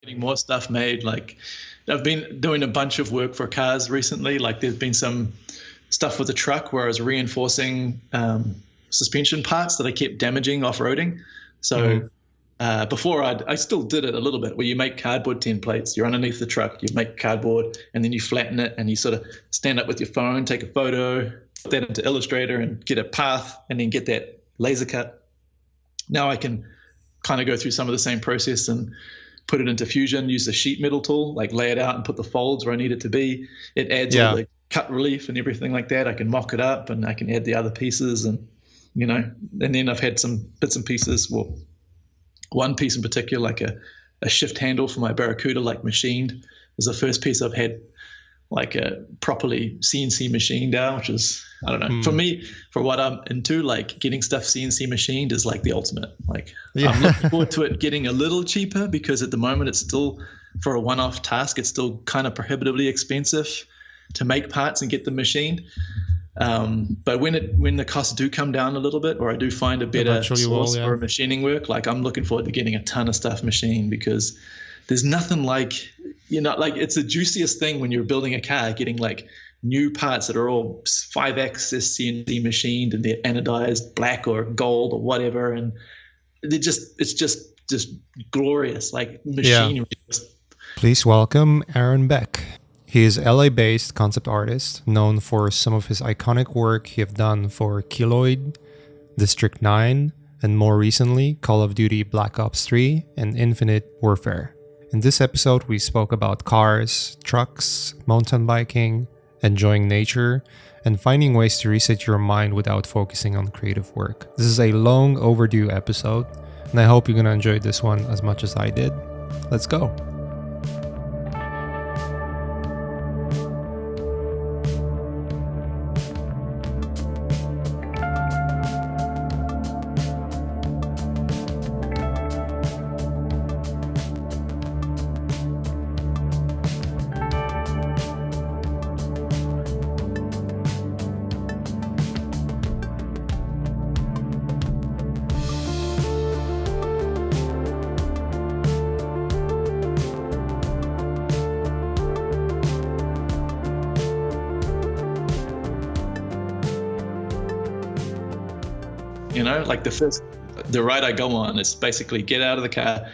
getting more stuff made. Like I've been doing a bunch of work for cars recently. Like there's been some stuff with the truck where I was reinforcing suspension parts that I kept damaging off-roading. So before I still did it a little bit, where you make cardboard templates, you're underneath the truck, you make cardboard, and then you flatten it, and you sort of stand up with your phone, take a photo, put that into Illustrator and get a path, and then get that laser cut. Now I can kind of go through some of the same process and put it into Fusion, use the sheet metal tool, like lay it out and put the folds where I need it to be. It adds all the cut relief and everything like that. I can mock it up and I can add the other pieces, and and then I've had some bits and pieces. Well, one piece in particular, like a shift handle for my Barracuda, like machined, is the first piece I've had like a properly CNC machined out, which is, I don't know, for me, for what I'm into, like getting stuff CNC machined is like the ultimate. Like I'm looking forward to it getting a little cheaper, because at the moment it's still, for a one-off task, it's still kind of prohibitively expensive to make parts and get them machined. But when the costs do come down a little bit, or I do find a better source for machining work, like I'm looking forward to getting a ton of stuff machined, because there's nothing like, like it's the juiciest thing when you're building a car, getting like new parts that are all 5-axis CNC machined and they're anodized black or gold or whatever, and it's just glorious, like machinery. Please welcome Aaron Beck. He is LA-based concept artist, known for some of his iconic work he have done for Keloid, District 9, and more recently, Call of Duty Black Ops 3 and Infinite Warfare. In this episode, we spoke about cars, trucks, mountain biking, enjoying nature, and finding ways to reset your mind without focusing on creative work. This is a long overdue episode, and I hope you're going to enjoy this one as much as I did. Let's go. Like the ride I go on is basically get out of the car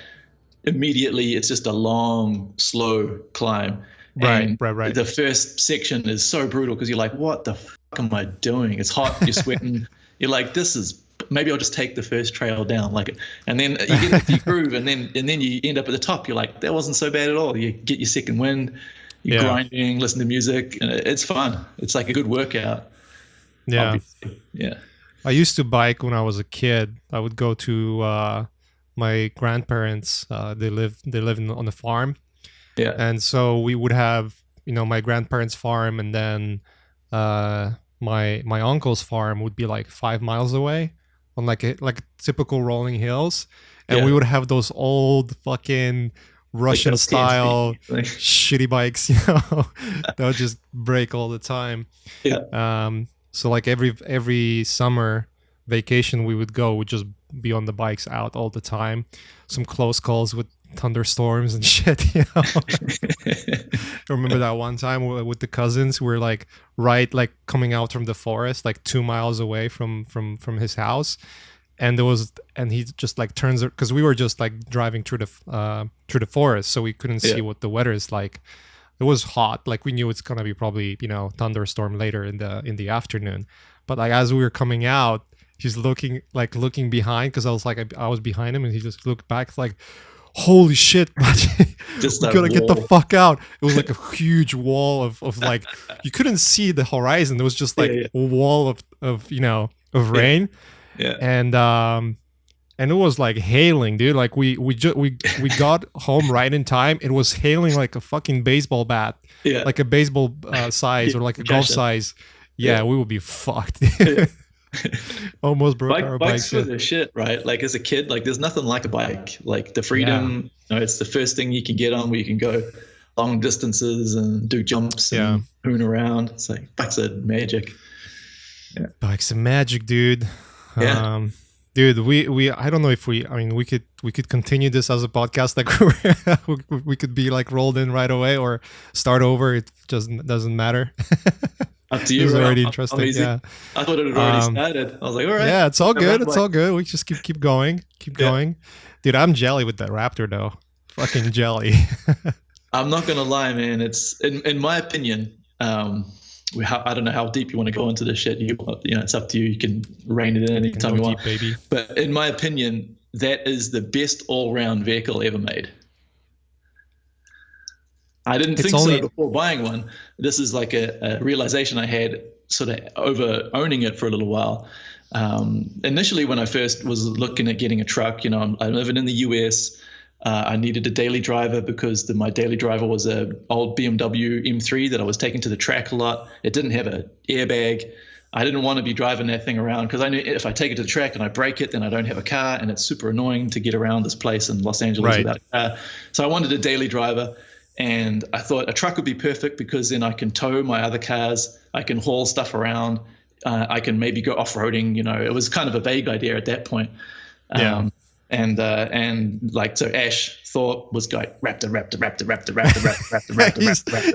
immediately. It's just a long, slow climb. Right. The first section is so brutal because you're like, what the fuck am I doing? It's hot, you're sweating. You're like, maybe I'll just take the first trail down. And then you get into your groove, and then you end up at the top. You're like, that wasn't so bad at all. You get your second wind, you're grinding, listen to music, and it's fun. It's like a good workout. Yeah. Obviously. Yeah. I used to bike when I was a kid. I would go to my grandparents. They live on a farm. Yeah. And so we would have, my grandparents' farm, and then my uncle's farm would be like 5 miles away on like typical rolling hills. And we would have those old fucking Russian style shitty bikes, that would just break all the time. Yeah. So like every summer vacation we would just be on the bikes out all the time. Some close calls with thunderstorms and shit. I remember that one time with the cousins, we were like coming out from the forest, like 2 miles away from his house, and he just like turns, because we were just like driving through the forest, so we couldn't see what the weather is like. It was hot, like we knew it's gonna be probably thunderstorm later in the afternoon, but like as we were coming out, he's looking behind, because I was behind him, and he just looked back like, holy shit, we gotta get the fuck out. It was like a huge wall of like, you couldn't see the horizon. There was just like a wall of rain. And it was like hailing, dude. Like we got home right in time. It was hailing like a fucking baseball bat, like a baseball size or like a golf size. Yeah, we would be fucked. Almost broke our bikes. Bikes were the shit, right? Like as a kid, like there's nothing like a bike. Like the freedom, it's the first thing you can get on, where you can go long distances and do jumps and hoon around. It's like bikes are magic. Bikes are magic, dude. Yeah. Dude, we I don't know if I mean, we could continue this as a podcast, like we could be like rolled in right away or start over. It just doesn't matter. Up to This you, is bro. already I'm interesting. easy. Yeah. I thought it had already started. I was like, all right. Yeah, it's all good. It's Like, all good. We just keep going. Keep going. Dude, I'm jelly with that Raptor though. Fucking jelly. I'm not gonna lie, man. It's in my opinion. I don't know how deep you want to go into this shit. You know, it's up to you. You can rein it in anytime you want, baby. But in my opinion, that is the best all-round vehicle ever made. I didn't think so before buying one. This is like a realization I had sort of over owning it for a little while. Initially, when I first was looking at getting a truck, you know, I'm living in the US. I needed a daily driver because my daily driver was an old BMW M3 that I was taking to the track a lot. It didn't have an airbag. I didn't want to be driving that thing around because I knew if I take it to the track and I break it, then I don't have a car, and it's super annoying to get around this place in Los Angeles without a car. So I wanted a daily driver, and I thought a truck would be perfect because then I can tow my other cars, I can haul stuff around, I can maybe go off-roading. You know, it was kind of a vague idea at that point. And like, so Ash thought was going Raptor.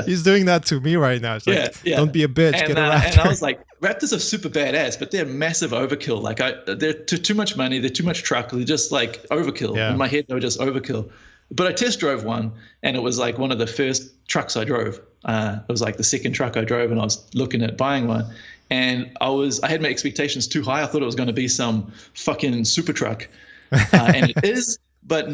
He's doing that to me right now. It's like, don't be a bitch, get a Raptor. And I was like, Raptors are super badass, but they're massive overkill. Like they're too much money, they're too much truck, they're just like overkill. In my head, they were just overkill. But I test drove one, and it was like one of the first trucks I drove. It was like the second truck I drove, and I was looking at buying one. And I had my expectations too high. I thought it was going to be some fucking super truck. And it is, but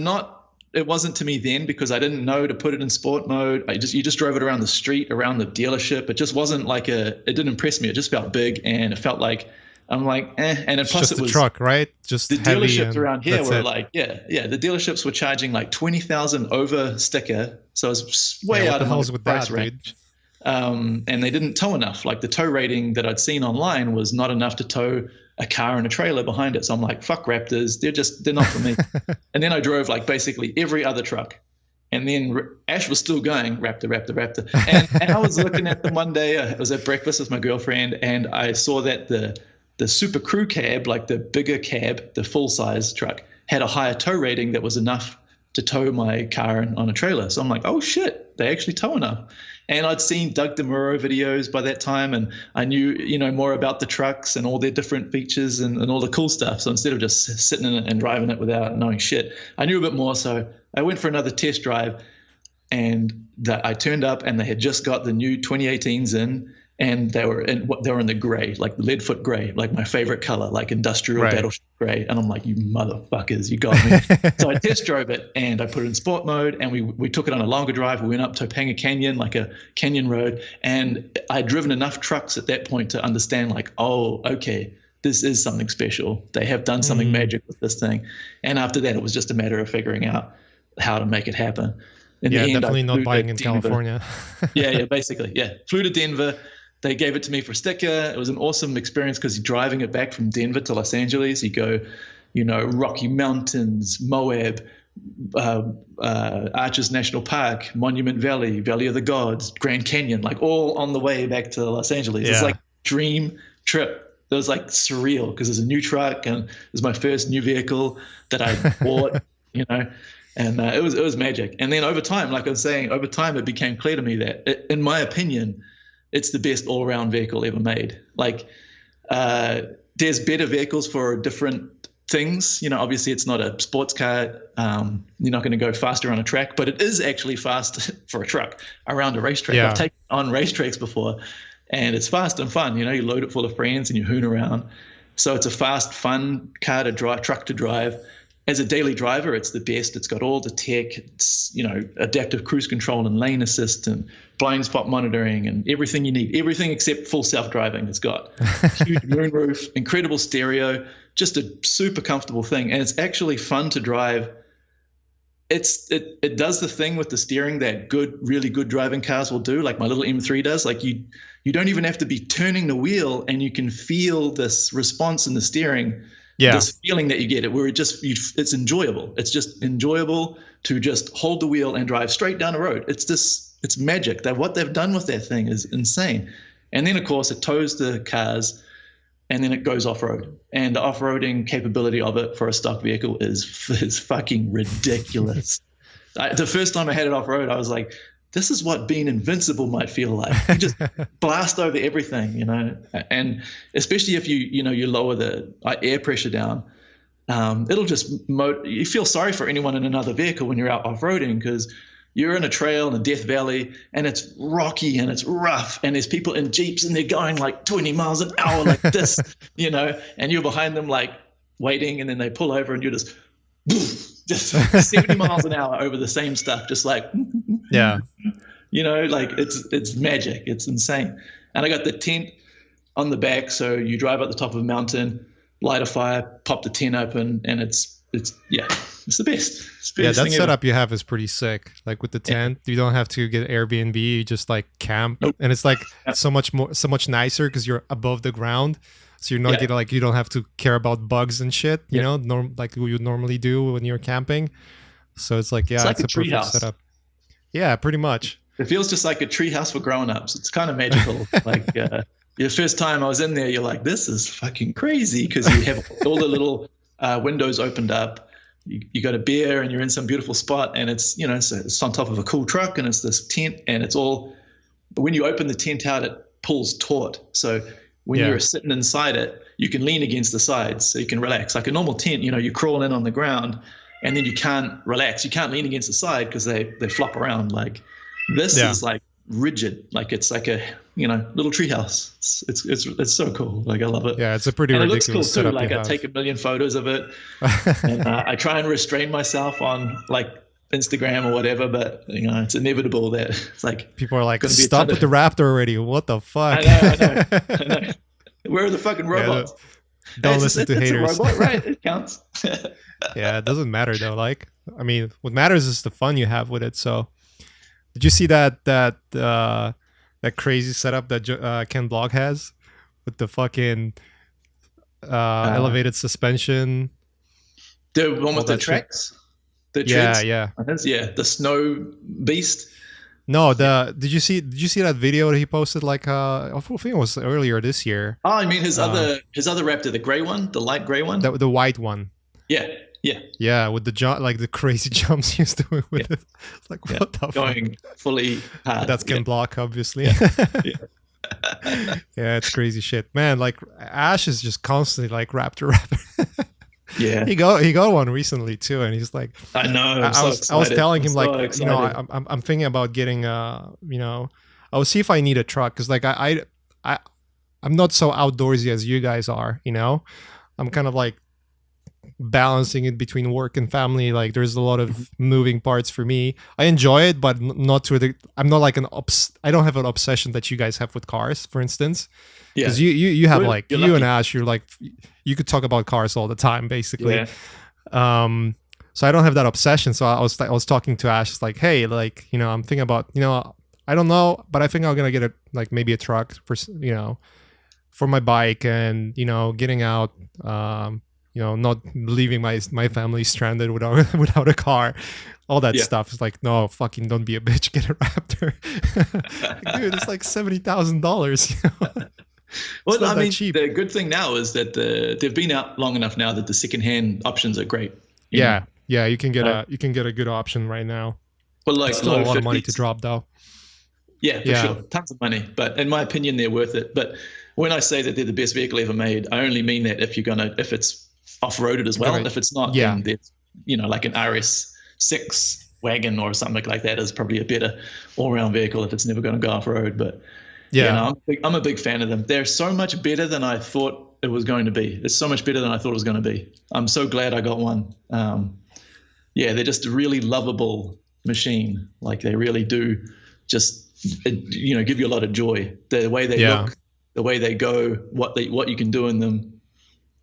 it wasn't to me then because I didn't know to put it in sport mode. You just drove it around the street, around the dealership. It just wasn't like it didn't impress me. It just felt big, and it felt like, I'm like, eh. And then plus just it was the truck, right? Just the heavy dealerships around here were it. like, the dealerships were charging like 20,000 over sticker. So it was way out of my price range. And they didn't tow enough. Like the tow rating that I'd seen online was not enough to tow a car and a trailer behind it. So I'm like, fuck Raptors. They're not for me. And then I drove like basically every other truck. And then Ash was still going, Raptor. And I was looking at them one day. I was at breakfast with my girlfriend, and I saw that the Super Crew cab, like the bigger cab, the full-size truck, had a higher tow rating that was enough to tow my car on a trailer. So I'm like, oh shit, they actually tow enough. And I'd seen Doug DeMuro videos by that time, and I knew, more about the trucks and all their different features and all the cool stuff. So instead of just sitting in it and driving it without knowing shit, I knew a bit more. So I went for another test drive, and I turned up, and they had just got the new 2018s in, and they were in the gray, like the leadfoot gray, like my favorite color, like industrial battleship gray. And I'm like, you motherfuckers, you got me. So I test drove it, and I put it in sport mode, and we took it on a longer drive. We went up Topanga Canyon, like a canyon road, and I'd driven enough trucks at that point to understand, like, oh, okay, this is something special. They have done something magic with this thing. And after that, it was just a matter of figuring out how to make it happen. In the end, definitely not buying in California. Basically. Flew to Denver. They gave it to me for sticker. It was an awesome experience because you're driving it back from Denver to Los Angeles. You go, Rocky Mountains, Moab, Arches National Park, Monument Valley, Valley of the Gods, Grand Canyon, like all on the way back to Los Angeles. It's like dream trip. It was like surreal because it's a new truck, and it was my first new vehicle that I bought, and it was magic. And then over time, like I was saying, it became clear to me that, in my opinion, it's the best all-around vehicle ever made. Like, there's better vehicles for different things. Obviously it's not a sports car. You're not going to go faster on a track, but it is actually fast for a truck around a racetrack. I've taken it on racetracks before, and it's fast and fun. You load it full of friends and you hoon around. So it's a fast, fun car to drive, truck to drive. As a daily driver, it's the best. It's got all the tech. It's, adaptive cruise control and lane assist and blind spot monitoring and everything you need. Everything except full self-driving. It's got huge moonroof, incredible stereo, just a super comfortable thing. And it's actually fun to drive. It does the thing with the steering that really good driving cars will do, like my little M3 does. Like you don't even have to be turning the wheel, and you can feel this response in the steering. This feeling that you get where it's enjoyable. It's just enjoyable to just hold the wheel and drive straight down the road. It's magic. What they've done with that thing is insane. And then of course it tows the cars and then it goes off-road. And the off-roading capability of it for a stock vehicle is fucking ridiculous. The first time I had it off-road, I was like, this is what being invincible might feel like. You just blast over everything, you know, and especially if you lower the air pressure down, it'll just you feel sorry for anyone in another vehicle when you're out off-roading, because you're in a trail in a Death Valley and it's rocky and it's rough and there's people in Jeeps and they're going like 20 miles an hour like this, you know, and you're behind them like waiting, and then they pull over and you're just 70 miles an hour over the same stuff, just like, yeah, you know, like it's magic. It's insane. And I got the tent on the back, so you drive up the top of a mountain, light a fire, pop the tent open, and it's the best. It's the best yeah, that thing setup ever. you have is pretty sick. Like with the tent, you don't have to get Airbnb, you just like camp. Nope. And it's like so much nicer because you're above the ground. So you're not getting you don't have to care about bugs and shit, you know, like you normally do when you're camping. So it's like, it's like a a tree perfect house. setup. Yeah, pretty much. It feels just like a tree house for grown-ups. It's kind of magical. Like the first time I was in there, you're like, this is fucking crazy, because you have all the little windows opened up. You got a beer and you're in some beautiful spot, and it's, you know, it's on top of a cool truck, and it's this tent, and it's all, when you open the tent out, it pulls taut. So when you're sitting inside it, you can lean against the sides so you can relax. Like a normal tent, you know, you crawl in on the ground and then you can't relax. You can't lean against the side because they flop around. Like this is like rigid. Like it's like a, you know, little treehouse. It's so cool. Like I love it. Yeah, it's a pretty ridiculous it looks cool too. setup. Like I take a million photos of it, and I try and restrain myself on like Instagram or whatever, but you know, it's inevitable that it's like people are like, stop with the Raptor already. What the fuck? I know. Where are the fucking robots? Don't listen to haters. It's a robot, right? It counts. Yeah, it doesn't matter though. Like, I mean, what matters is the fun you have with it. So, did you see that crazy setup that Ken Block has with the fucking elevated suspension? The one with the tracks. The treads? Yeah, the snow beast. No, did you see that video that he posted like I think it was earlier this year? Oh, you mean his other Raptor, the gray one, the light gray one? The white one. Yeah, with the jump, like the crazy jumps he was doing with it. It's like, what the going fuck? fully hard. That's Ken Block, obviously. Yeah, it's crazy shit, man. Like Ash is just constantly like Raptor. Yeah, he got one recently too, and he's like, I know. I was telling him like, you know, I'm thinking about getting you know, I'll see if I need a truck, because like I'm not so outdoorsy as you guys are, you know. I'm kind of like balancing it between work and family. Like there's a lot of moving parts for me. I enjoy it, but not to the. I'm not like I don't have an obsession that you guys have with cars, for instance. Because you have like you and Ash, you're like, you could talk about cars all the time, basically. Yeah. So I don't have that obsession. So I was talking to Ash, like, hey, like, you know, I'm thinking about, you know, I don't know, but I think I'm gonna get maybe a truck for, you know, for my bike, and you know, getting out, you know, not leaving my family stranded without a car. All that stuff is like, no, fucking don't be a bitch, get a Raptor. Like, dude, it's like $70,000. You know? Well, I mean, the good thing now is that they've been out long enough now that the secondhand options are great. Yeah, you can get a good option right now. But like, it's still a lot of money to drop though. Yeah, for sure, tons of money. But in my opinion, they're worth it. But when I say that they're the best vehicle ever made, I only mean that if it's off-roaded as well. If it's not, then there's, you know, like an RS6 wagon or something like that is probably a better all-round vehicle if it's never going to go off-road. But I'm a big fan of them. They're so much better than I thought it was going to be. It's so much better than I thought it was going to be. I'm so glad I got one. They're just a really lovable machine. Like they really do just, you know, give you a lot of joy. The way they look, the way they go, what you can do in them.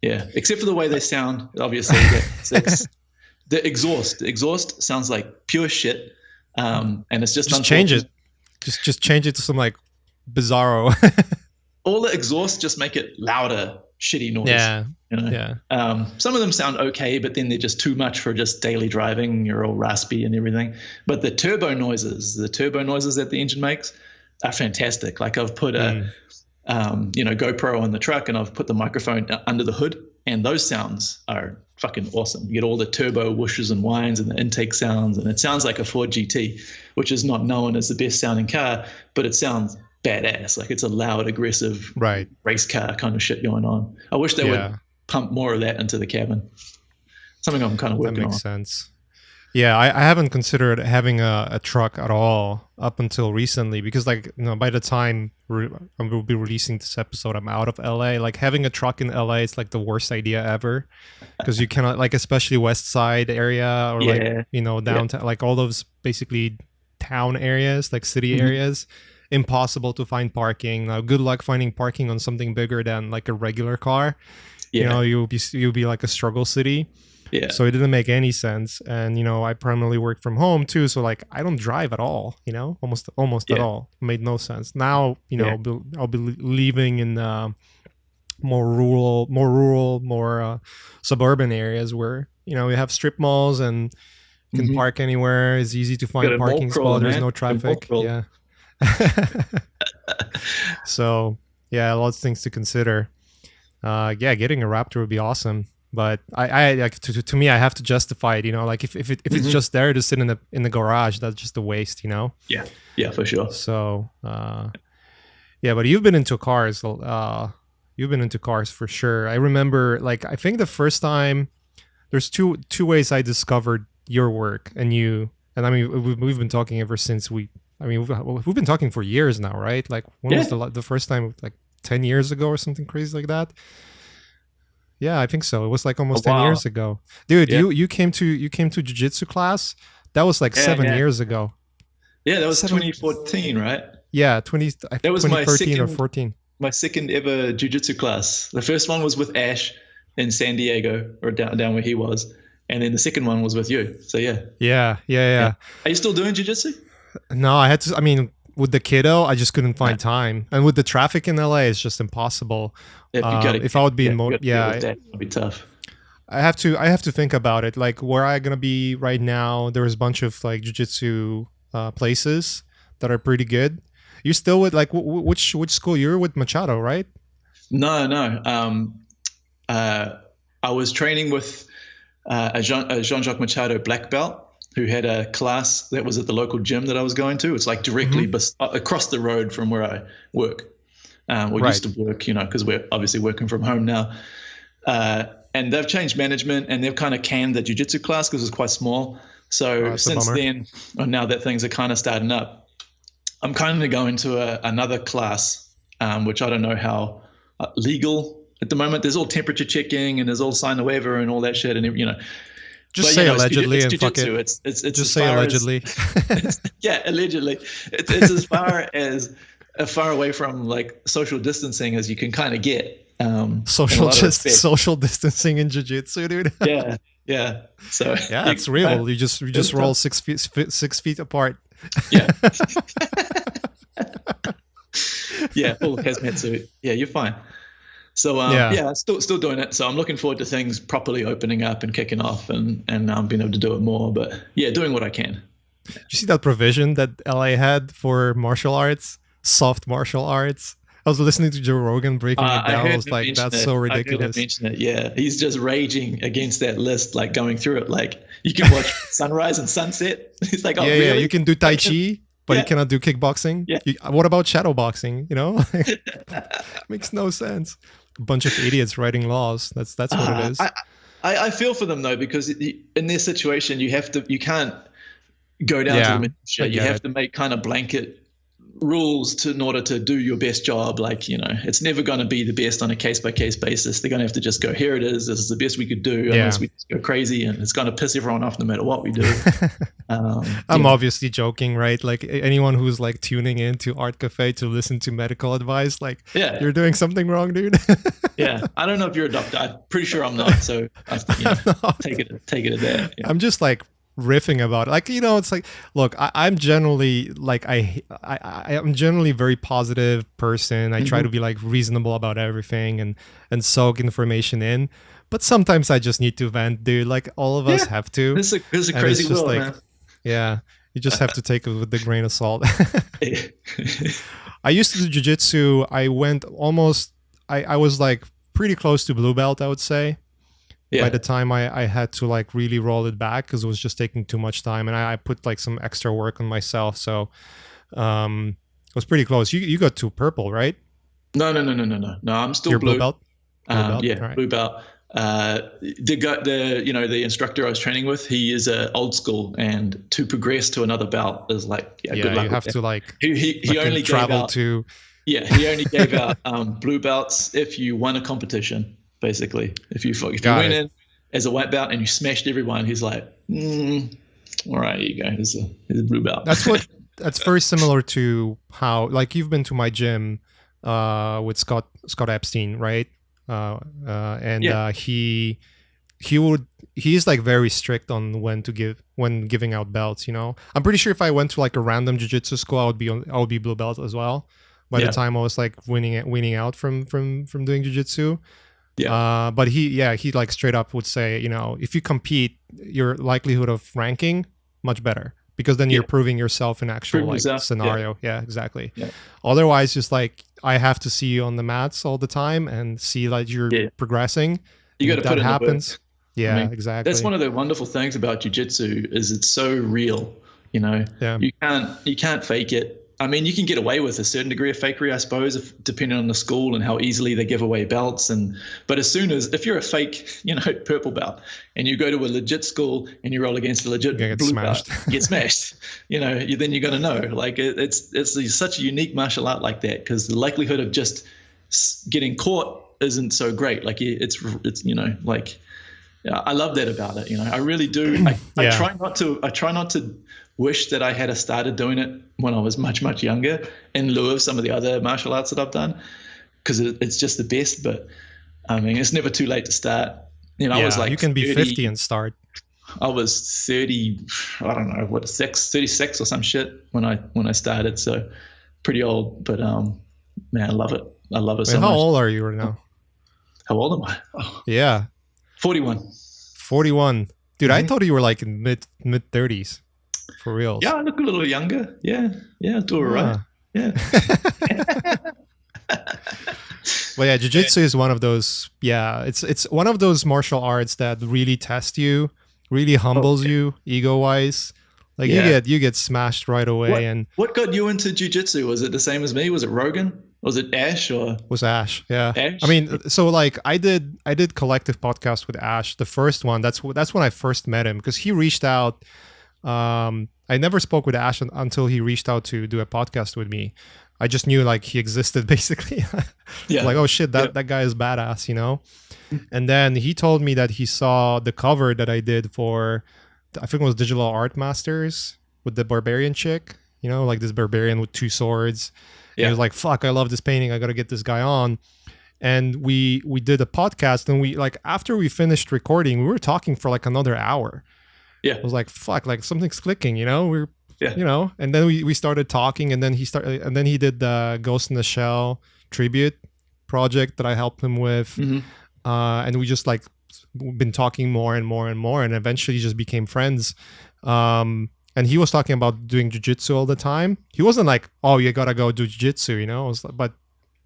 Yeah, except for the way they sound, obviously. The exhaust sounds like pure shit, and it's just change it. Just change it to some like bizarro. All the exhausts just make it louder, shitty noise. Yeah, you know? Some of them sound okay, but then they're just too much for just daily driving. You're all raspy and everything. But the turbo noises that the engine makes are fantastic. Like I've put GoPro on the truck, and I've put the microphone under the hood, and those sounds are fucking awesome. You get all the turbo whooshes and whines and the intake sounds, and it sounds like a Ford GT, which is not known as the best sounding car, but it sounds badass. Like it's a loud, aggressive race car kind of shit going on. I wish they would pump more of that into the cabin. Something I'm kind of working on. That makes sense. Yeah, I haven't considered having a truck at all up until recently, because by the time we'll be releasing this episode, I'm out of LA. Like having a truck in LA is like the worst idea ever, because you cannot, like, especially West Side area or downtown, like all those basically town areas, like city areas, impossible to find parking. Now, good luck finding parking on something bigger than like a regular car. You'll be like a struggle city. Yeah. So it didn't make any sense. And, I primarily work from home too. So like, I don't drive at all, almost at all. Made no sense. Now, I'll be living in more rural, more suburban areas where, you have strip malls and you can park anywhere. It's easy to find a parking spot. There's no traffic. Yeah. So lots of things to consider. Getting a Raptor would be awesome. But to me, I have to justify it. Like if it's just there to sit in the garage, that's just a waste. Yeah, for sure. So but you've been into cars. You've been into cars for sure. I remember, like, I think the first time, there's two ways I discovered your work and you. And I mean, we've been talking ever since we've been talking for years now, right? Like when was the first time? Like 10 years ago or something crazy like that. Yeah, I think so. It was like almost 10 years ago. Dude, you came to jiu-jitsu class. That was like 7 years ago. Yeah, that was 2014, right? Yeah, that was 2013 or 14. My second ever jiu-jitsu class. The first one was with Ash in San Diego, or down where he was. And then the second one was with you. So yeah. Are you still doing jiu-jitsu? No, I had to. I mean, with the kiddo, I just couldn't find time, and with the traffic in LA, it's just impossible. If I would be in it'd be tough. I have to think about it. Like where I'm gonna be right now, there's a bunch of like jiu-jitsu places that are pretty good. You still with like which school? You're with Machado, right? No. I was training with a Jean-Jacques Machado black belt, who had a class that was at the local gym that I was going to. It's like directly across the road from where I work. Used to work, because we're obviously working from home now. And they've changed management, and they've kind of canned the jiu-jitsu class because it's quite small. So since then, now that things are kind of starting up, I'm kind of going to another class, which I don't know how legal at the moment. There's all temperature checking, and there's all sign the waiver and all that shit, and Just say allegedly and fuck it. It's just say allegedly. Allegedly. It's as far away from like social distancing as you can kind of get. Social distancing in jiu-jitsu, dude. Yeah. So it's real. You just roll 6 feet apart. Yeah. Full hazmat suit. Yeah, you're fine. So still doing it. So I'm looking forward to things properly opening up and kicking off, and being able to do it more. But doing what I can. Did you see that provision that LA had for martial arts, soft martial arts? I was listening to Joe Rogan breaking it down. I was like, that's so ridiculous. I heard him mention it. Yeah, he's just raging against that list, like going through it. Like you can watch sunrise and sunset. He's like, really? You can do Tai Chi. But you cannot do kickboxing. Yeah. What about shadow boxing? Makes no sense. A bunch of idiots writing laws. That's what it is. I feel for them though, because in their situation, you can't go down to the minutia. You have to make kind of blanket rules in order to do your best job. Like, it's never going to be the best on a case-by-case basis. They're going to have to just go, here it is. This is the best we could do. Unless we just go crazy, and it's going to piss everyone off no matter what we do. I'm obviously joking, right? Like anyone who's like tuning in to Art Cafe to listen to medical advice, like you're doing something wrong, dude. Yeah. I don't know if you're a doctor. I'm pretty sure I'm not. So take it at that. Yeah. I'm just like riffing about it. Like, it's like, look, I'm generally like, I'm generally a very positive person. I try to be like reasonable about everything and soak information in, but sometimes I just need to vent, dude. Like all of us have to. This is a crazy world, man. Yeah, you just have to take it with a grain of salt. I used to do jiu-jitsu. I went almost, I was like pretty close to blue belt, I would say. Yeah. By the time I had to like really roll it back because it was just taking too much time, and I put like some extra work on myself. So it was pretty close. You got to purple, right? No. I'm still You're blue. blue belt. Blue belt? Yeah, right. blue belt. The instructor I was training with, he is old school, and to progress to another belt is like, good luck. You have to like he only travel gave out, to. Yeah, he only gave out blue belts if you won a competition. Basically, if you went in as a white belt and you smashed everyone, he's like, all right, here you go. Here's a blue belt. That's very similar to how, like, you've been to my gym with Scott Epstein, right? He's like very strict on when giving out belts. I'm pretty sure if I went to like a random jiu-jitsu school, I would be blue belt as well. By the time I was like winning out from doing jiu-jitsu. Yeah. But he like straight up would say, if you compete, your likelihood of ranking much better, because then you're proving yourself in actual scenario. Yeah, exactly. Yeah. Otherwise, just like, I have to see you on the mats all the time and see like you're progressing. You got to put in happens. The work. Yeah, exactly. That's one of the wonderful things about jiu-jitsu is it's so real. Yeah. You can't fake it. I mean, you can get away with a certain degree of fakery, I suppose, depending on the school and how easily they give away belts. But if you're a fake, purple belt, and you go to a legit school and you roll against a legit blue belt, get smashed. Then you're gonna know. Like it's such a unique martial art like that, because the likelihood of just getting caught isn't so great. Like it's like. I love that about it. I really do. I try not to wish that I had started doing it when I was much, much younger, in lieu of some of the other martial arts that I've done, because it's just the best. But I mean, it's never too late to start. I was like, you can be 50 and start. I was 30, I don't know, 36 or some shit when I started. So pretty old, but man, I love it. I love it so much. How old are you right now? How old am I? Oh. Yeah. 41. 41. Dude, I thought you were like in mid 30s. For real. Yeah, I look a little younger. Yeah, do it right. Yeah. Well, yeah, jiu-jitsu is one of those. Yeah, it's one of those martial arts that really test you, really humbles you ego-wise. Like you get smashed right away. What got you into jiu-jitsu? Was it the same as me? Was it Rogan? Was it Ash or? Was Ash? Yeah. Ash? I mean, so like I did collective podcast with Ash, the first one. That's when I first met him, because he reached out. I never spoke with Ash until he reached out to do a podcast with me. I just knew like he existed, basically. Like, oh shit, that guy is badass, And then he told me that he saw the cover that I did for, I think it was Digital Art Masters, with the barbarian chick, like this barbarian with two swords. Yeah. He was like, fuck, I love this painting. I got to get this guy on. And we did a podcast, and we like, after we finished recording, we were talking for like another hour. Yeah. I was like, fuck, like something's clicking, and then we started talking, and then he did the Ghost in the Shell tribute project that I helped him with. Mm-hmm. And we just like been talking more and more and more, and eventually just became friends. And he was talking about doing jiu-jitsu all the time. He wasn't like, oh, you gotta go do jiu-jitsu, I was like, but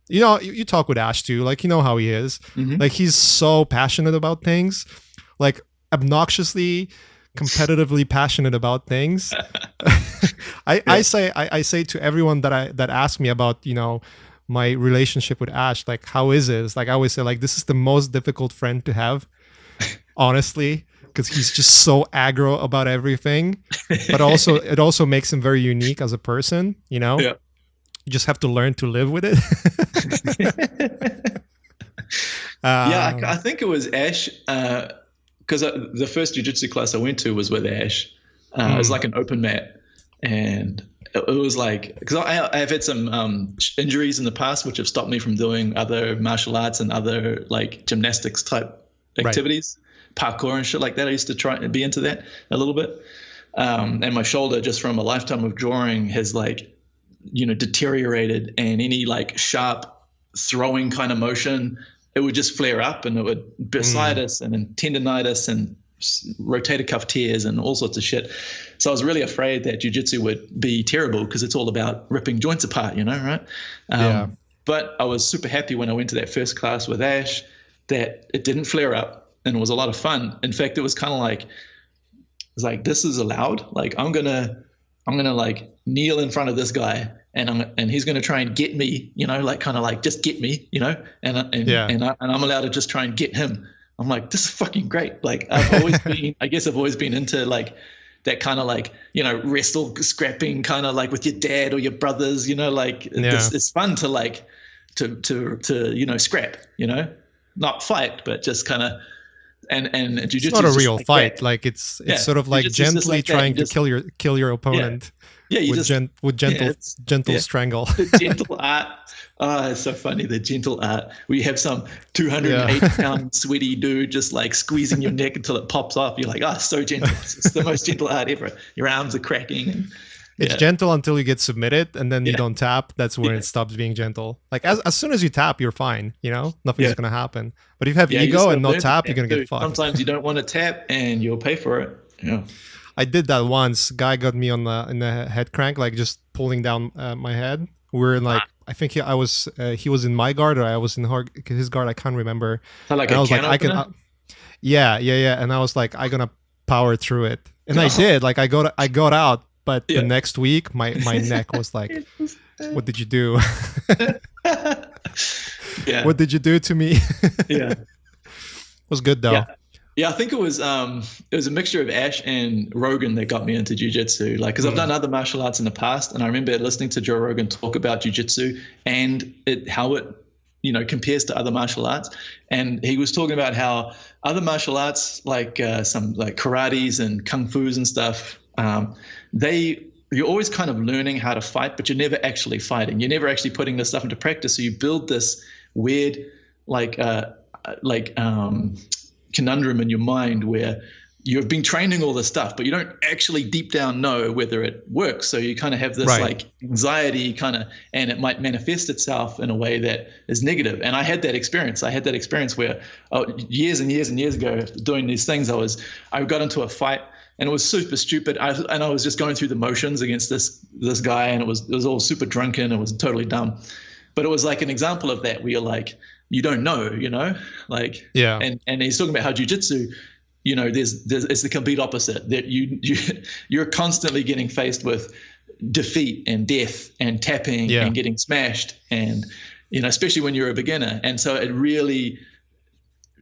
you talk with Ash too, like, how he is. Mm-hmm. Like, he's so passionate about things, like obnoxiously competitively passionate about things. I say to everyone that asks me about my relationship with Ash, like, how is it? It's like, I always say, like, this is the most difficult friend to have, honestly, because he's just so aggro about everything, but also it also makes him very unique as a person. You just have to learn to live with it. I think it was Ash. Because the first jiu-jitsu class I went to was with Ash. It was like an open mat. And it was like, because I've had some injuries in the past, which have stopped me from doing other martial arts and other like gymnastics type activities, parkour and shit like that. I used to try and be into that a little bit. And my shoulder, just from a lifetime of drawing, has like, deteriorated, and any like sharp throwing kind of motion, it would just flare up, and it would bursitis and then tendinitis and rotator cuff tears and all sorts of shit. So I was really afraid that jiu-jitsu would be terrible because it's all about ripping joints apart, right? But I was super happy when I went to that first class with Ash that it didn't flare up and it was a lot of fun. In fact, it was kind of like, it's like, this is allowed. Like, I'm gonna like kneel in front of this guy and he's gonna try and get me, like kind of like just get me, and I'm allowed to just try and get him. I'm like, this is fucking great. Like, I've always been into like that kind of like, wrestle scrapping kind of like with your dad or your brothers, it's fun to like to scrap, not fight, but just kind of and jiu-jitsu. It's not a real fight. That. Like it's sort of like gently like trying to kill your opponent. Yeah, with gentle strangle. The gentle art. Oh, it's so funny. The gentle art. We have some 280-pound sweaty dude just like squeezing your neck until it pops off. You're like, so gentle. It's the most gentle art ever. Your arms are cracking. It's gentle until you get submitted, and then you don't tap. That's when it stops being gentle. Like as soon as you tap, you're fine. Nothing's gonna happen. But if you have ego and no tap, you're gonna get fucked. Sometimes you don't want to tap, and you'll pay for it. Yeah. I did that once. Guy got me in the head crank, like just pulling down my head. We're in like, I think he was in my guard or I was in his guard. I can't remember. Like I was like, I can. Yeah. And I was like, I'm gonna power through it, and I did. Like I got out, but the next week my neck was like, what did you do? What did you do to me? It was good though. Yeah, I think it was a mixture of Ash and Rogan that got me into jiu-jitsu. Like, because I've done other martial arts in the past, and I remember listening to Joe Rogan talk about jiu-jitsu and how it compares to other martial arts. And he was talking about how other martial arts, like some like karates and kung fu's and stuff, you're always kind of learning how to fight, but you're never actually fighting. You're never actually putting this stuff into practice. So you build this weird conundrum in your mind where you've been training all this stuff, but you don't actually deep down know whether it works. So you kind of have this like anxiety and it might manifest itself in a way that is negative. And I had that experience. Where years and years and years ago doing these things, I got into a fight and it was super stupid. I was just going through the motions against this guy, and it was all super drunken. It was totally dumb. But it was like an example of that where you're like, you don't know, like, and he's talking about how jiu-jitsu, it's the complete opposite, that you're constantly getting faced with defeat and death and tapping and getting smashed, and especially when you're a beginner. And so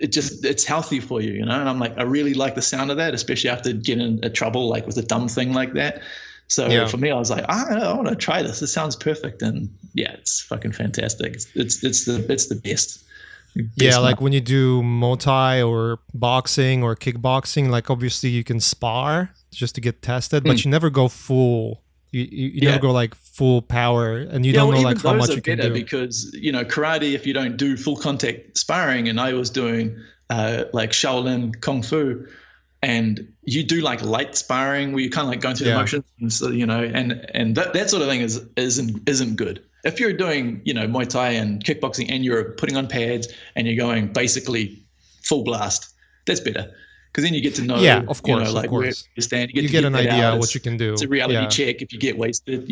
it's healthy for you, and I'm like, I really like the sound of that, especially after getting into trouble like with a dumb thing like that. So for me, I was like, I want to try this. This sounds perfect, and it's fucking fantastic. It's the best. Like when you do Muay Thai or boxing or kickboxing, like obviously you can spar just to get tested, but you never go full. You never go like full power, and you don't know like how much you can do. Because karate, if you don't do full contact sparring, and I was doing like Shaolin Kung Fu. And you do like light sparring where you're kind of like going through the motions, and so and that sort of thing isn't good. If you're doing Muay Thai and kickboxing and you're putting on pads and you're going basically full blast, that's better, because then you get to know. Yeah, of course, like of course. where you stand. You get an idea of what you can do. It's a reality check if you get wasted.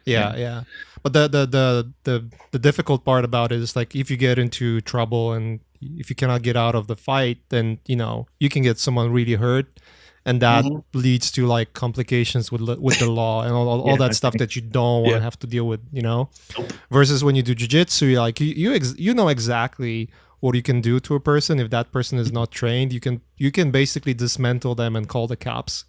Yeah. But the difficult part about it is like if you get into trouble and if you cannot get out of the fight, then you can get someone really hurt, and that leads to like complications with the law and all that stuff that you don't want to have to deal with. Versus when you do jiu-jitsu, like you know exactly what you can do to a person. If that person is not trained, you can basically dismantle them and call the cops.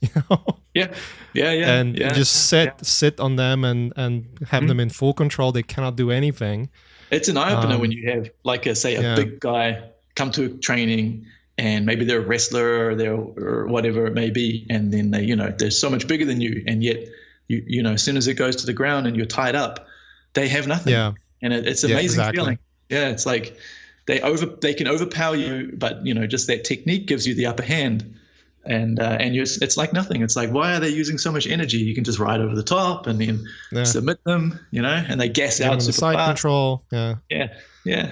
And just sit on them and have them in full control. They cannot do anything. It's an eye-opener when you have, like, a big guy come to training, and maybe they're a wrestler or whatever it may be, and then they're so much bigger than you, and yet as soon as it goes to the ground and you're tied up, they have nothing. And it's an amazing feeling. It's like they can overpower you, but just that technique gives you the upper hand. And it's like nothing. It's like, why are they using so much energy? You can just ride over the top and then submit them, and they gas out super side fast. Control,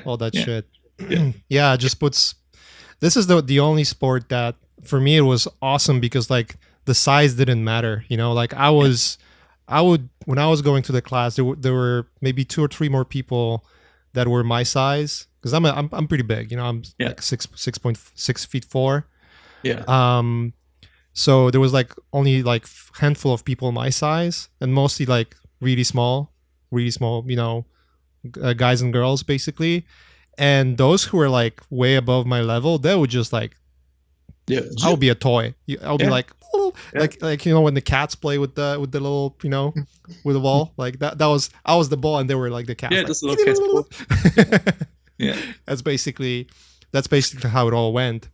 all that shit. Just puts. This is the only sport that for me it was awesome because like the size didn't matter, you know. Like I would when I was going to the class, there were maybe 2 or 3 more people that were my size because I'm pretty big, you know. I'm Yeah. like 6.6 feet 4. Yeah. So there was like only like handful of people my size, and mostly like really small, you know, guys and girls basically. And those who were like way above my level, they would just like, Yeah. I would be a toy. I would be Yeah. like, "Oh," Yeah. like you know when the cats play with the little, you know, with the ball, like that was I was the ball and they were like the cats. Yeah, like, just a little cat's paw. Yeah. that's basically how it all went.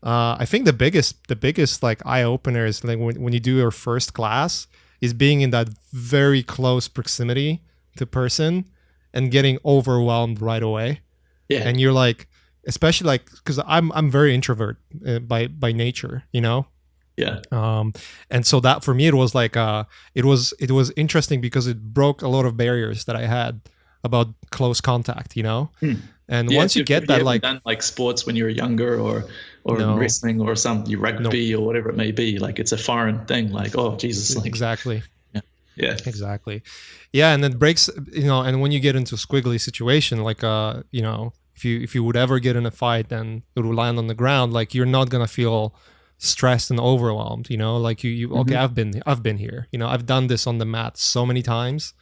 I think the biggest like eye opener is like when you do your first class is being in that very close proximity to person and getting overwhelmed right away. Yeah. And you're like, especially like because I'm very introvert by nature, you know. Yeah. And so that for me it was like it was interesting because it broke a lot of barriers that I had about close contact, you know. And Yeah, once you if get you that, haven't like, done like sports when you were younger, or No. wrestling or rugby or whatever it may be, like it's a foreign thing. Like, oh Jesus, like exactly. yeah, Exactly. Yeah, and it breaks, you know, and when you get into a squiggly situation, like you know, if you would ever get in a fight and it would land on the ground, like you're not gonna feel stressed and overwhelmed, you know, like you okay, I've been here, you know, I've done this on the mat so many times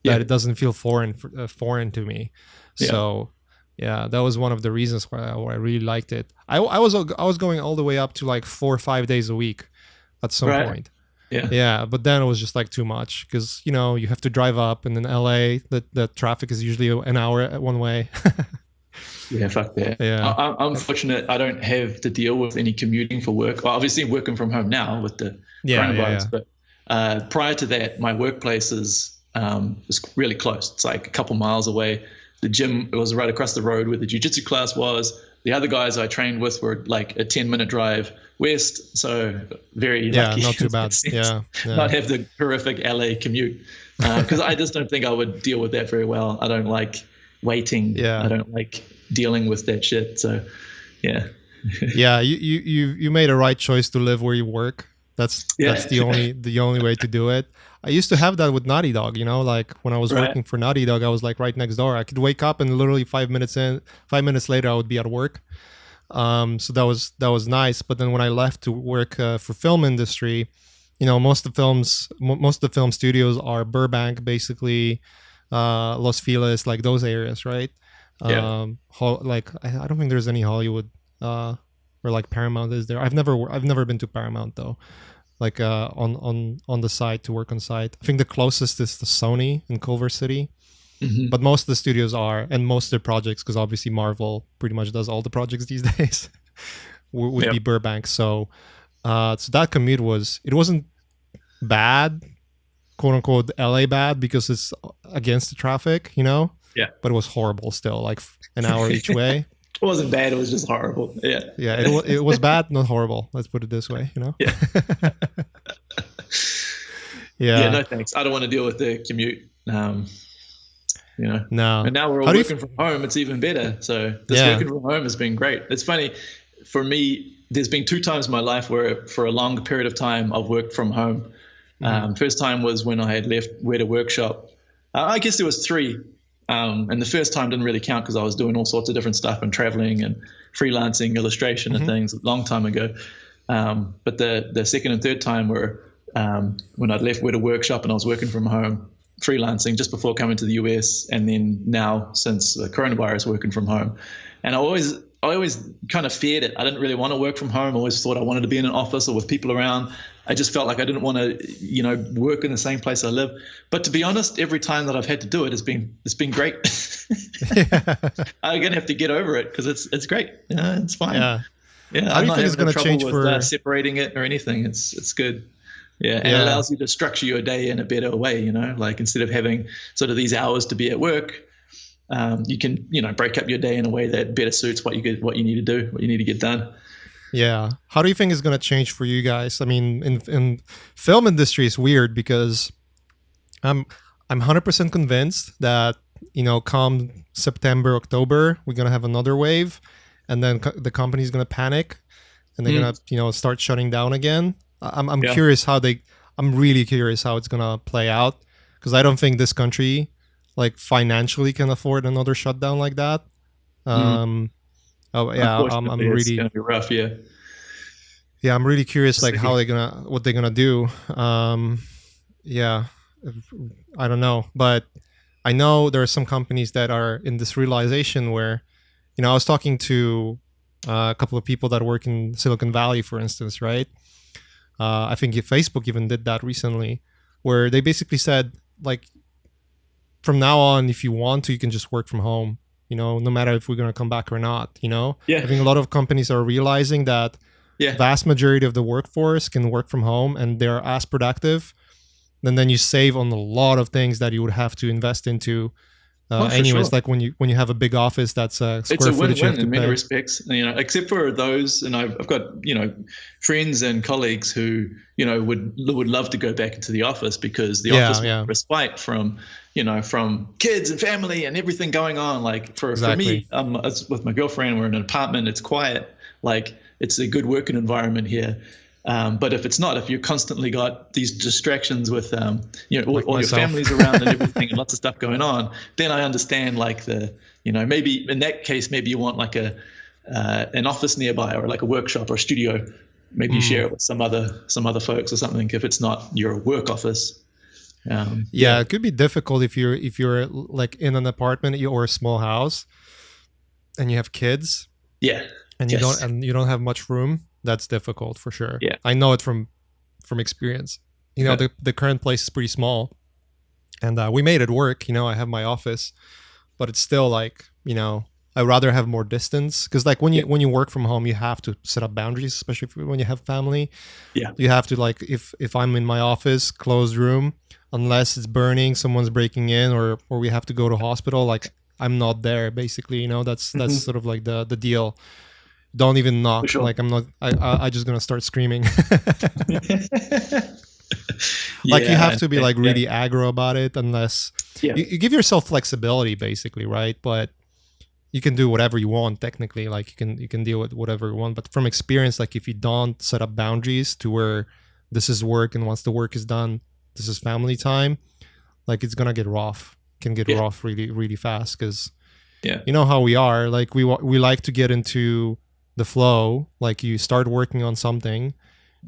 that Yeah. it doesn't feel foreign to me. Yeah. So yeah, that was one of the reasons why I really liked it. I was going all the way up to like 4 or 5 days a week at some Right. point. Yeah. Yeah, but then it was just like too much because, you know, you have to drive up, and in LA, the traffic is usually an hour one way. Yeah, fuck that. Yeah. I'm fortunate. I don't have to deal with any commuting for work. Well, obviously, I'm working from home now with the coronavirus. But prior to that, my workplace was really close. It's like a couple miles away. The gym was right across the road where the jiu-jitsu class was. The other guys I trained with were like a 10-minute drive west. So very lucky. Not too bad. Yeah. Not have the horrific LA commute, because I just don't think I would deal with that very well. I don't like waiting. Yeah. I don't like dealing with that shit. So yeah. Yeah, you made a right choice to live where you work. That's the only way to do it. I used to have that with Naughty Dog, you know, like when I was working for Naughty Dog, I was like right next door. I could wake up and literally 5 minutes later I would be at work. So that was nice. But then when I left to work for film industry, you know, most of the film studios are Burbank, basically, Los Feliz, like those areas, right? Yeah. Like I don't think there's any Hollywood or like Paramount is there. I've never been to Paramount though. Like on the site to work on site. I think the closest is the Sony in Culver City. Mm-hmm. But most of the studios are, and most of their projects, because obviously Marvel pretty much does all the projects these days, would be Burbank. So that commute wasn't bad, quote unquote LA bad, because it's against the traffic, you know. Yeah. But it was horrible still, like an hour each way. It wasn't bad. It was just horrible. Yeah. Yeah. It was bad, not horrible. Let's put it this way, you know. Yeah. Yeah. Yeah. No thanks. I don't want to deal with the commute. You know. No. And now we're all working from home. It's even better. So this working from home has been great. It's funny for me. There's been 2 times in my life where, for a long period of time, I've worked from home. First time was when I had left Weta Workshop. I guess there was 3. And the first time didn't really count because I was doing all sorts of different stuff and traveling and freelancing, illustration and things a long time ago. But the second and third time were when I'd left Weta Workshop and I was working from home, freelancing just before coming to the US, and then now since the coronavirus, working from home. And I always kind of feared it. I didn't really want to work from home. I always thought I wanted to be in an office or with people around. I just felt like I didn't want to, you know, work in the same place I live. But to be honest, every time that I've had to do it, it's been great. I'm gonna have to get over it because it's great. Yeah, it's fine. Yeah. I'm not it's having going to change with separating it or anything. It's good. Yeah, and it allows you to structure your day in a better way. You know, like instead of having sort of these hours to be at work, you can, you know, break up your day in a way that better suits what you need to do, what you need to get done. Yeah. How do you think it's going to change for you guys? I mean, in film industry, it's weird because I'm 100% convinced that, you know, come September, October, we're going to have another wave, and then the company's going to panic and they're gonna start shutting down again. I'm Yeah. curious I'm really curious how it's gonna play out, because I don't think this country like financially can afford another shutdown like that. Oh yeah, Unfortunately, I'm it's really, going to be rough. Yeah. yeah, I'm really curious like See. what they're gonna do. Yeah, I don't know, but I know there are some companies that are in this realization where, I was talking to a couple of people that work in Silicon Valley, for instance, right? I think Facebook even did that recently, where they basically said like, from now on, if you want to, you can just work from home. No matter if we're gonna come back or not. Yeah. I think a lot of companies are realizing that Yeah. vast majority of the workforce can work from home and they're as productive. And then you save on a lot of things that you would have to invest into. Oh, for Anyways, sure. like when you have a big office, that's a It's square a footage you have win-win to in many pay. respects, except for those, and I've got, friends and colleagues who, would love to go back into the office because the office Yeah, respite from, from kids and family and everything going on. Like for exactly. me, it's with my girlfriend, we're in an apartment, it's quiet, like it's a good working environment here. But if you're constantly got these distractions with, Like all your myself. families around and everything and lots of stuff going on, then I understand like maybe in that case, maybe you want like an office nearby or like a workshop or a studio. Maybe you share it with some other folks or something if it's not your work office. Yeah, it could be difficult if you're like in an apartment or a small house and you have kids. Yeah. And Yes. you don't have much room. That's difficult for sure. Yeah. I know it from experience. Yeah. The current place is pretty small, and we made it work. I have my office, but it's still like, I'd rather have more distance, because like when you work from home, you have to set up boundaries, especially when you have family. Yeah. You have to, like, if I'm in my office, closed room, unless it's burning, someone's breaking in, or we have to go to hospital, like I'm not there basically. That's sort of like the deal. Don't even knock. For sure. Like I'm not. I just gonna start screaming. Like you have to be like really aggro about it, unless you give yourself flexibility, basically, right? But you can do whatever you want technically. Like you can deal with whatever you want. But from experience, like if you don't set up boundaries to where this is work, and once the work is done, this is family time, like it's gonna get rough. Can get rough really, really fast, because you know how we are. Like we like to get into the flow. Like you start working on something,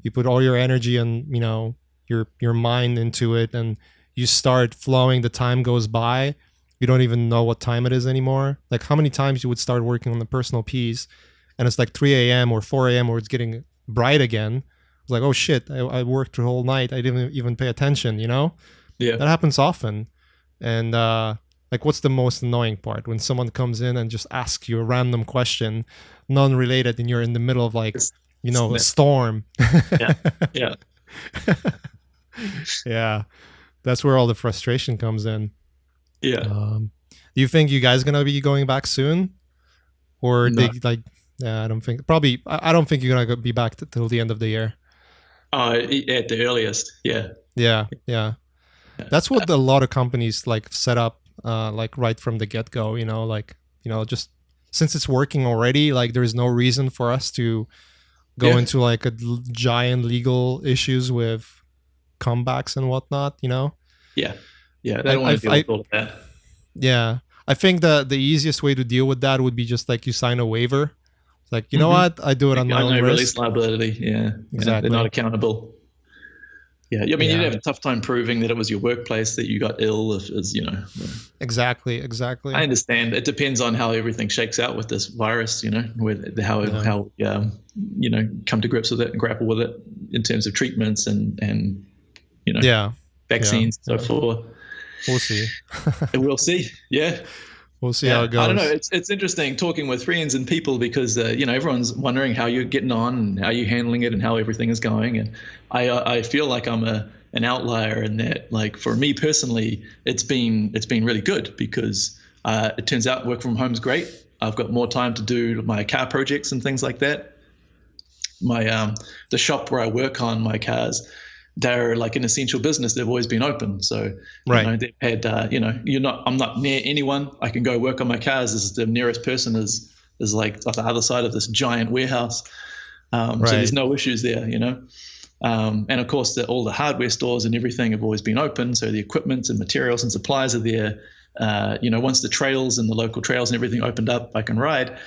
you put all your energy and your mind into it, and you start flowing. The time goes by, you don't even know what time it is anymore. Like how many times you would start working on the personal piece and it's like 3 a.m. or 4 a.m. or it's getting bright again. It's like, oh shit, I worked the whole night, I didn't even pay attention. That happens often. And like, what's the most annoying part? When someone comes in and just asks you a random question, non-related, and you're in the middle of like, a storm. Yeah. Yeah. That's where all the frustration comes in. Yeah. Do you think you guys gonna be going back soon? Or No. I don't think, probably, I don't think you're gonna be back till the end of the year. At the earliest. Yeah. Yeah. That's what a lot of companies like set up, like right from the get-go, just since it's working already, like there's no reason for us to go into like a giant legal issues with comebacks and whatnot. Yeah. I don't want to deal with all of that. Yeah, I think the easiest way to deal with that would be just like you sign a waiver. It's like, you know what, I do it on my own risk. Release liability. Yeah, exactly. They're not accountable. Yeah, I mean, you'd have a tough time proving that it was your workplace that you got ill, as Exactly. I understand. It depends on how everything shakes out with this virus, with how come to grips with it and grapple with it in terms of treatments and vaccines and so forth. We'll see. We'll see. Yeah. We'll see how it goes. I don't know. It's interesting talking with friends and people because everyone's wondering how you're getting on and how you're handling it and how everything is going. And I feel like I'm an outlier in that. Like for me personally, it's been really good because it turns out work from home is great. I've got more time to do my car projects and things like that. My the shop where I work on my cars, they're like an essential business. They've always been open. So, they've had, I'm not near anyone. I can go work on my cars. The nearest person is like on the other side of this giant warehouse. So there's no issues there, and of course, all the hardware stores and everything have always been open. So the equipment and materials and supplies are there. Once the trails and the local trails and everything opened up, I can ride.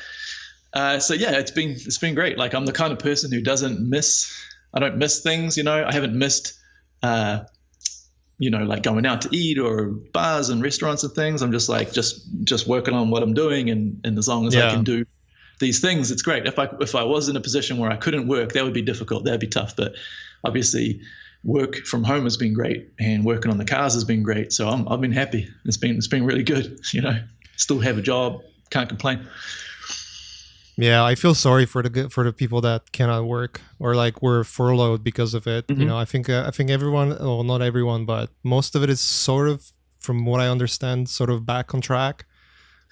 So yeah, it's been great. Like, I'm the kind of person who I don't miss things. I haven't missed, like going out to eat or bars and restaurants and things. I'm just like, just working on what I'm doing. And as long as I can do these things, it's great. If I was in a position where I couldn't work, that would be difficult. That'd be tough. But obviously work from home has been great, and working on the cars has been great. So I've been happy. It's been really good. Still have a job. Can't complain. Yeah, I feel sorry for the people that cannot work or like were furloughed because of it. Mm-hmm. I think everyone, well, not everyone, but most of it is sort of, from what I understand, sort of back on track.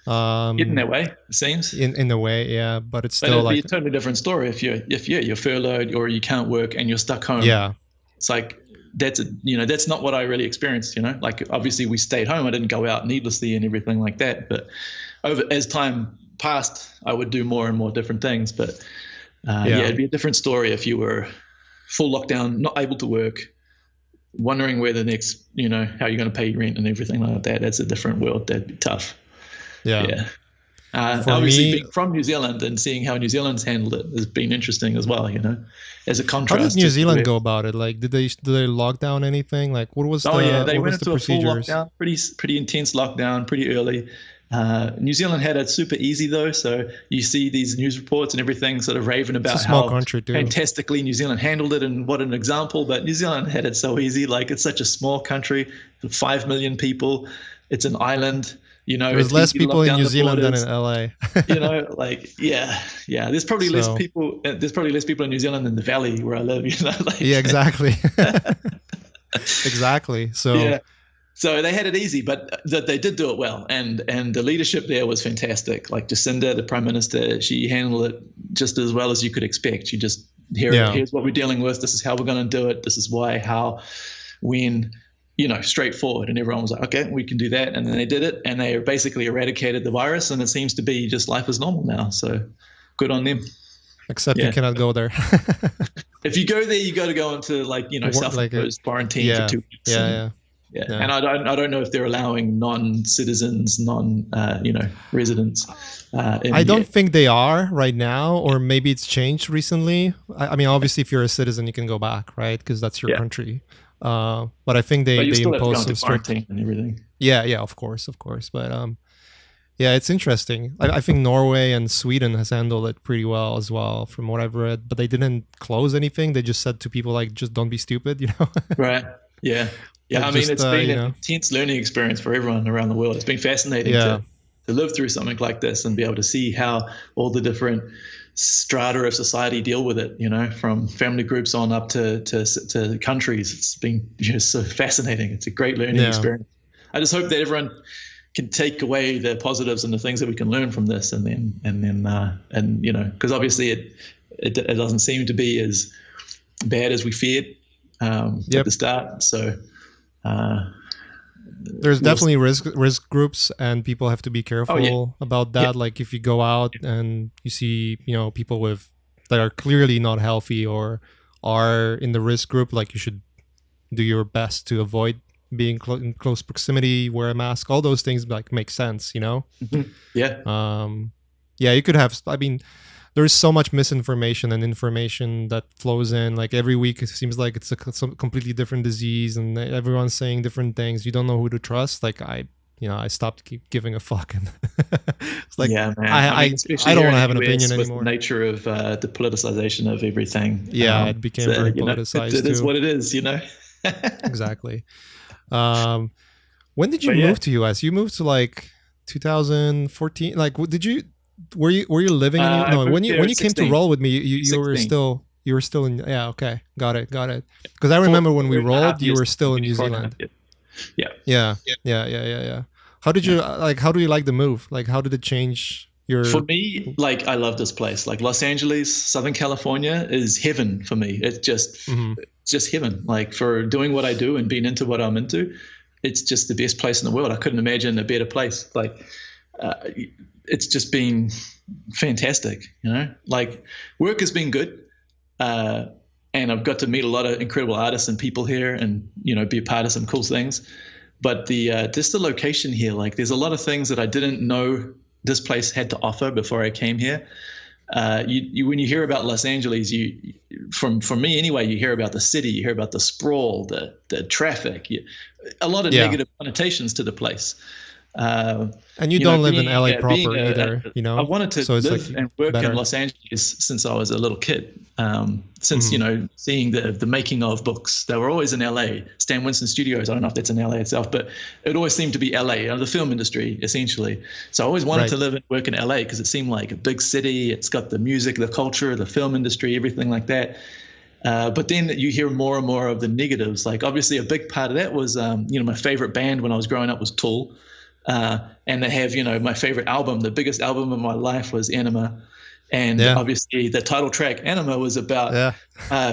In that way, it seems. In a way, yeah, but it's still it'd be a totally different story if you're furloughed or you can't work and you're stuck home. Yeah, it's like that's not what I really experienced. Like, obviously we stayed home. I didn't go out needlessly and everything like that. But as time passed, I would do more and more different things. But it'd be a different story if you were full lockdown, not able to work, wondering where the next, how you're going to pay rent and everything like that. That's a different world. That'd be tough. Yeah. Obviously, being from New Zealand and seeing how New Zealand's handled it has been interesting as well. As a contrast. How did New Zealand go about it? Like, did they lock down anything? Like, what was they went into a full lockdown, pretty intense lockdown, pretty early. New Zealand had it super easy though, so you see these news reports and everything sort of raving about how fantastically New Zealand handled it and what an example. But New Zealand had it so easy. Like, it's such a small country, 5 million people. It's an island. There's less people in New Zealand than in LA. There's probably less people. There's probably less people in New Zealand than the Valley where I live. Yeah, exactly. Exactly. So they had it easy, but that they did do it well, and the leadership there was fantastic. Like Jacinda, the Prime Minister, she handled it just as well as you could expect. She just here's what we're dealing with. This is how we're going to do it. This is why, how, when. Straightforward. And everyone was like, okay, we can do that. And then they did it, and they basically eradicated the virus, and it seems to be just life as normal now. So good on them. Except you cannot go there. If you go there, you got to go into self-imposed quarantine for 2 weeks. Yeah. And I don't know if they're allowing non-citizens, residents. I don't think they are right now, or maybe it's changed recently. I mean, obviously, if you're a citizen, you can go back, right? Because that's your country. But I think they impose some strict and everything. Yeah, of course. But it's interesting. I think Norway and Sweden has handled it pretty well as well, from what I've read. But they didn't close anything. They just said to people, like, just don't be stupid, Right. Yeah. Yeah. Like, it's been an intense learning experience for everyone around the world. It's been fascinating to live through something like this and be able to see how all the different strata of society deal with it, from family groups on up to countries. It's been just so fascinating. It's a great learning experience. I just hope that everyone can take away the positives and the things that we can learn from this, and then because obviously it doesn't seem to be as bad as we feared at the start. So there's definitely risk groups, and people have to be careful about that. Like, if you go out and you see people that are clearly not healthy or are in the risk group, like, you should do your best to avoid being in close proximity, wear a mask, all those things like make sense, Mm-hmm. You could have, I mean, there's so much misinformation and information that flows in. Like, every week it seems like it's some completely different disease, and everyone's saying different things. You don't know who to trust. Like, I stopped giving a fuck, and it's like, I don't want to have an opinion anymore. The nature of the politicization of everything. It became very politicized. It is what it is, Exactly. When did you move to US? You moved to like 2014. Like, were you living in when you came to roll with me, you were still in okay, got it, because I remember when we rolled, you were still in New Zealand. Yeah. How did you how do you like the move? Like, how did it change your... For me, like, I love this place. Like, Los Angeles, Southern California is heaven for me. It's just heaven. Like, for doing what I do and being into what I'm into, it's just the best place in the world. I couldn't imagine a better place. Like, it's just been fantastic, Like, work has been good. uh, and I've got to meet a lot of incredible artists and people here, and be a part of some cool things. But the just the location here, like there's a lot of things that I didn't know this place had to offer before I came here. When you hear about Los Angeles, from me anyway, you hear about the city, you hear about the sprawl, the traffic, a lot of negative connotations to the place. And you don't live in LA proper either, I wanted to so live and work in Los Angeles since I was a little kid. Since seeing the making of books, they were always in LA. Stan Winston Studios, I don't know if that's in LA itself, but it always seemed to be LA, the film industry essentially. So I always wanted to live and work in LA because it seemed like a big city. It's got the music, the culture, the film industry, everything like that. But then you hear more and more of the negatives. Like obviously a big part of that was, my favorite band when I was growing up was Tool. And they have, my favorite album, the biggest album of my life was Anima. And obviously the title track Anima was about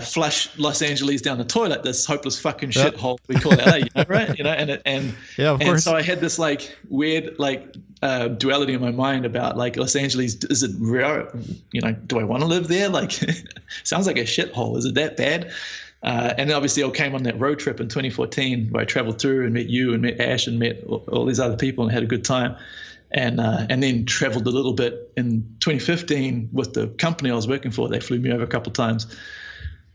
flush Los Angeles down the toilet, this hopeless fucking shithole we call LA, right? And so I had this like weird duality in my mind about like Los Angeles. Is it real? Do I want to live there? Like, sounds like a shithole. Is it that bad? And then obviously I came on that road trip in 2014 where I traveled through and met you and met Ash and met all these other people and had a good time. And then traveled a little bit in 2015 with the company I was working for. They flew me over a couple of times.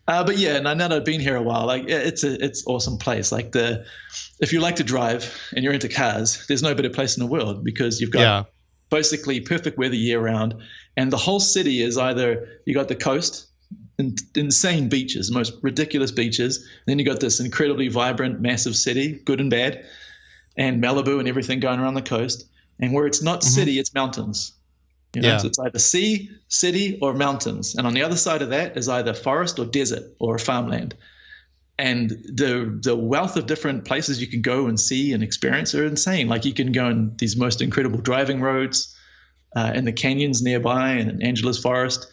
But yeah, now that I've been here a while, like it's awesome place. Like if you like to drive and you're into cars, there's no better place in the world because you've got basically perfect weather year round. And the whole city is either you got the coast, insane beaches, most ridiculous beaches. And then you got this incredibly vibrant, massive city, good and bad, and Malibu and everything going around the coast. And where it's not city, it's mountains. So it's either sea, city, or mountains. And on the other side of that is either forest or desert or farmland. And the wealth of different places you can go and see and experience are insane. Like you can go in these most incredible driving roads in the canyons nearby and in Angela's Forest.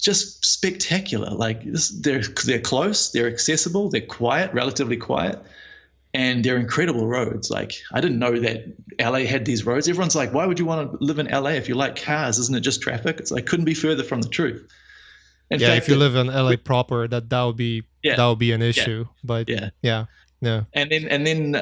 Just spectacular. Like they're close, they're accessible, they're quiet, relatively quiet. And they're incredible roads. Like I didn't know that LA had these roads. Everyone's like, why would you want to live in LA if you like cars? Isn't it just traffic? It's like couldn't be further from the truth. In fact, if you live in LA proper, that would be an issue. But yeah. And then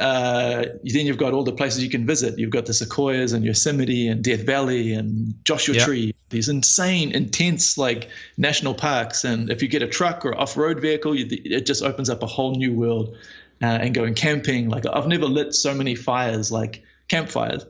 you've got all the places you can visit. You've got the Sequoias and Yosemite and Death Valley and Joshua Tree. These insane, intense like national parks. And if you get a truck or off-road vehicle, it just opens up a whole new world. And going camping, like I've never lit so many fires, like campfires,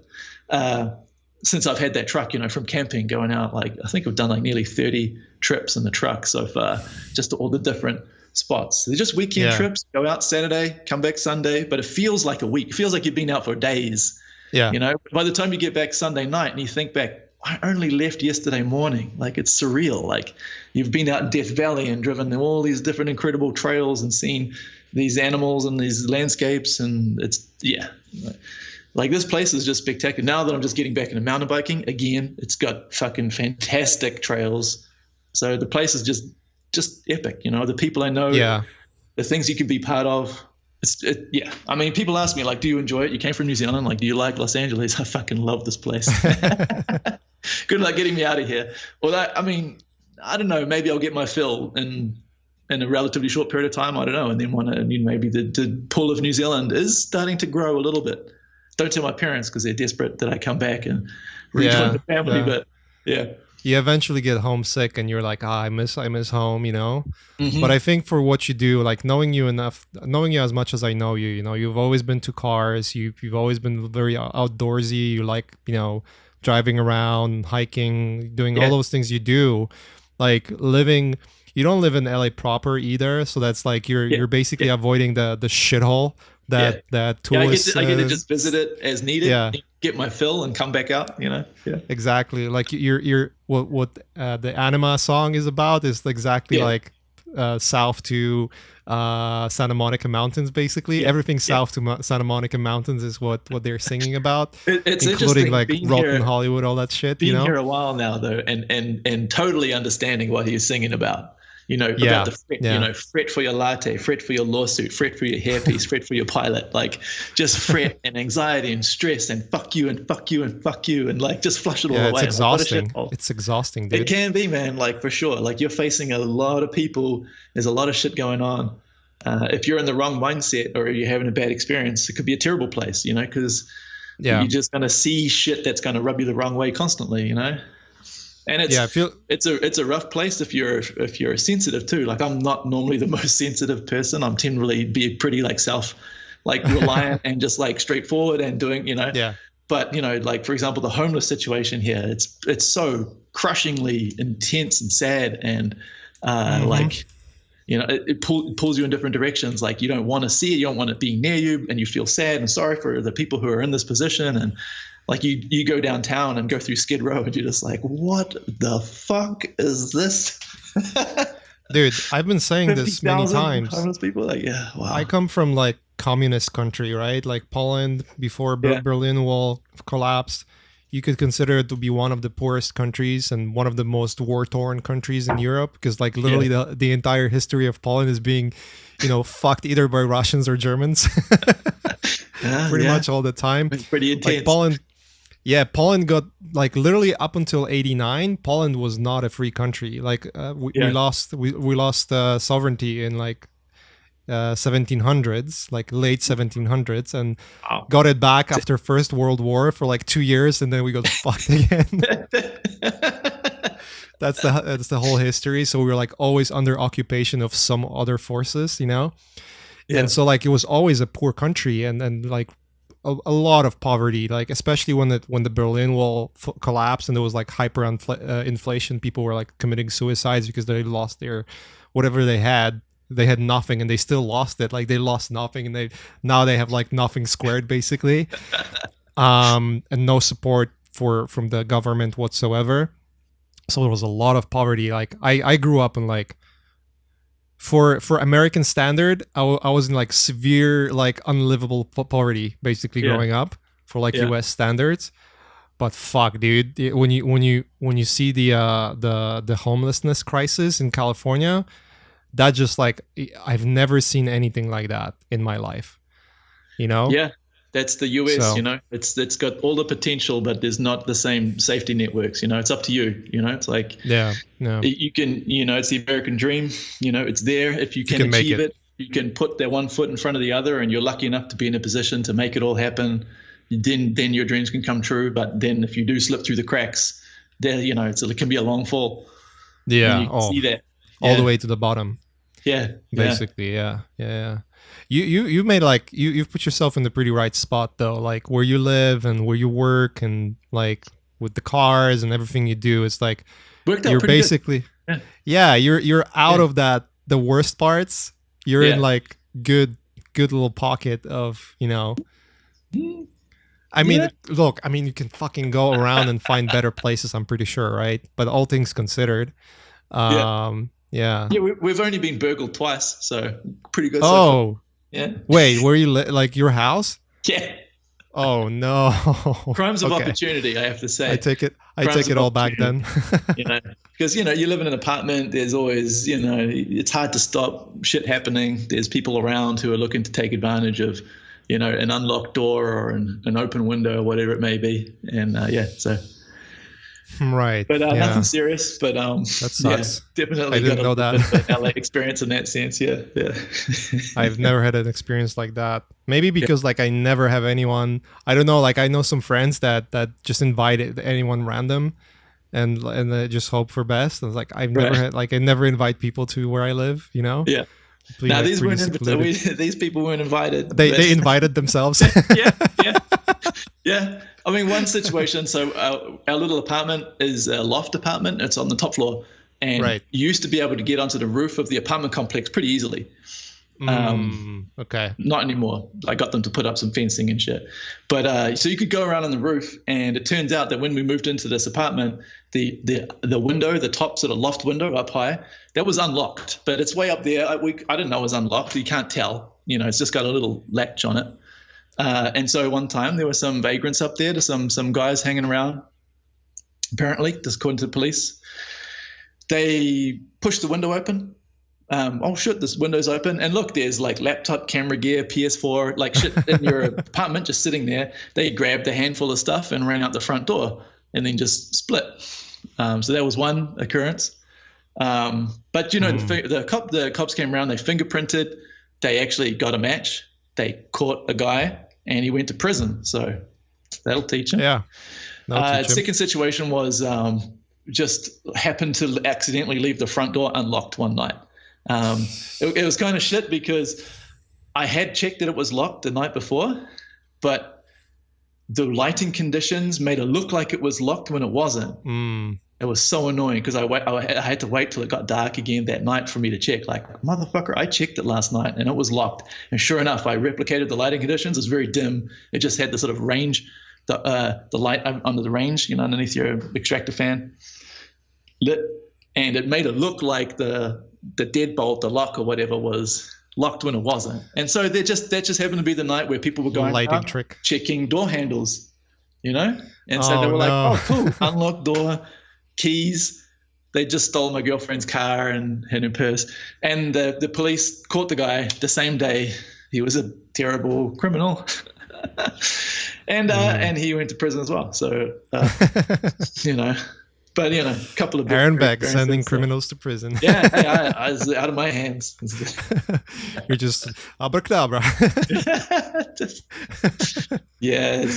since I've had that truck, from camping going out. Like I think I've done like nearly 30 trips in the truck so far, just to all the different spots. They're just weekend trips, go out Saturday, come back Sunday, but it feels like a week. It feels like you've been out for days. By the time you get back Sunday night and you think back, I only left yesterday morning. Like it's surreal. Like you've been out in Death Valley and driven all these different incredible trails and seen these animals and these landscapes, and it's like this place is just spectacular. Now that I'm just getting back into mountain biking again, it's got fucking fantastic trails. So the place is just epic. The people I know, the things you can be part of. I mean, people ask me like, do you enjoy it? You came from New Zealand. Like, do you like Los Angeles? I fucking love this place. Good luck getting me out of here. Although, I mean, I don't know. Maybe I'll get my fill in a relatively short period of time. I don't know. And then maybe the pull of New Zealand is starting to grow a little bit. Don't tell my parents because they're desperate that I come back and rejoin the family. But you eventually get homesick and you're like, I miss home, But I think for what you do, like knowing you as much as I know you, you've always been to cars. You've always been very outdoorsy. You like, driving around, hiking, doing all those things you do. Like you don't live in LA proper either, so that's like you're basically avoiding the shithole that tourists. I get to just visit it as needed, get my fill, and come back out. Exactly. Like you're what the Anima song is about is exactly like south to Santa Monica Mountains. Basically, everything south to Santa Monica Mountains is what they're singing about. It's including like Rotten Hollywood, all that shit. Being here a while now, though, and totally understanding what he's singing about. about the fret, Yeah. fret for your latte, fret for your lawsuit, fret for your hairpiece, fret for your pilot, like just fret and anxiety and stress and fuck you and fuck you and fuck you and like just flush it all Yeah, away. it's Like, what a exhausting. shithole. It's exhausting, It dude. can be, man, like for sure. Like you're facing a lot of people. There's a lot of shit going on. If you're in the wrong mindset or you're having a bad experience, it could be a terrible place, because Yeah. you're just going to see shit that's going to rub you the wrong way constantly, And Yeah, I feel it's a rough place if you're sensitive too. Like I'm not normally the most sensitive person. I'm generally be pretty like reliant and just like straightforward and doing, yeah. But like for example, the homeless situation here, it's so crushingly intense and sad, and like it pulls you in different directions. Like you don't want to see it, you don't want it being near you, and you feel sad and sorry for the people who are in this position. And like you go downtown and go through Skid Row, and you're just like, what the fuck is this? Dude, I've been saying this many 50,000 times. homeless people, like, yeah, wow. I come from like communist country, right? Like Poland before Yeah. Berlin Wall collapsed. You could consider it to be one of the poorest countries and one of the most war-torn countries in Europe, because like literally the entire history of Poland is being, fucked either by Russians or Germans. Pretty much all the time. It's pretty intense. Like Poland got like literally up until 89. Poland was not a free country. Like we lost sovereignty in like 1700s, like late 1700s, and got it back after First World War for like 2 years, and then we got fucked again. That's the whole history. So we were like always under occupation of some other forces, Yeah. And so like it was always a poor country, and like a lot of poverty, like especially when the Berlin Wall collapsed and there was like hyper inflation. People were like committing suicides because they lost their whatever they had. They had nothing and they still lost it. Like they lost nothing and now they have like nothing squared basically, and no support from the government whatsoever. So there was a lot of poverty. Like I grew up in like, for American standard, I was in like severe, like unlivable poverty basically growing up for like US standards. But fuck, dude, when you see the homelessness crisis in California, that just like, I've never seen anything like that in my life, Yeah, that's the US. So, it's got all the potential, but there's not the same safety networks. It's up to you. It's like you can, it's the American dream. It's there if you can achieve it. You can put that one foot in front of the other, and you're lucky enough to be in a position to make it all happen. Then your dreams can come true. But then if you do slip through the cracks, there, it can be a long fall. Yeah, you can see that. All the way to the bottom. Yeah, basically, yeah. You've made like you've put yourself in the pretty right spot though, like where you live and where you work, and like with the cars and everything you do. It's like you're basically good. You're out of the worst parts. You're in like good little pocket of I mean, look, you can fucking go around and find better places, I'm pretty sure, right? But all things considered, we've only been burgled twice, so pretty good. Oh, yeah. Wait, where you like your house? Yeah. Oh no. Crimes of opportunity, I have to say. I take it all back then. Because you live in an apartment. There's always it's hard to stop shit happening. There's people around who are looking to take advantage of an unlocked door or an open window or whatever it may be, and so. Right. But nothing serious. But that sucks. Definitely. I didn't know that. LA experience in that sense. Yeah. I've never had an experience like that. Maybe because like I never have anyone. I don't know. Like I know some friends that just invited anyone random, and they just hope for best. And it's like I've never had I never invite people to where I live. Yeah. Now these people weren't invited. They invited themselves. Yeah. I mean, one situation. So our little apartment is a loft apartment. It's on the top floor, and you used to be able to get onto the roof of the apartment complex pretty easily. Okay. Not anymore. I got them to put up some fencing and shit. But so you could go around on the roof, and it turns out that when we moved into this apartment, the window, the top sort of loft window up high, that was unlocked. But it's way up there. I didn't know it was unlocked. You can't tell. It's just got a little latch on it. And so one time there were some vagrants up there, to some guys hanging around. Apparently, just according to the police, they pushed the window open oh shit, this window's open, and look, there's like laptop, camera gear, PS4, like shit in your apartment just sitting there. They grabbed a handful of stuff and ran out the front door, and then just split. So that was one occurrence. But the cops came around. They fingerprinted. They actually got a match. They caught a guy, and he went to prison. So that'll teach him. Yeah. Second situation was just happened to accidentally leave the front door unlocked one night. It was kind of shit because I had checked that it was locked the night before, but the lighting conditions made it look like it was locked when it wasn't. It was so annoying because I had to wait till it got dark again that night for me to check. Like, motherfucker, I checked it last night and it was locked. And sure enough, I replicated the lighting conditions. It was very dim. It just had the sort of range, the light under the range, underneath your extractor fan lit, and it made it look like the deadbolt, the lock or whatever was locked when it wasn't. And so that just happened to be the night where people were going lighting trick, checking door handles, and so they were like, oh cool, unlocked door, keys. They just stole my girlfriend's car and her purse, and the police caught the guy the same day. He was a terrible criminal. And he went to prison as well. So but a couple of Aaron Beck sending criminals to prison. Yeah, hey, I was out of my hands. You're just abracadabra. It's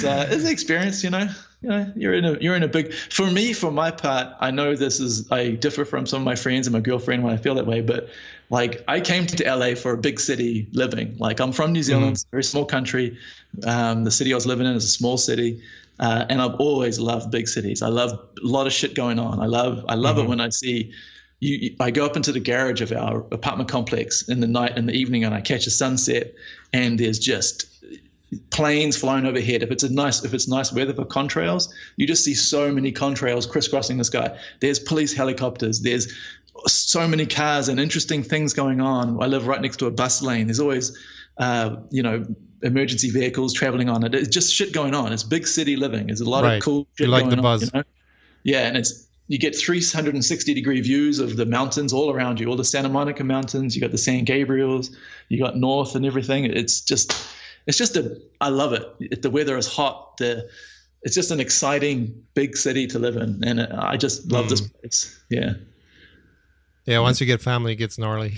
an experience. You're in a big. For my part, I know I differ from some of my friends and my girlfriend when I feel that way, but like I came to LA for a big city living. Like I'm from New Zealand, it's a very small country. The city I was living in is a small city. And I've always loved big cities. I love a lot of shit going on. I love it when I see I go up into the garage of our apartment complex in the evening, and I catch a sunset, and there's just planes flying overhead. If it's nice weather for contrails, you just see so many contrails crisscrossing the sky. There's police helicopters. There's so many cars and interesting things going on. I live right next to a bus lane. There's always emergency vehicles traveling on it. It's just shit going on. It's big city living. There's a lot of cool shit going on. You like the buzz. Yeah, and you get 360-degree views of the mountains all around you, all the Santa Monica Mountains. You got the San Gabriels. You got north and everything. I love it. The weather is hot. It's just an exciting big city to live in, and I just love this place. Yeah. Yeah, once you get family, it gets gnarly.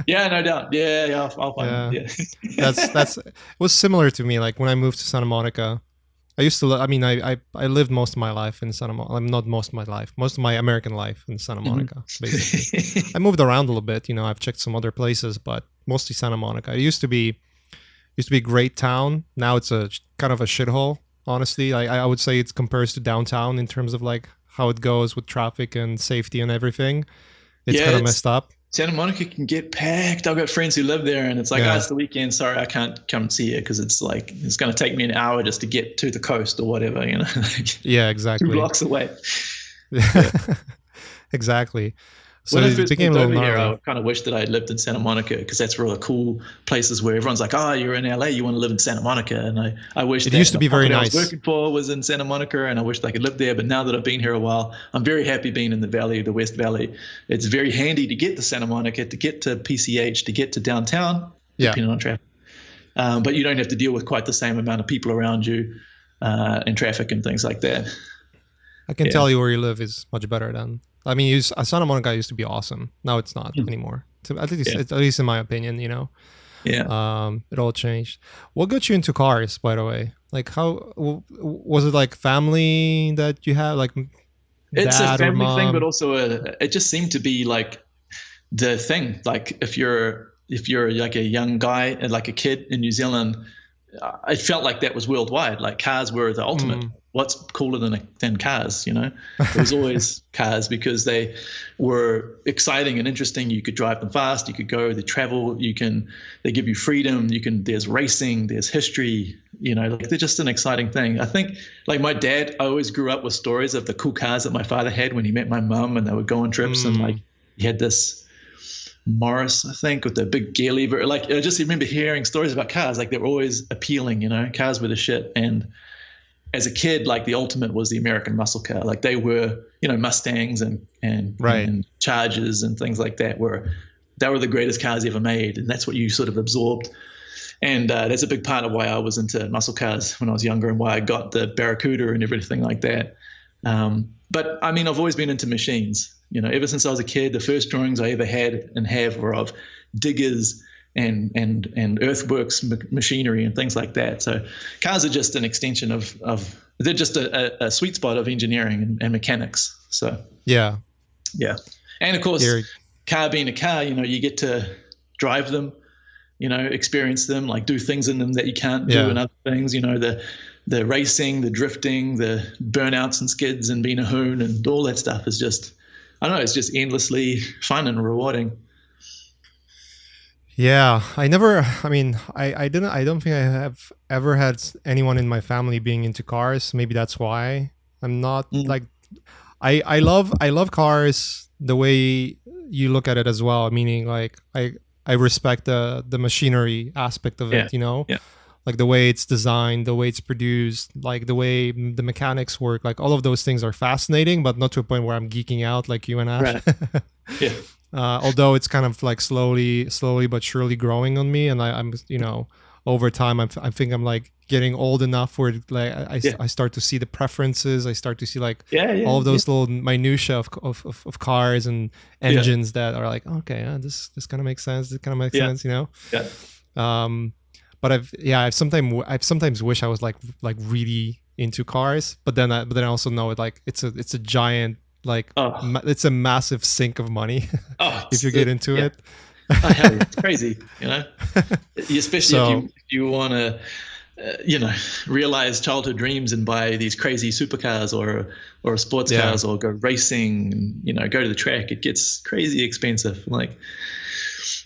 Yeah, no doubt. Yeah, I'll find it. Yeah. It was similar to me. Like when I moved to Santa Monica, I used to. I lived most of my life in Santa Monica. Not most of my life, most of my American life in Santa Monica. Basically, I moved around a little bit. I've checked some other places, but mostly Santa Monica. It used to be a great town. Now it's a kind of a shithole. Honestly, I would say it compares to downtown in terms of like how it goes with traffic and safety and everything. It's kind of messed up. Santa Monica can get packed. I've got friends who live there, and it's like, it's the weekend. Sorry, I can't come see you because it's like it's going to take me an hour just to get to the coast or whatever. Yeah, exactly. 2 blocks away. Exactly. So when I first moved over here, gnarly. I kind of wish that I had lived in Santa Monica because that's really cool places where everyone's like, oh, you're in LA, you want to live in Santa Monica. And I wish it used to be very nice. I was working for was in Santa Monica, and I wished I could live there. But now that I've been here a while, I'm very happy being in the valley, the West Valley. It's very handy to get to Santa Monica, to get to PCH, to get to downtown, depending on traffic. But you don't have to deal with quite the same amount of people around you and traffic and things like that. I can tell you where you live is much better than. I mean, Santa Monica used to be awesome. Now it's not anymore. At least in my opinion, Yeah. It all changed. What got you into cars, by the way? Like, how was it? Like family that you had, like it's dad a family or mom? thing, but also it just seemed to be like the thing. Like if you're like a young guy and like a kid in New Zealand, I felt like that was worldwide. Like cars were the ultimate. What's cooler than cars? It was always cars because they were exciting and interesting. You could drive them fast. You could go. They travel. They give you freedom. There's racing. There's history. Like they're just an exciting thing. I think like my dad, I always grew up with stories of the cool cars that my father had when he met my mum, and they would go on trips. And like he had this Morris, I think, with the big gear lever. Like I just remember hearing stories about cars. Like they were always appealing. Cars were the shit. And as a kid, like the ultimate was the American muscle car. Like they were, Mustangs and Chargers and things like that were they were the greatest cars ever made, and that's what you sort of absorbed. And that's a big part of why I was into muscle cars when I was younger, and why I got the Barracuda and everything like that. But I mean, I've always been into machines. You know, ever since I was a kid, the first drawings I ever had and have were of diggers and earthworks machinery and things like that. So cars are just an extension of they're just a sweet spot of engineering and mechanics. So yeah. And of course, car being a car, you know, you get to drive them, you know, experience them, like do things in them that you can't do in other things, you know, the racing, the drifting, the burnouts and skids and being a hoon and all that stuff is just, I don't know, it's just endlessly fun and rewarding. Yeah, I don't think I have ever had anyone in my family being into cars. Maybe that's why I'm not like, I love cars the way you look at it as well. Meaning like, I respect the machinery aspect of it, you know, like the way it's designed, the way it's produced, like the way the mechanics work, like all of those things are fascinating, but not to a point where I'm geeking out like you and Ash. Right. Yeah. Although it's kind of like slowly but surely growing on me, and I'm you know, over time I think I'm like getting old enough where like I start to see the preferences. I start to see like all of those little minutia of cars and engines that are like, okay, this kind of makes sense. This kind of makes sense, you know. But I've sometimes wish I was like really into cars, but then I also know it like it's a giant. Like it's a massive sink of money if you get into it. Hell yeah, it's crazy, you know. Especially if you want to, you know, realize childhood dreams and buy these crazy supercars or sports cars or go racing, and, you know, go to the track. It gets crazy expensive, like,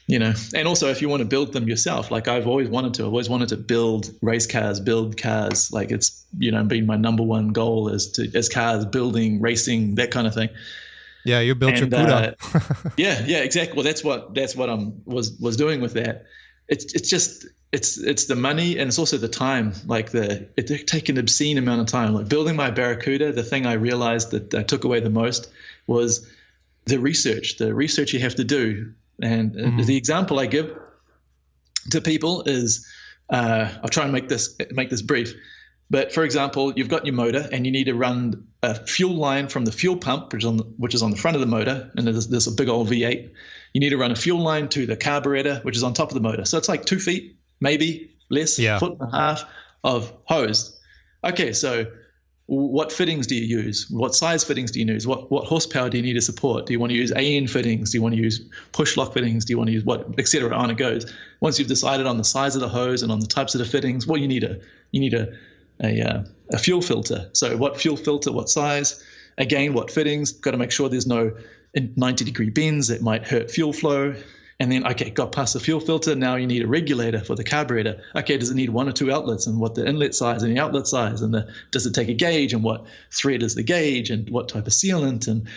you know. And also, if you want to build them yourself, like I've always wanted to build race cars, build cars. Like it's, you know, been my number one goal as cars, building, racing, that kind of thing. Yeah, you built your CUDA. yeah, exactly. Well, that's what I was doing with that. It's just it's the money, and it's also the time. Like it took an obscene amount of time. Like building my Barracuda, the thing I realized that I took away the most was the research you have to do. And the example I give to people is, I'll try and make this brief. But for example, you've got your motor and you need to run a fuel line from the fuel pump, which is on the front of the motor, and there's a big old V8. You need to run a fuel line to the carburetor, which is on top of the motor. So it's like 2 feet, maybe less, foot and a half of hose. Okay, so what fittings do you use? What size fittings do you use? What horsepower do you need to support? Do you want to use AN fittings? Do you want to use push lock fittings? Do you want to use what, et cetera? On it goes. Once you've decided on the size of the hose and on the types of the fittings, well, you need a fuel filter. So what fuel filter, what size? Again, what fittings? Got to make sure there's no 90-degree bends that might hurt fuel flow. And then, okay, got past the fuel filter. Now you need a regulator for the carburetor. Okay, does it need 1 or 2 outlets, and what the inlet size and the outlet size, and does it take a gauge, and what thread is the gauge, and what type of sealant, and,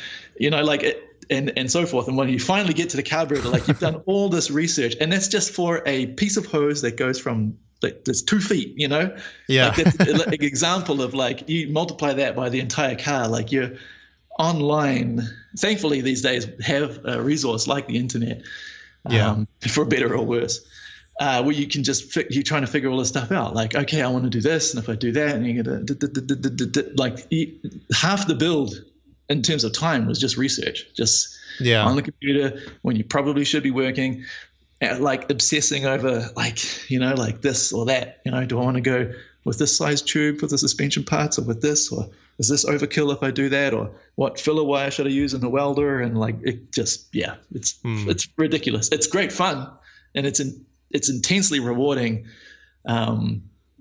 you know, like it, and so forth. And when you finally get to the carburetor, like you've done all this research, and that's just for a piece of hose that goes from like that's 2 feet, you know? Yeah. Like that's an example of like you multiply that by the entire car, like you're online. Thankfully, these days have a resource like the internet. For better or worse, where you can just you're trying to figure all this stuff out. Like, okay, I want to do this, and if I do that, and you get like half the build in terms of time was just research, just on the computer when you probably should be working, like obsessing over like, you know, like this or that. You know, do I want to go with this size tube for the suspension parts, or with this, or is this overkill if I do that, or what filler wire should I use in the welder? And like it just it's ridiculous. It's great fun, and it's intensely rewarding.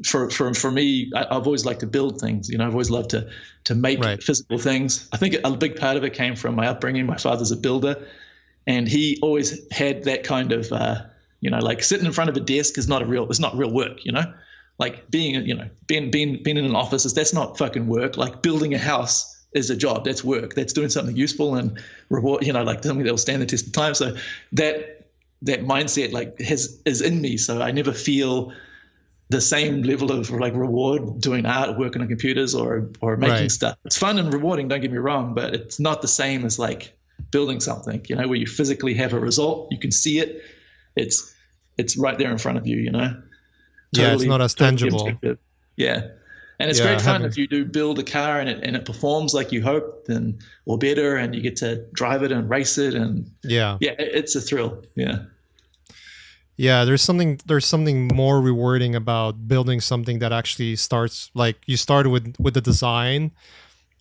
For me, I've always liked to build things. You know, I've always loved to make physical things. I think a big part of it came from my upbringing. My father's a builder, and he always had that kind of you know, like sitting in front of a desk it's not real work. You know. Like being in an office that's not fucking work. Like building a house is a job. That's work. That's doing something useful and reward. You know, like something that will stand the test of time. So that mindset like is in me. So I never feel the same level of like reward doing art, working on computers, or making stuff. It's fun and rewarding. Don't get me wrong, but it's not the same as like building something, you know, where you physically have a result, you can see it, it's right there in front of you, you know. Yeah, it's not as tangible. Objective. Yeah. And it's great fun if you do build a car and it performs like you hope, then or better, and you get to drive it and race it, and it's a thrill. Yeah, there's something more rewarding about building something that actually starts, like you start with the design,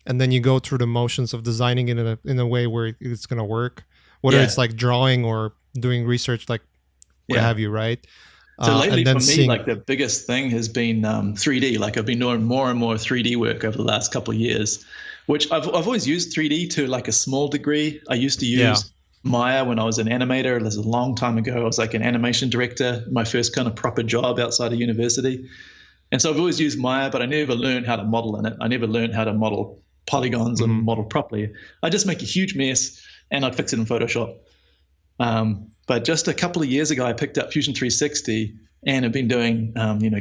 and then you go through the motions of designing it in a way where it's gonna work, whether it's like drawing or doing research, like what have you, right? So lately for me, like the biggest thing has been 3D. Like I've been doing more and more 3D work over the last couple of years, which I've always used 3D to like a small degree. I used to use Maya when I was an animator. This was a long time ago. I was like an animation director, my first kind of proper job outside of university. And so I've always used Maya, but I never learned how to model in it. I never learned how to model polygons and model properly. I just make a huge mess and I'd fix it in Photoshop. But just a couple of years ago, I picked up Fusion 360 and have been doing,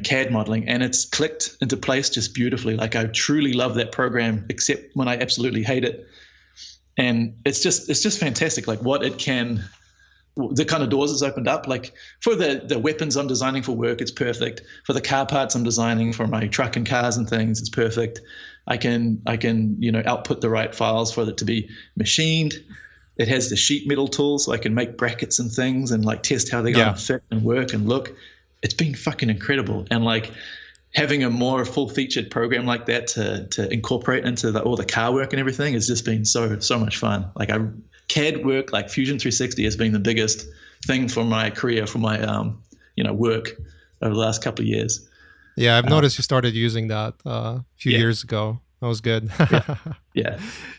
CAD modeling, and it's clicked into place just beautifully. Like I truly love that program, except when I absolutely hate it. And it's just fantastic. Like what it can, the kind of doors it's opened up. Like for the weapons I'm designing for work, it's perfect. For the car parts I'm designing for my truck and cars and things, it's perfect. I can output the right files for it to be machined. It has the sheet metal tool, so I can make brackets and things and like test how they're going to fit and work and look. It's been fucking incredible. And like having a more full-featured program like that to incorporate into all the car work and everything has just been so much fun. Like CAD work, like Fusion 360 has been the biggest thing for my career, for my work over the last couple of years. Yeah, I've noticed you started using that a few years ago. That was good. Yeah.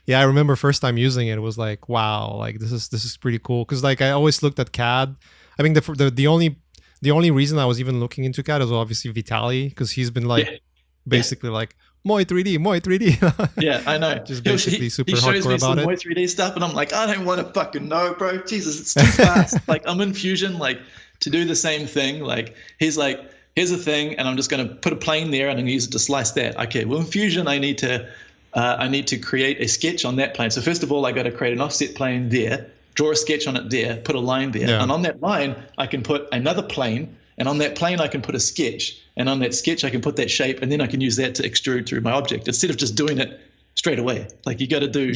I remember first time using it, it was like, wow, like this is pretty cool. Because like I always looked at CAD. I think the only reason I was even looking into CAD is obviously Vitaly, because he's been like basically like Moi 3D. Yeah, I know. Just basically super he shows hardcore me about some it. Moi 3D stuff, and I'm like, I don't want to fucking know, bro. Jesus, it's too fast. Like I'm in Fusion, like to do the same thing. Like he's like, here's a thing, and I'm just going to put a plane there, and I'm going to use it to slice that. Okay, well in Fusion, I need to create a sketch on that plane. So first of all, I got to create an offset plane there, draw a sketch on it there, put a line there, and on that line, I can put another plane, and on that plane, I can put a sketch, and on that sketch, I can put that shape, and then I can use that to extrude through my object instead of just doing it straight away. Like you got to do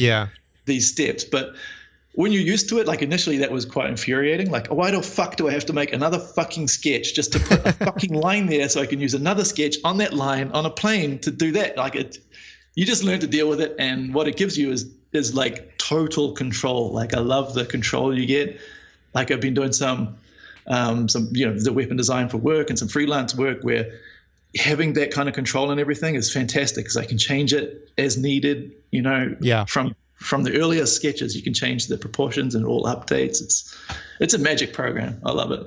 these steps, but when you're used to it, like initially that was quite infuriating. Like, why the fuck do I have to make another fucking sketch just to put a fucking line there so I can use another sketch on that line on a plane to do that? Like you just learn to deal with it, and what it gives you is like total control. Like I love the control you get. Like I've been doing some the weapon design for work and some freelance work where having that kind of control and everything is fantastic because I can change it as needed. From the earlier sketches, you can change the proportions and all updates. It's a magic program. I love it.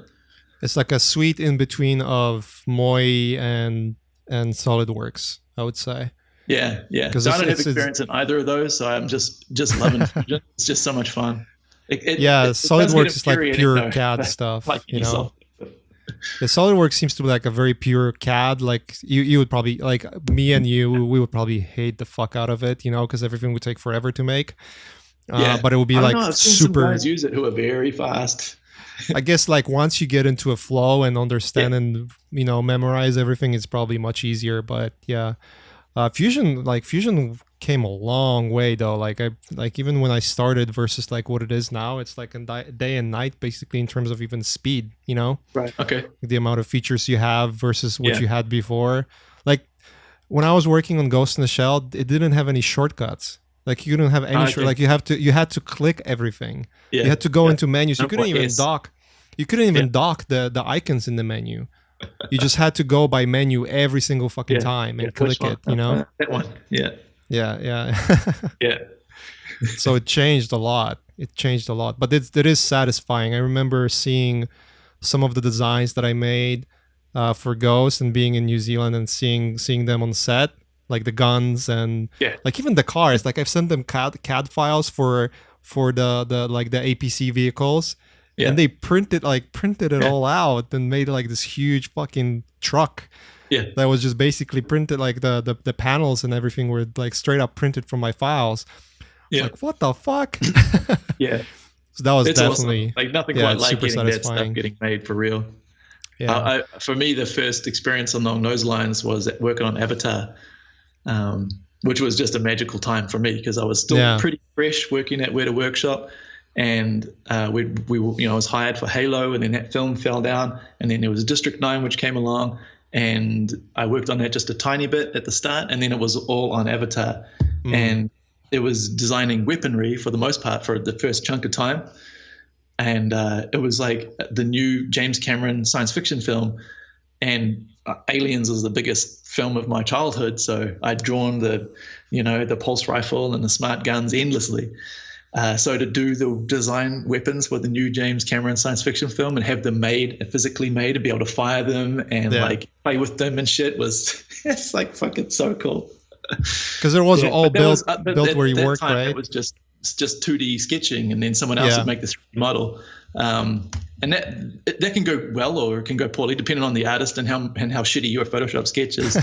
It's like a sweet in between of Moi and SolidWorks, I would say. Yeah. So I don't have experience in either of those, so I'm just loving Fusion. It's just so much fun. SolidWorks is like pure CAD stuff. Like The SolidWorks seems to be like a very pure CAD. Like you would probably, like me and you, we would probably hate the fuck out of it, because everything would take forever to make. But it would be like I've seen super. Some guys use it who are very fast. I guess like once you get into a flow and understand and memorize everything, it's probably much easier. But Fusion came a long way though. Like even when I started versus like what it is now, it's like a day and night basically in terms of even speed, Right. Okay. The amount of features you have versus what you had before. Like when I was working on Ghost in the Shell, it didn't have any shortcuts. Like you didn't have any like you had to click everything. You had to go into menus. You couldn't even dock. You couldn't even dock the icons in the menu. You just had to go by menu every single fucking time and click it, That one. Yeah. Yeah. So it changed a lot. But it is satisfying. I remember seeing some of the designs that I made for Ghost and being in New Zealand and seeing them on set, like the guns and like even the cars. Like I've sent them CAD files for the like the APC vehicles. Yeah. And they printed it all out and made like this huge fucking truck. Yeah. That was just basically printed, like the panels and everything were like straight up printed from my files. Yeah. like, what the fuck? Yeah. So that was It's definitely awesome. Like nothing yeah, quite it's like super getting that stuff satisfying. getting made for real. Yeah. For me, the first experience along those lines was working on Avatar, which was just a magical time for me because I was still Yeah. pretty fresh working at Weta Workshop, and I was hired for Halo, and then that film fell down, and then there was District 9 which came along, and I worked on that just a tiny bit at the start, and then it was all on Avatar, and it was designing weaponry for the most part for the first chunk of time. And it was like the new James Cameron science fiction film, and Aliens was the biggest film of my childhood. So I'd drawn the pulse rifle and the smart guns endlessly. So to do the design weapons for the new James Cameron science fiction film and have them made, physically made, and be able to fire them and like play with them and shit was it's like fucking so cool. Because it was all built where you worked, right? It was just 2D sketching, and then someone else would make this model. And that can go well or it can go poorly depending on the artist and how shitty your Photoshop sketch is.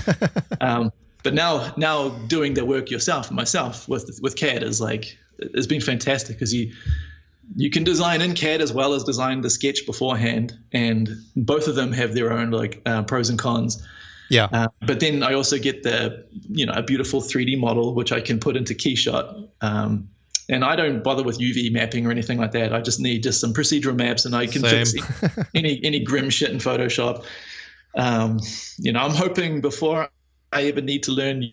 But now doing the work myself with CAD is like it's been fantastic because you can design in CAD as well as design the sketch beforehand, and both of them have their own like pros and cons. Yeah. But then I also get a beautiful 3D model which I can put into Keyshot. And I don't bother with UV mapping or anything like that. I just need some procedural maps, and I can fix any grim shit in Photoshop. I'm hoping before I ever need to learn,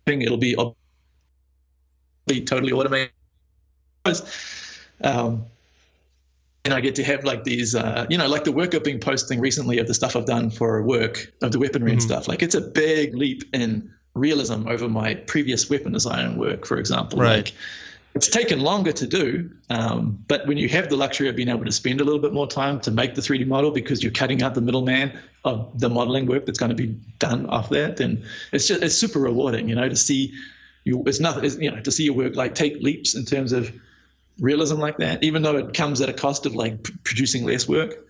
it'll be totally automated. And I get to have like these, like the work I've been posting recently of the stuff I've done for work of the weaponry and stuff. Like it's a big leap in realism over my previous weapon design work, for example. Right. Like it's taken longer to do, but when you have the luxury of being able to spend a little bit more time to make the 3D model because you're cutting out the middleman of the modeling work that's going to be done off that, then it's super rewarding, to see to see your work like take leaps in terms of realism like that, even though it comes at a cost of like producing less work,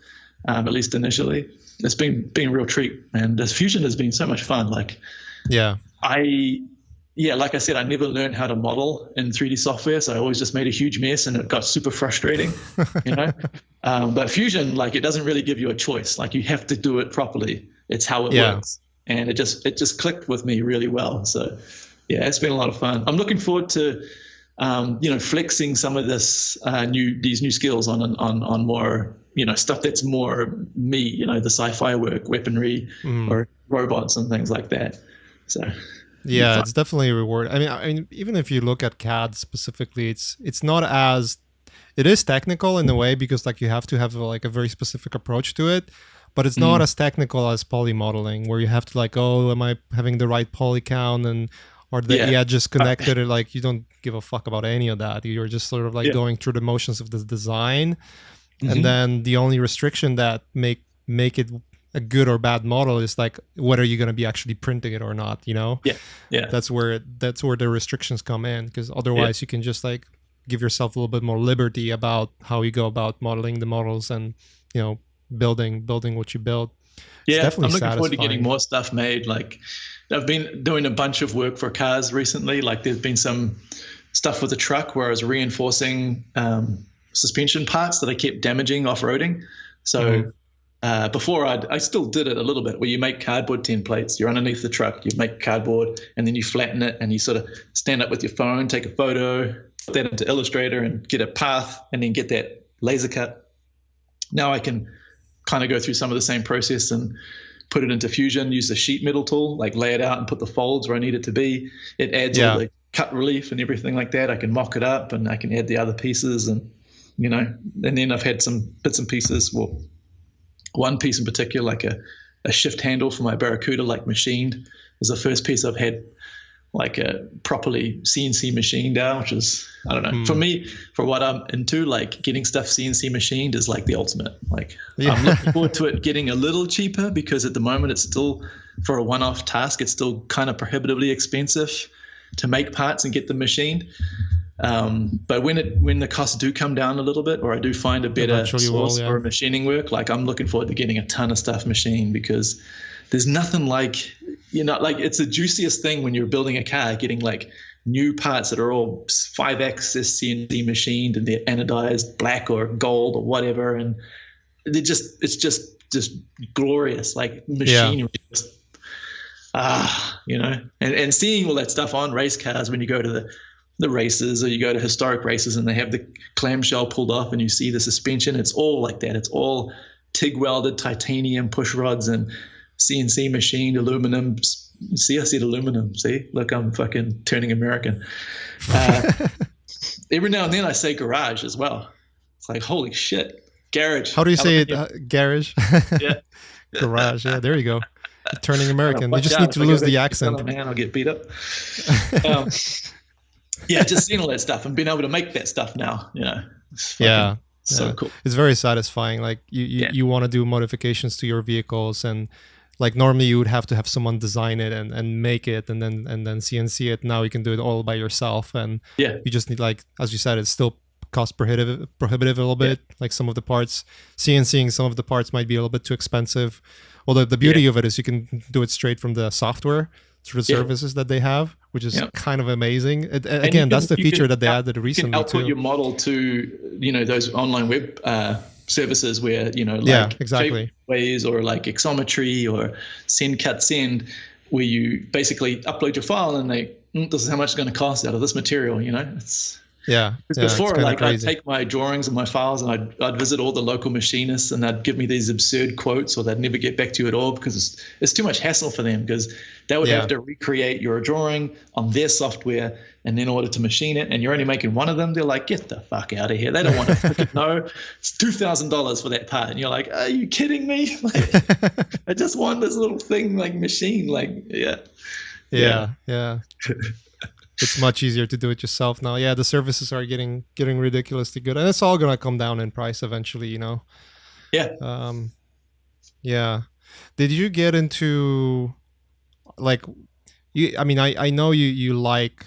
at least initially. It's been a real treat, and this fusion has been so much fun. Like, like I said, I never learned how to model in 3D software, so I always just made a huge mess, and it got super frustrating, But Fusion, like, it doesn't really give you a choice. Like, you have to do it properly. It's how it works, and it just clicked with me really well. So, yeah, it's been a lot of fun. I'm looking forward to, flexing some of these new skills on more, stuff that's more me. The sci-fi work, weaponry, or robots and things like that. So. Yeah, it's definitely a reward. I mean, even if you look at CAD specifically, it's not as, it is technical in a way because like you have to have like a very specific approach to it, but it's not as technical as poly modeling where you have to like, oh, am I having the right poly count and or the edges connected? Or like you don't give a fuck about any of that. You're just sort of like going through the motions of the design, and then the only restriction that make it a good or bad model is like whether you're going to be actually printing it or not, that's where the restrictions come in, because otherwise you can just like give yourself a little bit more liberty about how you go about modeling the models and building what you build. I'm looking forward to getting more stuff made. Like I've been doing a bunch of work for cars recently. Like there's been some stuff with the truck where I was reinforcing suspension parts that I kept damaging off-roading. So before I still did it a little bit, where you make cardboard templates, you're underneath the truck, you make cardboard, and then you flatten it, and you sort of stand up with your phone, take a photo, put that into Illustrator, and get a path, and then get that laser cut. Now I can kind of go through some of the same process and put it into Fusion, use the sheet metal tool, like lay it out and put the folds where I need it to be. It adds all the cut relief and everything like that. I can mock it up, and I can add the other pieces, and and then I've had some bits and pieces. Well, one piece in particular, like a shift handle for my Barracuda, like machined, is the first piece I've had like a properly CNC machined out, which is, I don't know, for me, for what I'm into, like getting stuff CNC machined is like the ultimate. Like I'm looking forward to it getting a little cheaper, because at the moment it's still, for a one-off task, it's still kind of prohibitively expensive to make parts and get them machined. But when the costs do come down a little bit, or I do find a better source for machining work, like I'm looking forward to getting a ton of stuff machined, because there's nothing like, like it's the juiciest thing when you're building a car, getting like new parts that are all 5-axis CNC machined, and they're anodized black or gold or whatever, and it's just glorious, like machinery. And seeing all that stuff on race cars when you go to the races, or you go to historic races and they have the clamshell pulled off and you see the suspension, it's all like that. It's all TIG welded titanium push rods and CNC machined aluminum. See, I said aluminum. See, look, I'm fucking turning American. Every now and then I say garage as well. It's like, holy shit, garage. How do you say it? Garage? Yeah. Garage. Yeah, there you go. Turning American. You just need to lose the accent. Man, I'll get beat up. Just seeing all that stuff and being able to make that stuff now, it's so cool. It's very satisfying. Like you want to do modifications to your vehicles, and like normally you would have to have someone design it and make it and then CNC it. Now you can do it all by yourself, and you just need, like as you said, it's still cost prohibitive a little bit. Like some of the parts, CNCing some of the parts might be a little bit too expensive. Although the beauty of it is you can do it straight from the software through the services that they have, which is kind of amazing. Again, that's the feature that they added recently too. You can output your model to, those online web services where, exactly. ways or like Exometry or Send Cut Send, where you basically upload your file and this is how much it's going to cost out of this material, It's before, like, I'd take my drawings and my files and I'd visit all the local machinists, and they'd give me these absurd quotes, or they'd never get back to you at all because it's too much hassle for them, because they would have to recreate your drawing on their software and in order to machine it, and you're only making one of them. They're like, get the fuck out of here. They don't want to fucking know. It's $2,000 for that part. And you're like, are you kidding me? Like, I just want this little thing like machine. Like, yeah. It's much easier to do it yourself now. Yeah, the services are getting ridiculously good, and it's all gonna come down in price eventually, Yeah. Yeah. Did you get into like? I know you like.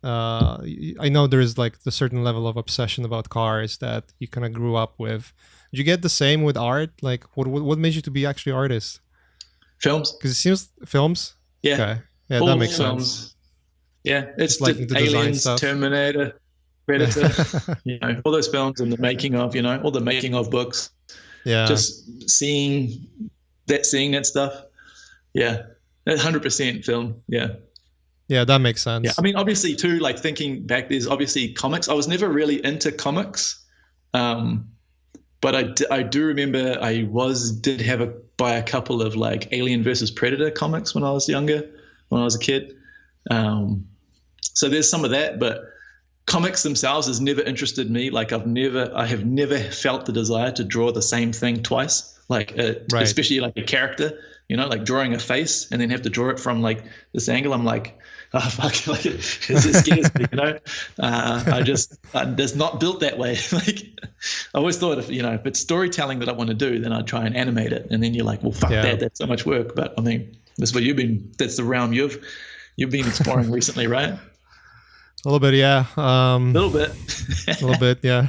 I know there's like the certain level of obsession about cars that you kind of grew up with. Did you get the same with art? Like, what made you to be actually artist? Films. Because it seems films. Yeah. Okay. Yeah, all that makes films. sense. Yeah, it's like the the Aliens, stuff. Terminator, Predator, all those films and the making of, all the making of books. Yeah. Just seeing that stuff. Yeah, 100% film. Yeah. Yeah, that makes sense. Yeah, I mean, obviously too, like thinking back, there's obviously comics. I was never really into comics, but I do remember I did buy a couple of like Alien versus Predator comics when I was younger, when I was a kid. So there's some of that, but comics themselves has never interested me. Like I have never felt the desire to draw the same thing twice, like especially like a character, like drawing a face and then have to draw it from like this angle. I'm like, oh fuck, like it scares me, I'm just not built that way. Like I always thought if it's storytelling that I want to do, then I'd try and animate it. And then you're like, well, fuck that's so much work. But I mean, that's the realm you've been exploring recently, right? A little bit, yeah. A little bit. A little bit, yeah.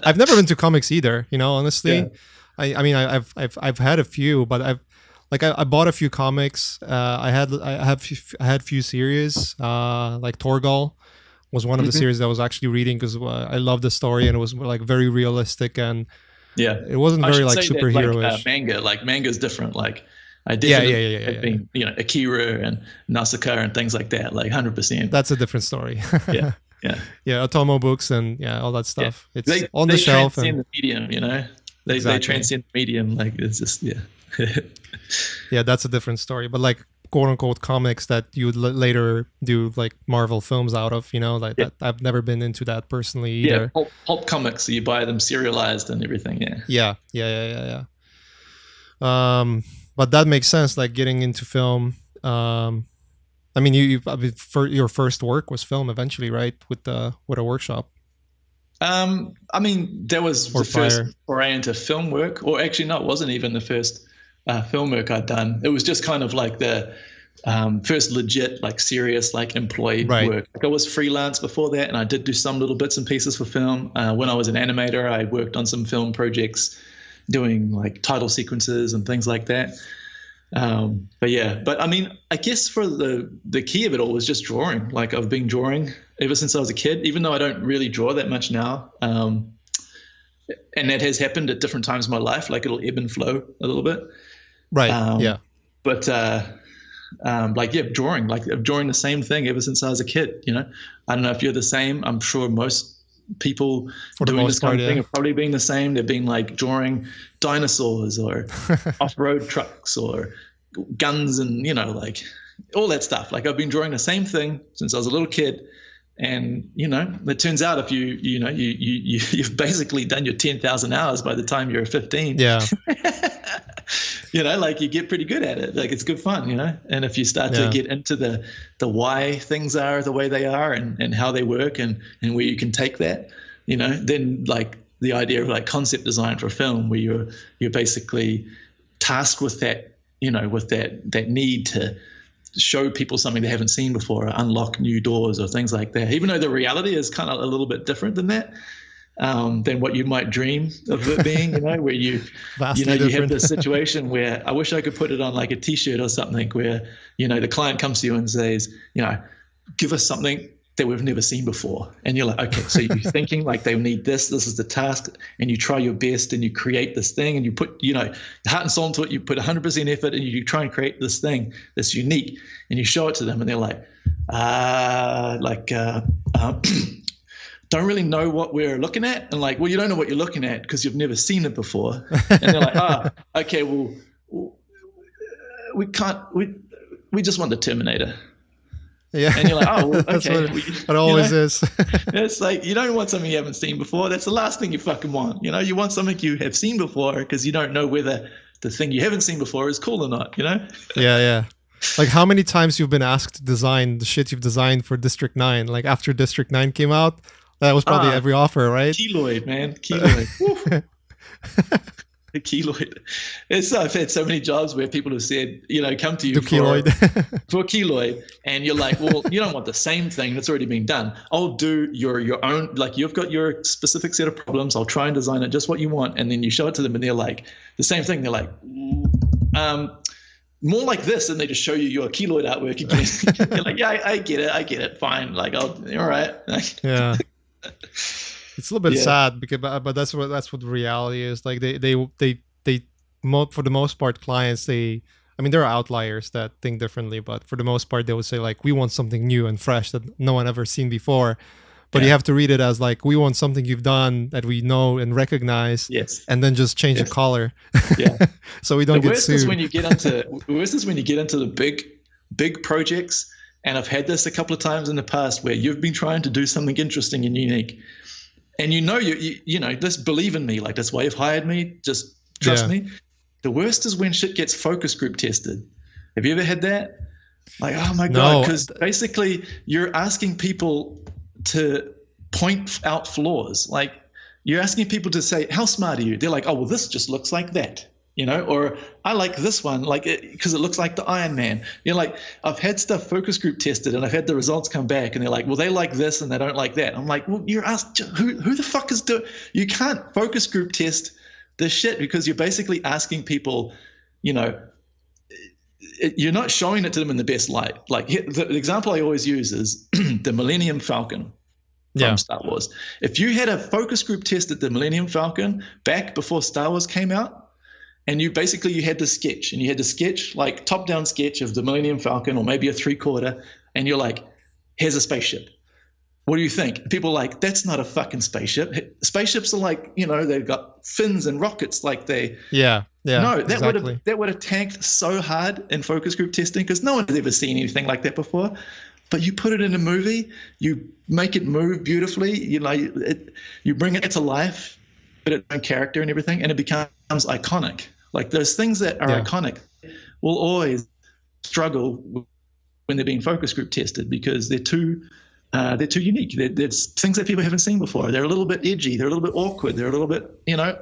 I've never been to comics either, honestly. Yeah. I mean, I've had a few, but I bought a few comics. I had few series. Like Torgal was one of the series that I was actually reading because I loved the story and it was like very realistic, and it wasn't very like superhero-ish. Manga's different. Like I definitely have been, Akira and Nausicaa and things like that, like 100%. That's a different story. Yeah. Otomo books and on that stuff. Yeah. It's on the shelf. They transcend the medium, They transcend the medium. Like it's just Yeah, that's a different story. But like quote unquote comics that you would later do like Marvel films out of, that I've never been into that personally either. Yeah, pulp comics. So you buy them serialized and everything. Yeah. But that makes sense. Like getting into film. I mean, your first work was film eventually, right? With a workshop. I mean, that was the first foray into film work, or actually, no, it wasn't even the first film work I'd done. It was just kind of like the first legit, like serious, like employed work. Like I was freelance before that, and I did do some little bits and pieces for film. When I was an animator, I worked on some film projects, doing like title sequences and things like that. But I mean, I guess for the key of it all was just drawing. Like I've been drawing ever since I was a kid, even though I don't really draw that much now. And that has happened at different times in my life. Like it'll ebb and flow a little bit. Right. Yeah. But drawing the same thing ever since I was a kid. You know, I don't know if you're the same. I'm sure most people doing this kind of thing have probably been the same. They've been like drawing dinosaurs or off-road trucks or guns and, you know, like all that stuff. Like I've been drawing the same thing since I was a little kid. And, you know, it turns out if you've basically done your 10,000 hours by the time you're 15. Yeah. You know, like you get pretty good at it. Like it's good fun, you know. And if you start to get into the why things are the way they are and how they work and where you can take that, you know, then like the idea of like concept design for film where you're basically tasked with that, you know, with that need to show people something they haven't seen before or unlock new doors or things like that, even though the reality is kind of a little bit different than that. Than what you might dream of it being, you know, where you have this situation where I wish I could put it on like a t-shirt or something where, you know, the client comes to you and says, you know, give us something that we've never seen before. And you're like, okay, so you're thinking like they need this is the task, and you try your best and you create this thing and you put, you know, heart and soul into it, you put 100% effort and you try and create this thing that's unique and you show it to them and they're like, don't really know what we're looking at. And like, well, you don't know what you're looking at because you've never seen it before. And they're like, okay, well, we just want the Terminator. Yeah. And you're like, oh, well, that's okay. It always is. It's like, you don't want something you haven't seen before. That's the last thing you fucking want. You know, you want something you have seen before because you don't know whether the thing you haven't seen before is cool or not, you know? Yeah, yeah. Like how many times you've been asked to design the shit you've designed for District 9? Like after District 9 came out, that was probably every offer, right? Keloid, man. Keloid. The keloid. I've had so many jobs where people have said, you know, come to you for keloid. And you're like, well, you don't want the same thing that's already been done. I'll do your own, like you've got your specific set of problems. I'll try and design it just what you want. And then you show it to them and they're like, the same thing. They're like, more like this, and they just show you your keloid artwork again. You're like, yeah, I get it. Fine. Like, all right. Yeah. It's a little bit sad because, but that's what the reality is. Like they for the most part, clients, I mean, there are outliers that think differently, but for the most part, they would say like, we want something new and fresh that no one ever seen before. But you have to read it as like, we want something you've done that we know and recognize, and then just change the color. Yeah. So we don't get sued. The worst is when you get into the big projects. And I've had this a couple of times in the past where you've been trying to do something interesting and unique. And you know, you know, just believe in me. Like, that's why you've hired me. Just trust me. The worst is when shit gets focus group tested. Have you ever had that? Like, oh my God. Because basically you're asking people to point out flaws. Like you're asking people to say, how smart are you? They're like, oh, well, this just looks like that. You know, or I like this one, like because it looks like the Iron Man. You know, like I've had stuff focus group tested and I've had the results come back and they're like, well, they like this and they don't like that. I'm like, well, you're asked who the fuck is doing? You can't focus group test this shit because you're basically asking people, you know, you're not showing it to them in the best light. Like the example I always use is the Millennium Falcon from Star Wars. If you had a focus group test at the Millennium Falcon back before Star Wars came out, and you had the sketch, and you had the sketch, like top-down sketch of the Millennium Falcon or maybe a 3/4, and you're like, here's a spaceship. What do you think? People are like, that's not a fucking spaceship. Spaceships are like, you know, they've got fins and rockets like they... Yeah, no, that would have tanked so hard in focus group testing because no one has ever seen anything like that before. But you put it in a movie, you make it move beautifully, you know, you bring it to life, put its own character and everything, and it becomes iconic. Like those things that are iconic will always struggle when they're being focus group tested because they're too unique. There's things that people haven't seen before. They're a little bit edgy. They're a little bit awkward. They're a little bit, you know,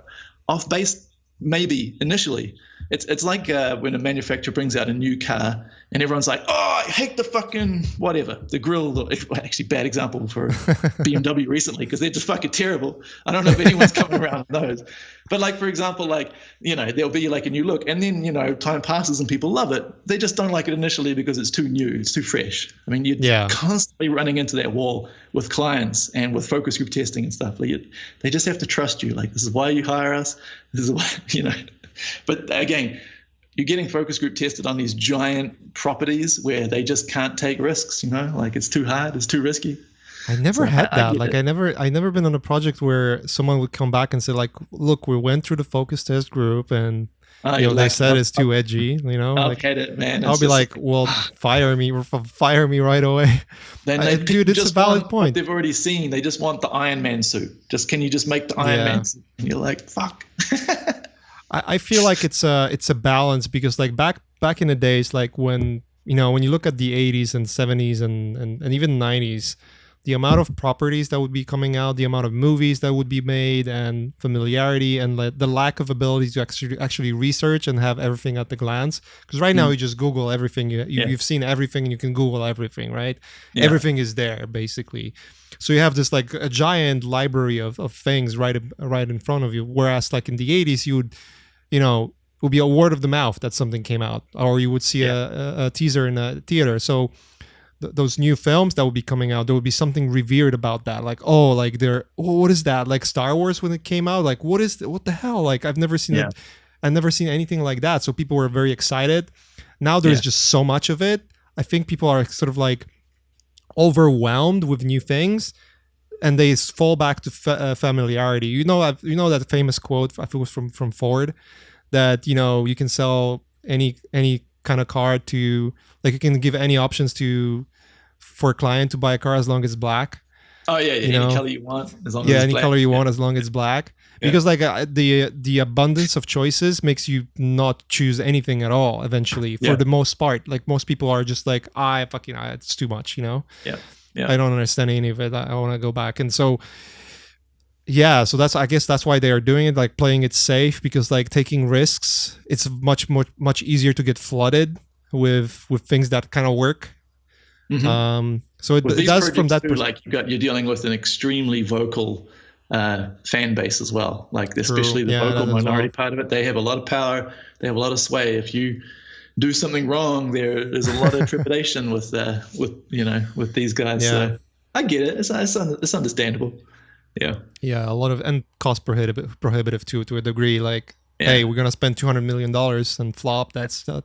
off base maybe initially, It's like when a manufacturer brings out a new car and everyone's like, oh, I hate the fucking whatever, the grill. Actually, bad example for BMW recently because they're just fucking terrible. I don't know if anyone's coming around on those. But like, for example, like, there'll be like a new look and then, time passes and people love it. They just don't like it initially because it's too new. It's too fresh. I mean, you're constantly running into that wall with clients and with focus group testing and stuff. They just have to trust you. Like, this is why you hire us. This is why, But again, you're getting focus group tested on these giant properties where they just can't take risks, like it's too hard, it's too risky. I never had that. Like I never been on a project where someone would come back and say like, look, we went through the focus test group and they said it's too edgy, I've had it, man. I'll be like, well, fire me right away. Dude, it's a valid point. They've already seen. They just want the Iron Man suit. Can you just make the Iron Man suit? And you're like, fuck. I feel like it's a balance because like back in the days, like when when you look at the 80s and 70s and even 90s, the amount of properties that would be coming out, the amount of movies that would be made, and familiarity and the lack of ability to actually research and have everything at the glance. Because right now you just Google everything. You've seen everything and you can Google everything, right? Yeah. Everything is there basically. So you have this like a giant library of things right in front of you. Whereas like in the 80s, you would, it would be a word of the mouth that something came out, or you would see a teaser in a theater. So those new films that would be coming out, there would be something revered about that. Like, what is that? Like Star Wars when it came out, like what the hell? Like I've never seen it. I've never seen anything like that. So people were very excited. Now there's just so much of it. I think people are sort of like overwhelmed with new things, and they fall back to familiarity. You know that famous quote, I think it was from Ford, that you can sell any kind of car to, like, you can give any options for a client to buy a car as long as it's black. Oh yeah, any color you want as long as it's any black. color you want as long as it's black. Because like the abundance of choices makes you not choose anything at all eventually for the most part. Like most people are just like, it's too much, Yeah. I don't understand any of it. I want to go back. And so so I guess that's why they are doing it, like playing it safe, because like taking risks, it's much easier to get flooded with things that kind of work. Mm-hmm. So it does from that perspective. Like you're dealing with an extremely vocal fan base as well, like especially the vocal minority part of it. They have a lot of power, they have a lot of sway. If you do something wrong, there's a lot of trepidation with these guys. So I get it. It's understandable. A lot of, and cost prohibitive too, to a degree. Like, hey, we're gonna spend $200 million and flop. That's not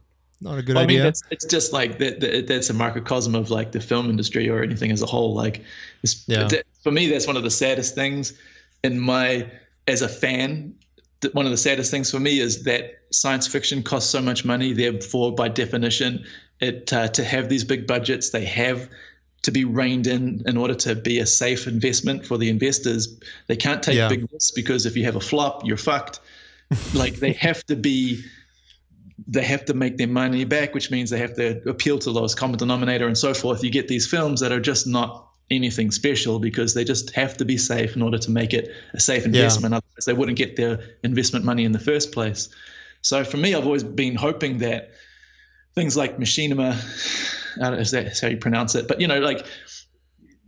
a good idea. I mean, it's just like that's a microcosm of like the film industry or anything as a whole. Like, for me, that's one of the saddest things as a fan. One of the saddest things for me is that science fiction costs so much money. Therefore, by definition, to have these big budgets, they have to be reined in order to be a safe investment for the investors. They can't take big risks, because if you have a flop, you're fucked. Like they have to make their money back, which means they have to appeal to the lowest common denominator and so forth. You get these films that are just not anything special because they just have to be safe in order to make it a safe investment. Otherwise they wouldn't get their investment money in the first place. So for me, I've always been hoping that things like machinima, I don't know if that's how you pronounce it, but like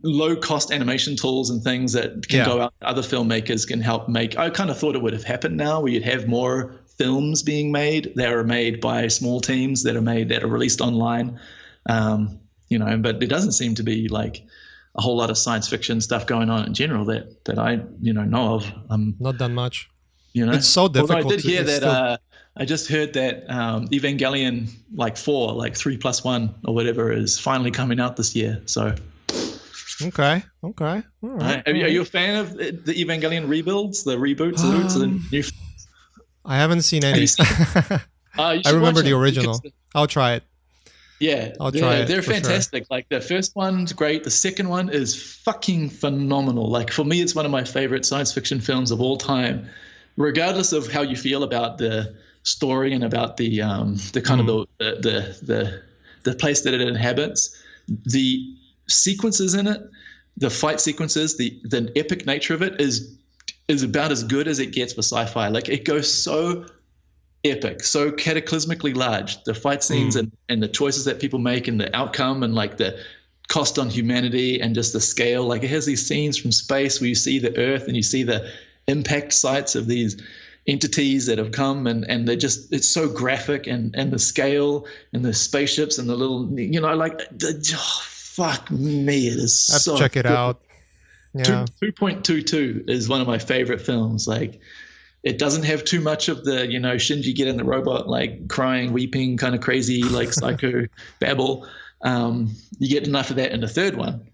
low-cost animation tools and things that can go out to other filmmakers can help make. I kind of thought it would have happened now, where you'd have more films being made that are made by small teams that are released online, but it doesn't seem to be like a whole lot of science fiction stuff going on in general that I know of. Not that much. It's so difficult. Although I did hear that. I just heard that Evangelion 4, 3+1 or whatever, is finally coming out this year. So. Okay. All right. Are you a fan of the Evangelion rebuilds, the reboots, the new? I haven't seen any. I remember the original. I'll try it. Yeah, I'll try it. They're fantastic. Sure. Like the first one's great. The second one is fucking phenomenal. Like for me, it's one of my favorite science fiction films of all time, regardless of how you feel about the story and about the kind of the place that it inhabits. The sequences in it, the fight sequences, the epic nature of it is about as good as it gets for sci-fi. Like it goes so epic, so cataclysmically large. The fight scenes and the choices that people make and the outcome and like the cost on humanity and just the scale. Like it has these scenes from space where you see the Earth and you see the impact sites of these entities that have come and they're just, it's so graphic and the scale and the spaceships and the little, you know, like, fuck me, it is I have so to check it good. out. Yeah. 2.22 is one of my favorite films. Like, it doesn't have too much of the, you know, Shinji get in the robot, like crying, weeping, kind of crazy, like psycho babble. You get enough of that in the third one.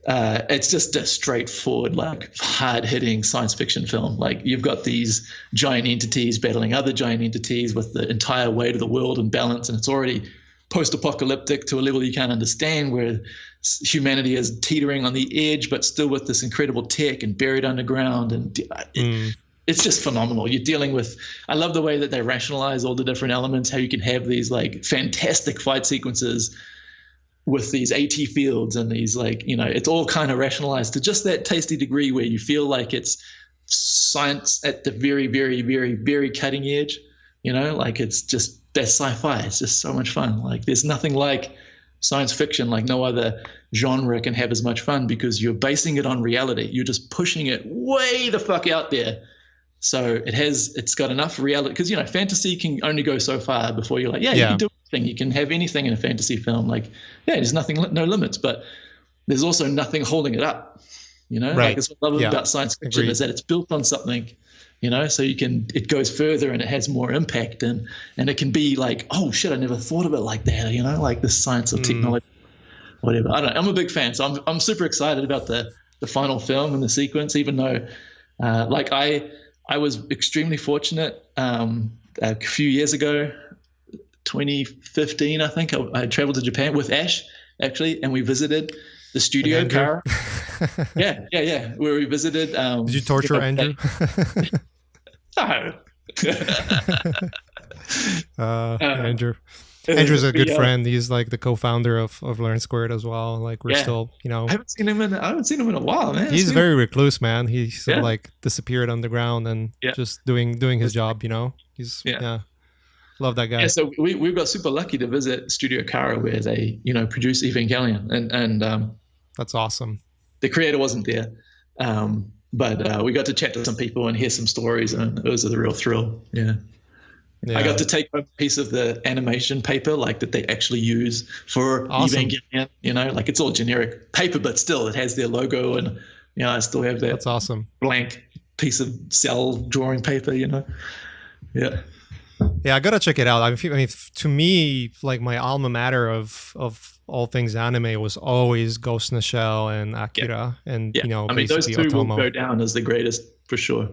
It's just a straightforward, like hard-hitting science fiction film. Like you've got these giant entities battling other giant entities with the entire weight of the world in balance, and it's already post-apocalyptic to a level you can't understand, where humanity is teetering on the edge, but still with this incredible tech and buried underground. And it's just phenomenal. You're dealing with, I love the way that they rationalize all the different elements, how you can have these like fantastic fight sequences with these AT fields and these like, you know, it's all kind of rationalized to just that tasty degree where you feel like it's science at the very, very, very, very cutting edge, you know, like it's just, that's sci-fi. It's just so much fun. Like there's nothing like science fiction, like no other genre can have as much fun because you're basing it on reality. You're just pushing it way the fuck out there. So it's got enough reality, because, you know, fantasy can only go so far before you're like, you can do anything. You can have anything in a fantasy film. Like, there's nothing, no limits, but there's also nothing holding it up, you know? Right. Like it's what I love about science fiction is that it's built on something, you know, so it goes further and it has more impact and it can be like, oh shit, I never thought of it like that, you know, like the science of technology, whatever. I don't know. I'm a big fan. So I'm super excited about the final film and the sequence, even though like I was extremely fortunate a few years ago, 2015, I think, I traveled to Japan with Ash, actually, and we visited the studio car. Yeah. Where we visited. Did you torture Andrew? No. Andrew. Andrew's a good friend. He's like the co-founder of Learn Squared as well. Like we're still, you know. I haven't seen him in a while, man. He's very recluse, man. He sort of like disappeared underground and just doing his job, you know. He's love that guy. Yeah, so we got super lucky to visit Studio Kara, where they, you know, produce Evangelion, and that's awesome. The creator wasn't there, but we got to chat to some people and hear some stories, and it was a real thrill. Yeah. I got to take a piece of the animation paper, like that they actually use for Evangelion. You know, like it's all generic paper, but still it has their logo, and you know, I still have that. That's awesome. Blank piece of cell drawing paper. You know, yeah. Yeah, I gotta check it out. I mean, to me, like my alma mater of all things anime was always Ghost in the Shell and Akira, and you know, I mean, those two Otomo will go down as the greatest for sure.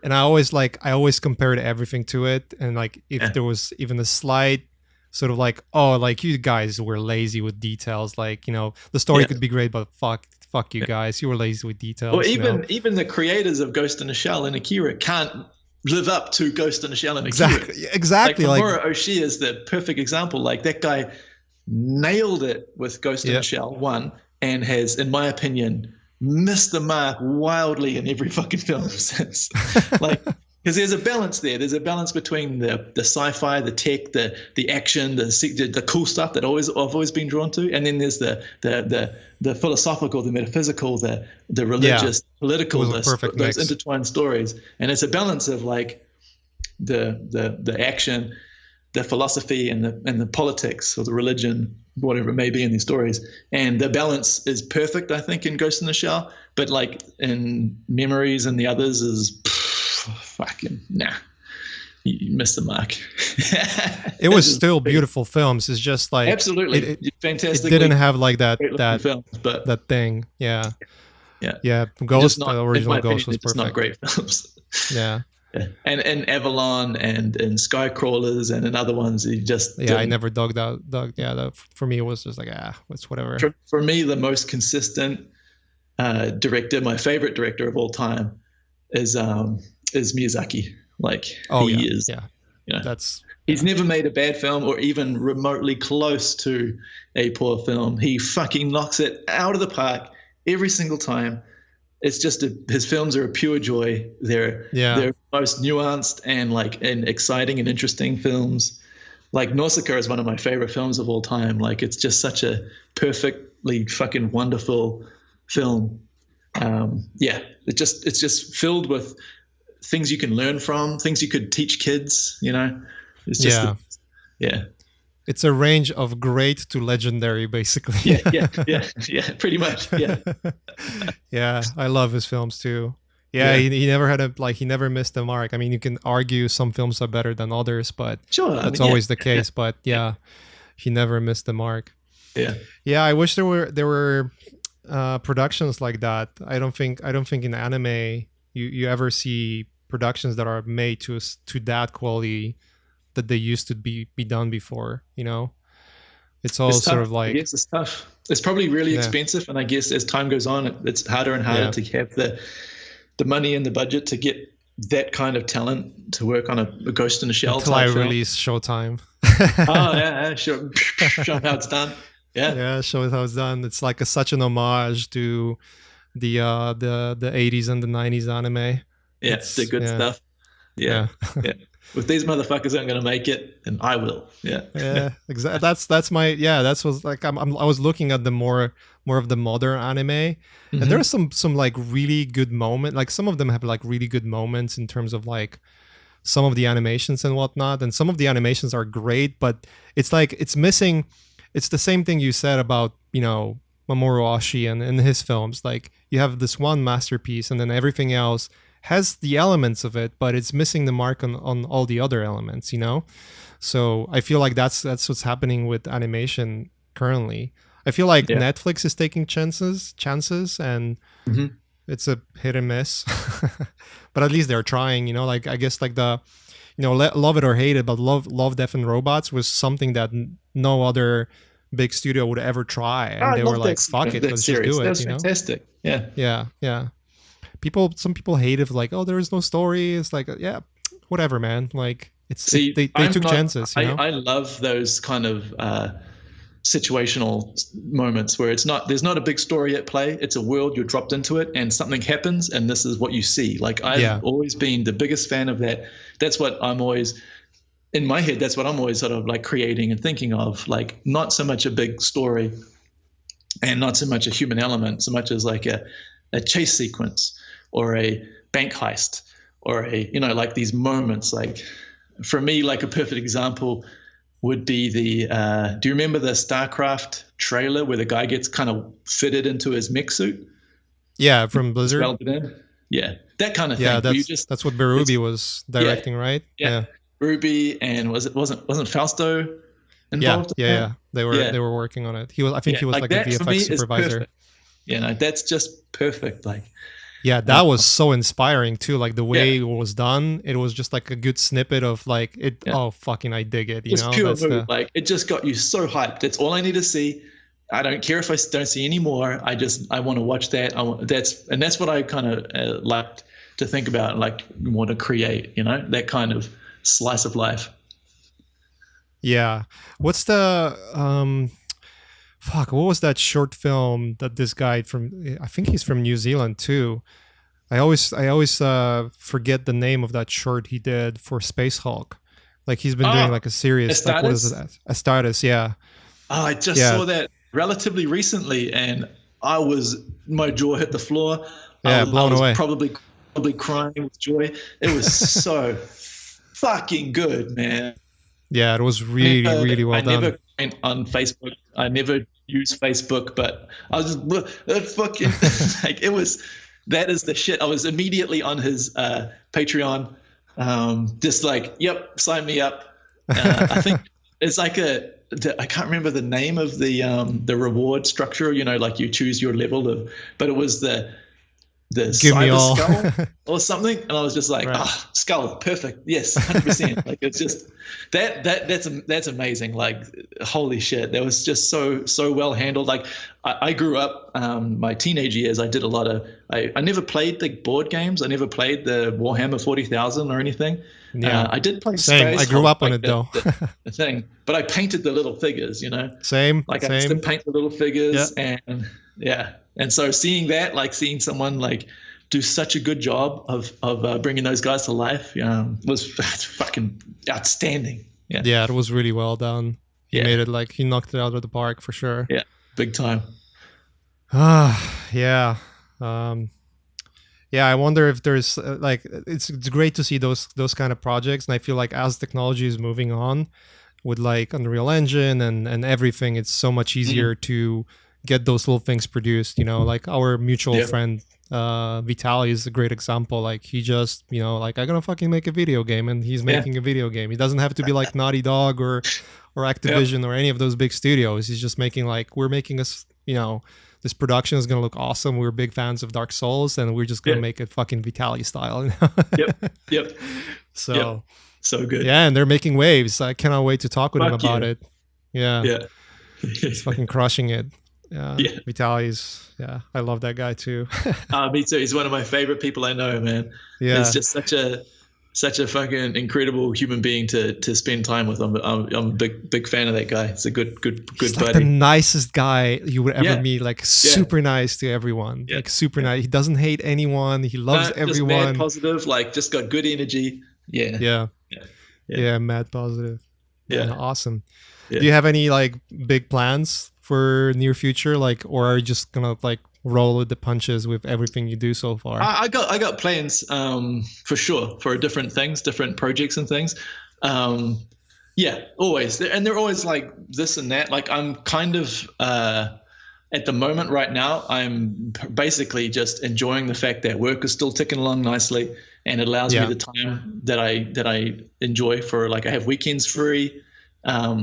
And I always compared everything to it, and like if there was even a slight sort of like, oh, like you guys were lazy with details, like, you know, the story could be great, but fuck you guys, you were lazy with details. Or even the creators of Ghost in the Shell and Akira can't live up to Ghost in the Shell and Akira. Exactly. Like Mamoru Oshii is the perfect example. Like that guy nailed it with Ghost in the Shell 1 and has, in my opinion, missed the mark wildly in every fucking film since. Like, because there's a balance there. There's a balance between the sci-fi, the tech, the action, the cool stuff that I've always been drawn to, and then there's the philosophical, the metaphysical, the religious, political, those intertwined stories. And it's a balance of like the action, the philosophy, and the politics or the religion, whatever it may be in these stories. And the balance is perfect, I think, in Ghost in the Shell. But like in Memories and the others is fucking nah. You missed the mark. It was still beautiful films. It's just like absolutely fantastic. It didn't have like that films, but that thing. Yeah. Ghost, the original Ghost was perfect. It's not great films. Yeah. And Avalon and Skycrawlers and in other ones, he just I never dug that. That for me it was just like it's whatever. For me, the most consistent director, my favorite director of all time, is Miyazaki. Like he is. Yeah. You know, he's never made a bad film or even remotely close to a poor film. He fucking knocks it out of the park every single time. It's just his films are a pure joy. They're most nuanced and exciting and interesting films. Like Nausicaa is one of my favorite films of all time. Like it's just such a perfectly fucking wonderful film. Yeah, it's just filled with things you can learn from, things you could teach kids. It's just Yeah. yeah. It's a range of great to legendary, basically. Yeah, pretty much. Yeah. Yeah, I love his films too. Yeah, Yeah. he never had he never missed the mark. I mean, you can argue some films are better than others, but Sure. I that's mean, yeah. always the case. But yeah, he never missed the mark. Yeah. Yeah, I wish there were productions like that. I don't think in anime you ever see productions that are made to that quality that they used to be done before. It's all It's sort tough. of I like, guess it's tough. It's probably really yeah, expensive, and I guess as time goes on, it's harder and harder yeah, to have the money and the budget to get that kind of talent to work on a Ghost in the Shell until I type film. release Showtime. Oh yeah, sure. Show 'em how it's done. Yeah. Yeah, show it how it's done. It's like such an homage to the 80s and the 90s anime. Yeah, It's the good stuff. Yeah. Yeah. Yeah. If these motherfuckers aren't going to make it, then I will. Yeah. Yeah, exactly. That's my, yeah. That's was like I was looking at the more of the modern anime, and there are some like really good moment. Like some of them have like really good moments in terms of like some of the animations and whatnot, and some of the animations are great, but it's like it's missing. It's the same thing you said about Mamoru Oshii and his films. Like you have this one masterpiece, and then everything else has the elements of it, but it's missing the mark on all the other elements. So I feel like that's what's happening with animation currently. I feel like Netflix is taking chances, and it's a hit and miss. But at least they're trying. Like I guess like the love it or hate it, but Love, Death and Robots was something that no other big studio would ever try, and they were like, "Fuck it, let's just do it." That's fantastic. Yeah. Yeah. Some people hate it, like, "Oh, there is no story." It's like, yeah, whatever, man. Like they took chances. I love those kind of situational moments where there's not a big story at play. It's a world, you're dropped into it, and something happens, and this is what you see. Like I've always been the biggest fan of that. That's what I'm always in my head. That's what I'm always sort of like creating and thinking of. Like not so much a big story, and not so much a human element, so much as like a chase sequence or a bank heist or like these moments. Like for me, like a perfect example would be do you remember the StarCraft trailer where the guy gets kind of fitted into his mech suit? Yeah, from Blizzard. Welded in. Yeah, that kind of thing. Yeah, that's what Berube was directing, right? Yeah. Ruby, and wasn't Fausto involved? Yeah. They were working on it. I think he was like a VFX supervisor. That's just perfect. Like, yeah, that was so inspiring too. Like the way it was done, it was just like a good snippet of like it. Yeah. Oh, fucking, I dig it. Just pure mood. Like it just got you so hyped. That's all I need to see. I don't care if I don't see any more. I want to watch that. That's what I kind of like to think about. Like want to create. That kind of slice of life. Yeah. What's the what was that short film that this guy I think he's from New Zealand too. I always forget the name of that short he did for Space Hulk. Like he's been doing like a series. Like what is it? Astartes, yeah. Oh, I just saw that relatively recently, and my jaw hit the floor. Yeah, blown away. Probably crying with joy. It was so fucking good, man. Yeah, it was really well done. I never went on Facebook. I never used Facebook, but I was just fucking like it was. That is the shit. I was immediately on his Patreon, just like, yep, sign me up. I think it's like I can't remember the name of the reward structure. Like you choose your level but it was the cyber skull or something, and I was just like, skull, perfect, yes, 100%. Like it's just that's amazing. Like holy shit, that was just so well handled. Like I grew up my teenage years. I did a lot of I never played the board games. I never played the Warhammer 40,000 or anything. Yeah, I did play Same. Space I grew up like on it though. the thing, but I painted the little figures. Same. Like I used to paint the little figures, and yeah. And so seeing someone like do such a good job of bringing those guys to life was fucking outstanding. Yeah, it was really well done. He made it he knocked it out of the park for sure. Yeah, big time. Yeah. Yeah, I wonder if there's it's great to see those kind of projects, and I feel like as technology is moving on with Unreal Engine and everything, it's so much easier to get those little things produced. Like our mutual friend Vitaly is a great example. Like he just I'm gonna fucking make a video game, and he's making a video game. He doesn't have to be like Naughty Dog or Activision or any of those big studios. He's just making we're making us this production is going to look awesome. We're big fans of Dark Souls, and we're just going to make it fucking Vitaly style. Yep. So good. Yeah, and they're making waves. I cannot wait to talk with him about it. Yeah. He's fucking crushing it. Yeah. Vitaly's, I love that guy too. Me too. He's one of my favorite people I know, man. Yeah. He's just such a fucking incredible human being to spend time with. I'm a big fan of that guy. It's a good He's buddy. The nicest guy you would ever meet. Super nice to everyone. Super nice. He doesn't hate anyone. He loves everyone. Just mad positive. Just got good energy. Yeah. Mad positive. Yeah. Awesome. Yeah. Do you have any big plans for near future? Or are you just gonna roll with the punches with everything you do so far? I got plans for sure for different things, different projects and things. Always, and they're always this and that. I'm kind of at the moment right now, I'm basically just enjoying the fact that work is still ticking along nicely, and it allows me the time that I enjoy for I have weekends free,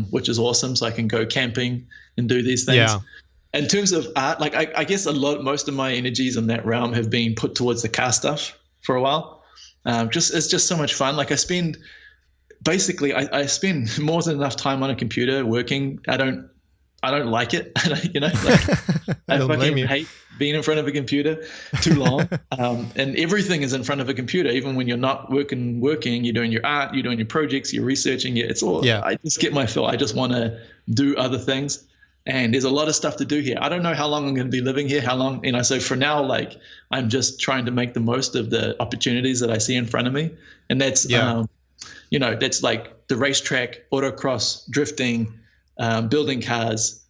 which is awesome, so I can go camping and do these things. Yeah. In terms of art, I guess most of my energies in that realm have been put towards the car stuff for a while. It's just so much fun. I spend more than enough time on a computer working. I don't like it. I fucking hate being in front of a computer too long. And everything is in front of a computer, even when you're not working. You're doing your art, you're doing your projects, you're researching it. It's all. Yeah. I just get my fill. I just want to do other things. And there's a lot of stuff to do here. I don't know how long I'm going to be living here, how long, so for now, I'm just trying to make the most of the opportunities that I see in front of me. And that's, that's the racetrack, autocross, drifting, building cars,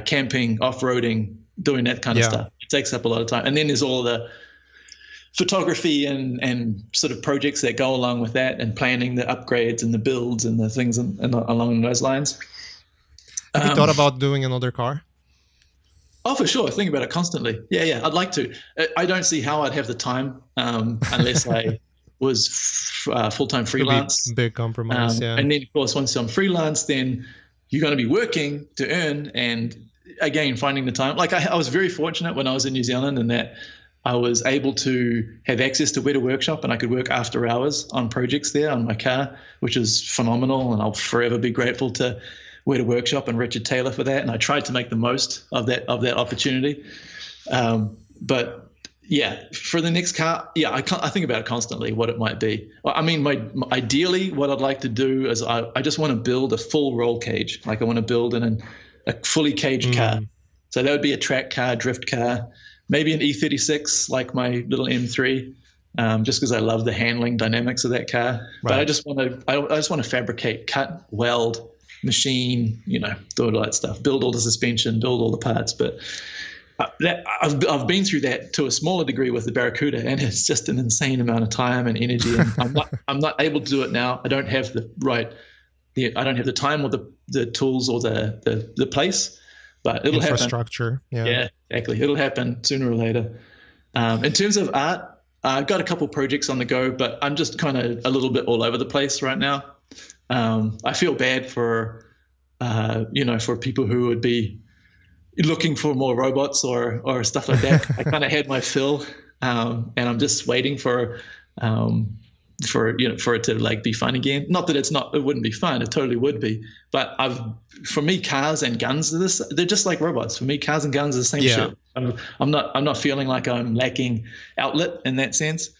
camping, off-roading, doing that kind of stuff. It takes up a lot of time. And then there's all the photography and sort of projects that go along with that, and planning the upgrades and the builds and the things and along those lines. Have you thought about doing another car? Oh, for sure. I think about it constantly. Yeah. I'd like to. I don't see how I'd have the time unless I was full-time freelance. Big compromise, And then, of course, once I'm freelance, then you're going to be working to earn, and again, finding the time. I was very fortunate when I was in New Zealand in that I was able to have access to Weta Workshop, and I could work after hours on projects there on my car, which is phenomenal, and I'll forever be grateful to Weta Workshop and Richard Taylor for that. And I tried to make the most of that opportunity. But yeah, for the next car, I think about it constantly, what it might be. Ideally, what I'd like to do is I just want to build a full roll cage. I want to build a fully caged car. So that would be a track car, drift car, maybe an E36 like my little M3, just because I love the handling dynamics of that car. Right. But I just want to fabricate, cut, weld, machine, do all that stuff, build all the suspension, build all the parts. But I've been through that to a smaller degree with the Barracuda, and it's just an insane amount of time and energy. And I'm not able to do it now. I don't have I don't have the time or the tools or the place, but it'll happen. Infrastructure. Yeah, exactly. It'll happen sooner or later. In terms of art, I've got a couple projects on the go, but I'm just kind of a little bit all over the place right now. I feel bad for people who would be looking for more robots or stuff like that. I kind of had my fill, and I'm just waiting for it to be fun again. Not that it wouldn't be fun. It totally would be. But for me, cars and guns they're just like robots. For me, cars and guns are the same shit. I'm not feeling like I'm lacking outlet in that sense.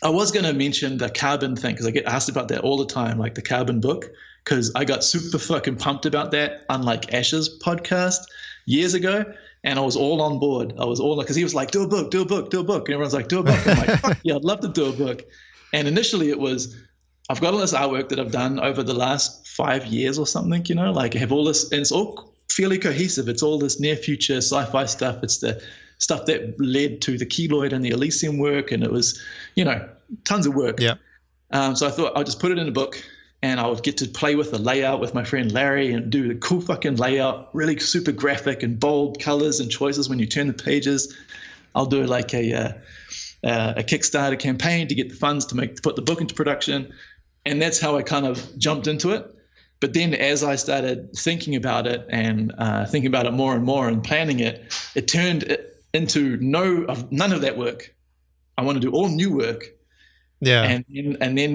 I was going to mention the carbon thing because I get asked about that all the time, like the carbon book, because I got super fucking pumped about that on Ash's podcast years ago. And I was all on board. I was all, because he was like, do a book. And everyone's like, do a book. I'm like, fuck yeah, I'd love to do a book. And initially it was, I've got all this artwork that I've done over the last 5 years or something, like I have all this, and it's all fairly cohesive. It's all this near future sci-fi stuff. It's the stuff that led to the keloid and the Elysium work. And it was, tons of work. Yeah. So I thought I'll just put it in a book, and I would get to play with the layout with my friend Larry and do the cool fucking layout, really super graphic and bold colors and choices when you turn the pages. I'll do like a Kickstarter campaign to get the funds to put the book into production. And that's how I kind of jumped into it. But then as I started thinking about it and thinking about it more and more and planning it, it turned into none of that work. I want to do all new work. Yeah. And then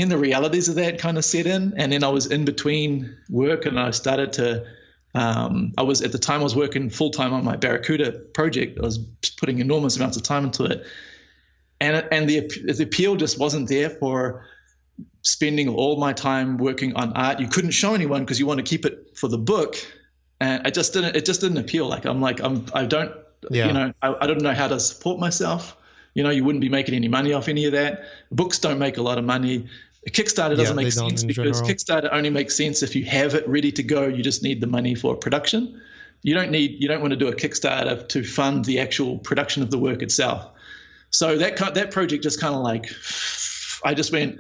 the realities of that kind of set in. And then I was in between work, and I started to, I was working full time on my Barracuda project. I was putting enormous amounts of time into it. And the appeal just wasn't there for spending all my time working on art. You couldn't show anyone because you want to keep it for the book. And it just didn't appeal. Like, I don't know how to support myself. You wouldn't be making any money off any of that. Books don't make a lot of money. Kickstarter doesn't make sense because Kickstarter only makes sense if you have it ready to go. You just need the money for production. You don't want to do a Kickstarter to fund the actual production of the work itself. So that project just kind of like, I just went,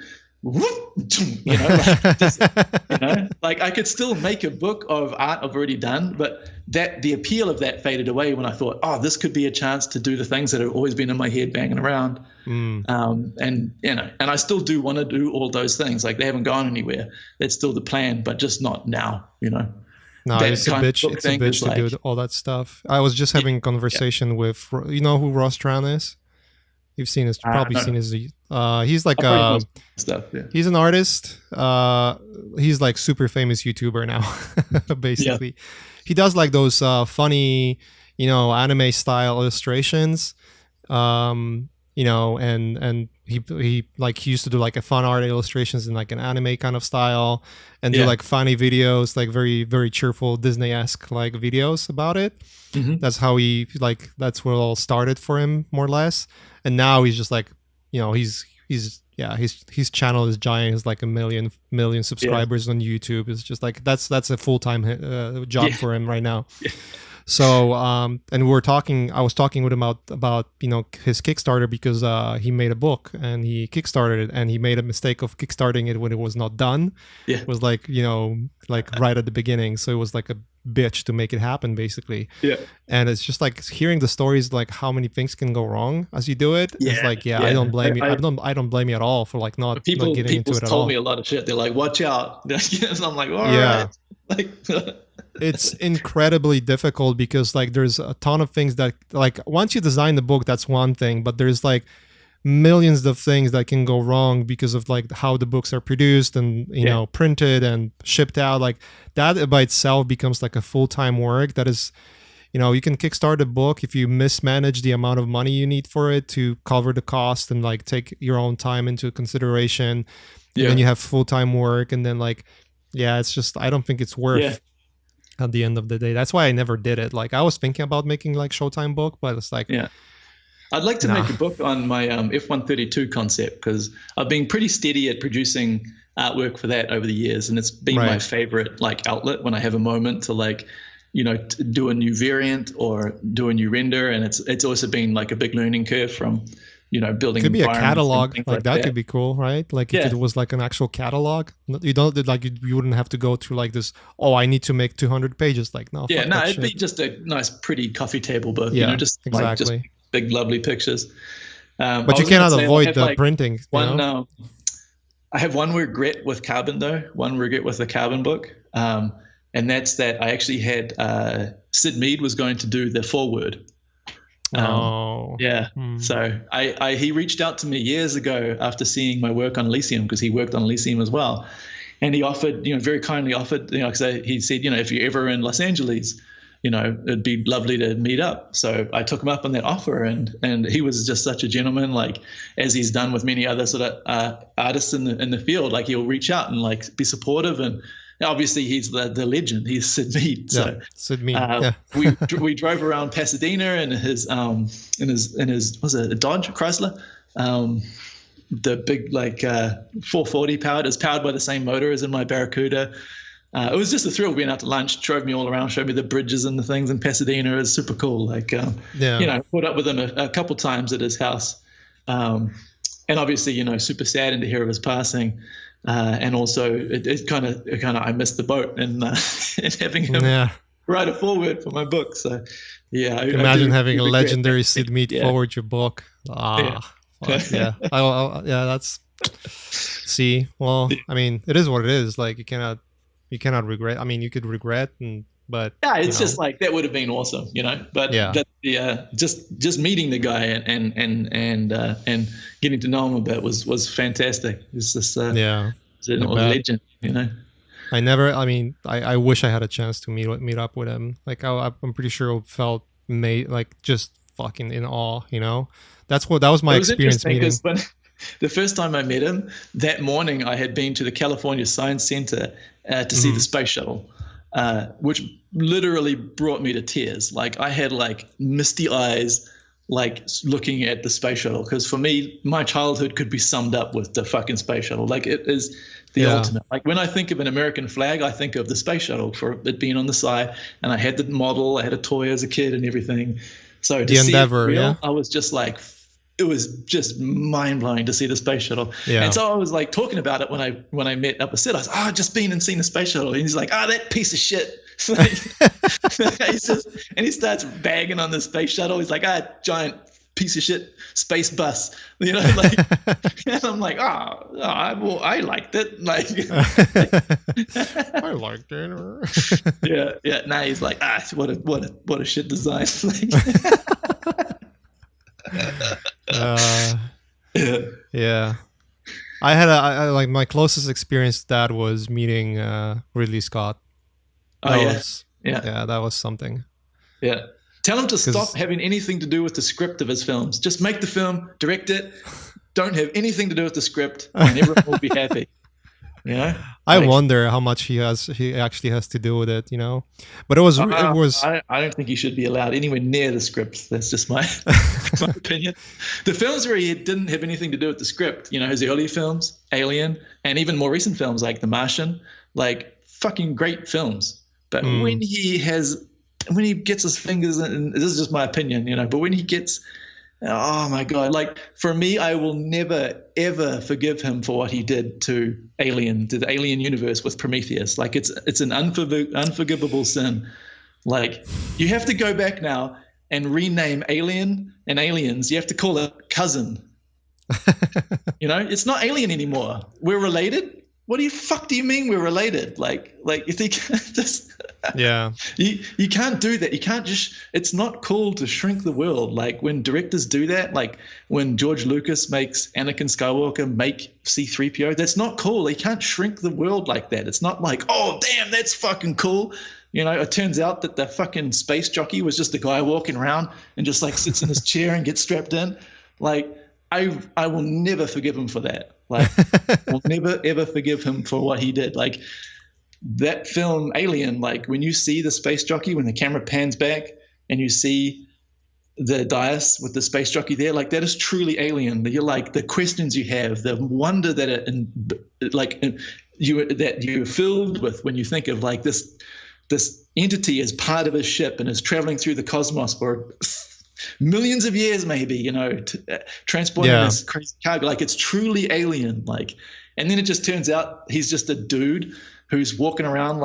like I could still make a book of art I've already done, but the appeal of that faded away when I thought, oh, this could be a chance to do the things that have always been in my head banging around. And I still do want to do all those things. Like, they haven't gone anywhere. That's still the plan, but just not now, No, it's a bitch to do all that stuff. I was just having a conversation with, you know who Ross Tran is? You've seen his, probably seen his. He's like stuff. Yeah. He's an artist. He's like super famous YouTuber now, basically. Yeah. He does like those funny, anime style illustrations. And he used to do like a fun art illustrations in like an anime kind of style, and do like funny videos, like very, very cheerful Disney-esque like videos about it. Mm-hmm. That's how that's where it all started for him, more or less. And now he's just like, his channel is giant. He's like a million subscribers on YouTube. It's just like, that's a full-time job for him right now. Yeah. So, and I was talking with him about his Kickstarter, because he made a book and he Kickstarted it, and he made a mistake of Kickstarting it when it was not done. Yeah. It was like, right at the beginning. So it was like a bitch to make it happen, basically. Yeah. And it's just like hearing the stories, like how many things can go wrong as you do it. Yeah. It's like, I don't blame you. I don't blame you at all for like not getting into it at all. People told me a lot of shit. They're like, watch out. And I'm like, all right. Like, it's incredibly difficult, because like there's a ton of things that, like, once you design the book, that's one thing, but there's like millions of things that can go wrong because of like how the books are produced and printed and shipped out. Like, that by itself becomes like a full-time work. That is, you can kickstart a book if you mismanage the amount of money you need for it to cover the cost and like take your own time into consideration. And then you have full-time work, and then like, it's just, I don't think it's worth at the end of the day. That's why I never did it. Like, I was thinking about making like Showtime book, but it's like, I'd like to make a book on my F-132 concept, because I've been pretty steady at producing artwork for that over the years, and it's been my favorite like outlet when I have a moment to like, do a new variant or do a new render. And it's also been like a big learning curve from building. Could be a catalog, like that could be cool, right? Like if it was like an actual catalog, you don't like you wouldn't have to go through like this. Oh, I need to make 200 pages. Like it'd be just a nice, pretty coffee table book. Just exactly. Like just big, lovely pictures. But you cannot avoid the printing. I have one regret with carbon though. One regret with the carbon book, and that's that I actually had Sid Mead was going to do the foreword. So he reached out to me years ago after seeing my work on Elysium, because he worked on Elysium as well, and he offered, very kindly offered, because he said, if you're ever in Los Angeles, it'd be lovely to meet up. So I took him up on that offer, and he was just such a gentleman, like as he's done with many other sort of artists in the field. Like, he'll reach out and like be supportive and obviously he's the legend. He's Sid Mead. Yeah, So Sid Mead. Yeah. we drove around Pasadena in his was it a Dodge Chrysler, the big 440 powered. It's powered by the same motor as in my Barracuda. It was just a thrill being out to lunch. Drove me all around, showed me the bridges and the things in Pasadena. It was super cool. Caught up with him a couple times at his house, and obviously super saddened to hear of his passing. And also, it kind of I missed the boat and having him write a foreword for my book. So, yeah. Imagine having a legendary Sid Mead forward your book. Fuck, yeah. That's. See, well, I mean, it is what it is. Like you cannot regret. I mean, you could regret, but it's just like that would have been awesome, But just meeting the guy and getting to know him a bit was fantastic. It's just a legend, I wish I had a chance to meet up with him. Like I'm pretty sure I felt just fucking in awe. That was my experience meeting. The first time I met him, that morning I had been to the California Science Center to see the space shuttle, which literally brought me to tears. Like I had misty eyes, looking at the space shuttle. Because for me, my childhood could be summed up with the fucking space shuttle. Like it is the ultimate. Like when I think of an American flag, I think of the space shuttle for it being on the side. And I had the model, I had a toy as a kid and everything. So to see Endeavor, it real, I was just like, it was just mind blowing to see the space shuttle. Yeah. And so I was talking about it when I met up with Sid. I was just been and seen the space shuttle. And he's like, that piece of shit. He starts bagging on the space shuttle. He's like, giant piece of shit space bus. And I'm like, I liked it. I liked it. Yeah. Now he's like, what a shit design. Yeah. I had my closest experience to that was meeting Ridley Scott. That was something. Yeah. Tell him to stop having anything to do with the script of his films. Just make the film, direct it, don't have anything to do with the script, and everyone will be happy. I wonder how much he actually has to do with it, But it was. I don't think he should be allowed anywhere near the script. That's just my opinion. The films where he didn't have anything to do with the script, his early films, Alien, and even more recent films like The Martian, fucking great films. But when he gets his fingers in, this is just my opinion, but when he gets, oh my God, for me, I will never, ever forgive him for what he did to the Alien universe with Prometheus. It's an unforgivable sin. You have to go back now and rename Alien and Aliens. You have to call it Cousin. It's not Alien anymore. We're related. What the fuck do you mean we're related? If you can't just, you can't do that. You can't just. It's not cool to shrink the world. When directors do that, when George Lucas makes Anakin Skywalker make C-3PO, that's not cool. You can't shrink the world like that. It's not oh damn, that's fucking cool. It turns out that the fucking space jockey was just a guy walking around and just sits in his chair and gets strapped in. I will never forgive him for that. I'll never ever forgive him for what he did. That film Alien, when you see the space jockey, when the camera pans back and you see the dais with the space jockey there, that is truly Alien. You're the questions you have, the wonder that you're filled with when you think of this entity as part of a ship and is traveling through the cosmos for millions of years, maybe, transporting this crazy cargo. It's truly alien. And then it just turns out he's just a dude who's walking around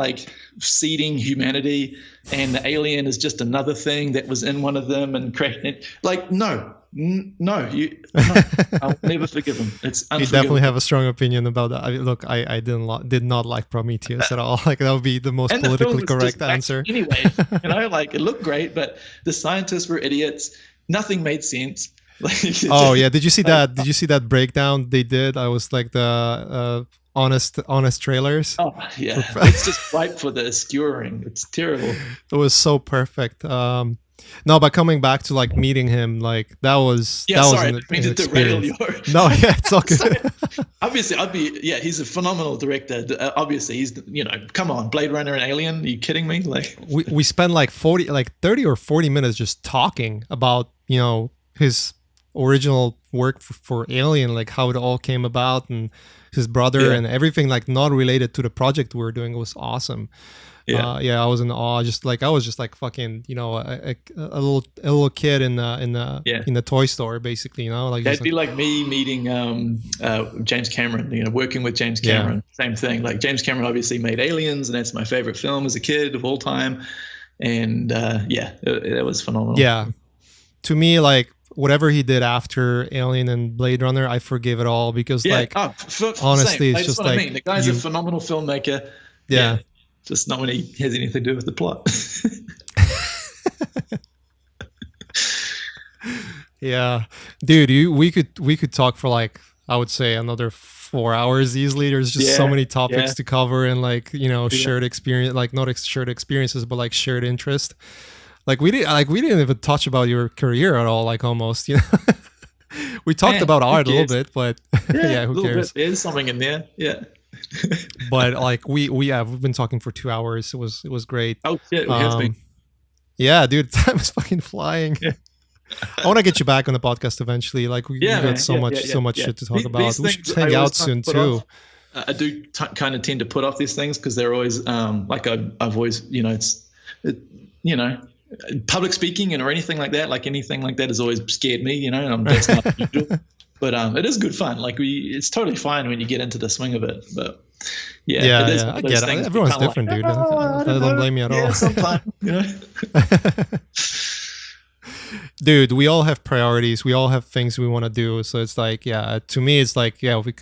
seeding humanity, and the alien is just another thing that was in one of them and crashing it. No, I'll never forgive him. It's unforgivable. You definitely have a strong opinion about that. I did not like Prometheus at all. That would be the most politically correct answer. Anyway, it looked great, but the scientists were idiots. Nothing made sense. Did you see that? Did you see that breakdown they did? I was the honest trailers. Oh yeah, it's just ripe for the skewering. It's terrible. It was so perfect. No, but coming back to like meeting him, like that was Sorry, I an didn't mean to derail experience. your. No, yeah, it's all So, good. obviously, he's a phenomenal director. Obviously, he's, come on, Blade Runner and Alien. Are you kidding me? Like, we spent like 30 or 40 minutes just talking about, his original work for Alien, like how it all came about, and his brother and everything, like not related to the project we were doing. It was awesome. I was in awe. I was just like fucking, a little kid in the toy store, basically. Like that'd be like me meeting James Cameron. Working with James Cameron, same thing. Like James Cameron obviously made Aliens, and that's my favorite film as a kid of all time. And it was phenomenal. Yeah, to me, like whatever he did after Alien and Blade Runner, I forgive it all because honestly, it's just like, I mean. The guy's a phenomenal filmmaker. Yeah. Just not when he has anything to do with the plot. Yeah, dude, we could talk for like, I would say, another 4 hours easily. There's just so many topics to cover, and like, shared experience, like not shared experiences, but like shared interest. Like we didn't even touch about your career at all. Like almost, we talked about art a little bit, but who cares? There's something in there. Yeah. But like we've been talking for 2 hours. It was great. Oh shit, we have been. Yeah, dude, time is fucking flying. Yeah. I want to get you back on the podcast evenally. Like we got so much shit to talk about. We should hang out soon too. I do kind of tend to put off these things because they're always like I've always public speaking or anything like that. Like anything like that has always scared me. And that's not usual. But it is good fun. Like it's totally fine when you get into the swing of it. But I get it. Everyone's different, dude. I don't blame you at all. Sometimes, Dude, we all have priorities. We all have things we want to do. So it's like, to me, it's like, we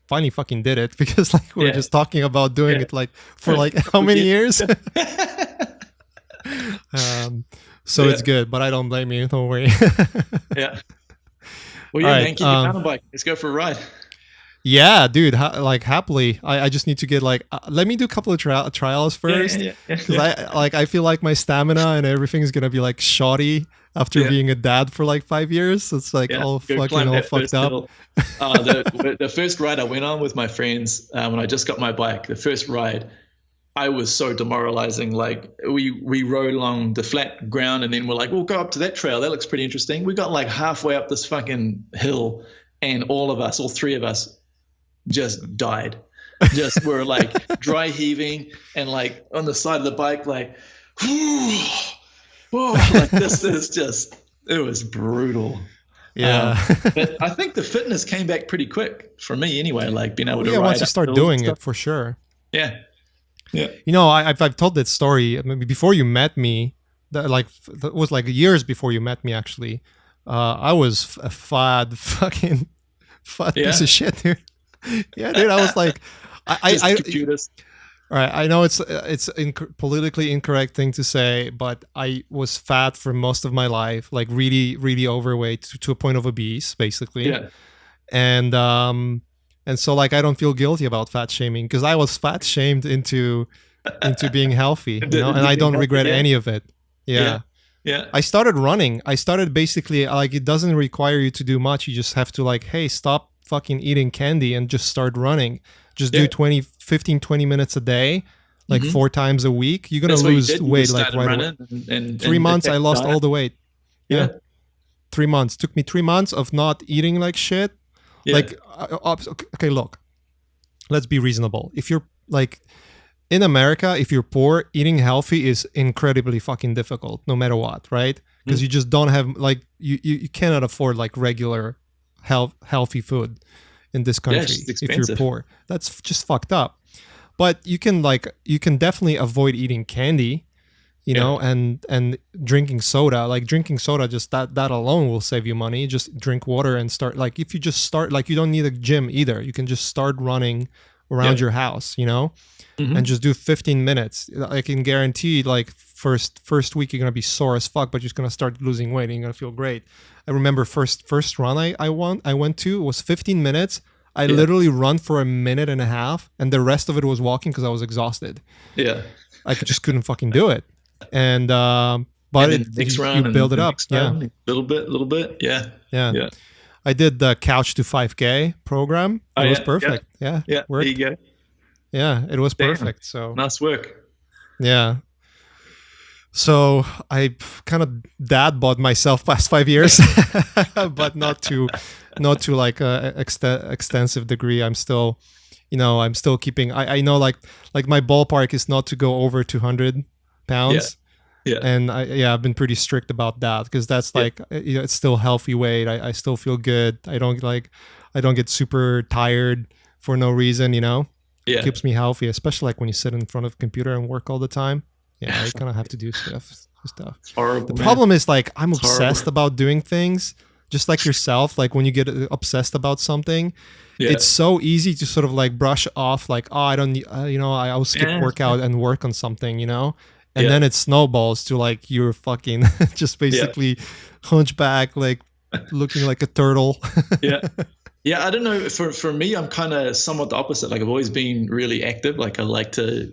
finally fucking did it because like we're just talking about doing it like for like how many years? So it's good, but I don't blame you. Don't worry. Yeah. Well, man, keep your mountain bike. Let's go for a ride. Yeah, dude. Happily. I just need to get like, let me do a couple of trials first, because I feel like my stamina and everything is gonna be like shoddy after being a dad for like 5 years. So it's like all fucked up. The first ride I went on with my friends when I just got my bike, the first ride, I was so demoralizing. Like we rode along the flat ground and then we're like, we'll go up to that trail. That looks pretty interesting. We got like halfway up this fucking hill and all three of us just died. Just were like dry heaving and like on the side of the bike, like, like this is just, it was brutal. Yeah. But I think the fitness came back pretty quick for me anyway, like being able to ride. Once you start doing it, for sure. Yeah. Yeah. I've told that story maybe before you met me. That was like years before you met me. Actually, I was a fat piece of shit, dude. Yeah, dude. I was like, computers. All right, I know it's politically incorrect thing to say, but I was fat for most of my life, like really, really overweight to a point of obese, basically. Yeah. And so like I don't feel guilty about fat shaming because I was fat shamed into being healthy, and I don't regret any of it. Yeah. I started running. I started basically like it doesn't require you to do much. You just have to like, hey, stop fucking eating candy and just start running. Just do 15, 20 minutes a day, like 4 times a week. You're going to lose weight like right away. And 3 months, I lost all the weight. Yeah. 3 months. Took me 3 months of not eating like shit. Yeah. Like, okay, look, let's be reasonable. If you're like in America, if you're poor, eating healthy is incredibly fucking difficult, no matter what, right? Because you just don't have like, you cannot afford like regular healthy food in this country if you're poor. That's just fucked up. But you can definitely avoid eating candy, you know, and drinking soda. Like drinking soda, just that alone will save you money. Just drink water and start. Like if you just start, like you don't need a gym either. You can just start running around your house, you know, and just do 15 minutes. I can guarantee like first week you're gonna be sore as fuck, but you're just gonna start losing weight and you're gonna feel great. I remember first run I went to was 15 minutes. I literally run for a minute and a half, and the rest of it was walking because I was exhausted. Yeah, I just couldn't fucking do it. And but and then next you run and build it the up. next Yeah. run, a little bit. Yeah. Yeah. Yeah. I did the Couch to 5K program. Oh, It was yeah. perfect. Yeah. Yeah. There Worked. you go. Yeah. It was Damn. perfect. So, Nice work. yeah. So I kind of dad bod myself past 5 years, but not to like a extensive degree. I'm still, I'm still keeping. I know like my ballpark is not to go over 200 pounds. Yeah. And I've been pretty strict about that because that's like, it's still healthy weight. I still feel good. I don't get super tired for no reason. Yeah. It keeps me healthy, especially like when you sit in front of a computer and work all the time. Yeah, you kind of have to do stuff. It's horrible, The man. problem is like I'm It's obsessed horrible. about doing things, just like yourself. Like when you get obsessed about something, Yeah. it's so easy to sort of like brush off. Like, oh, I don't need. I'll skip Yeah. workout and work on something. And Yeah. then it snowballs to like you're fucking just basically hunchback, like looking like a turtle. Yeah. Yeah, I don't know. For me, I'm kind of somewhat the opposite. Like I've always been really active. Like I like to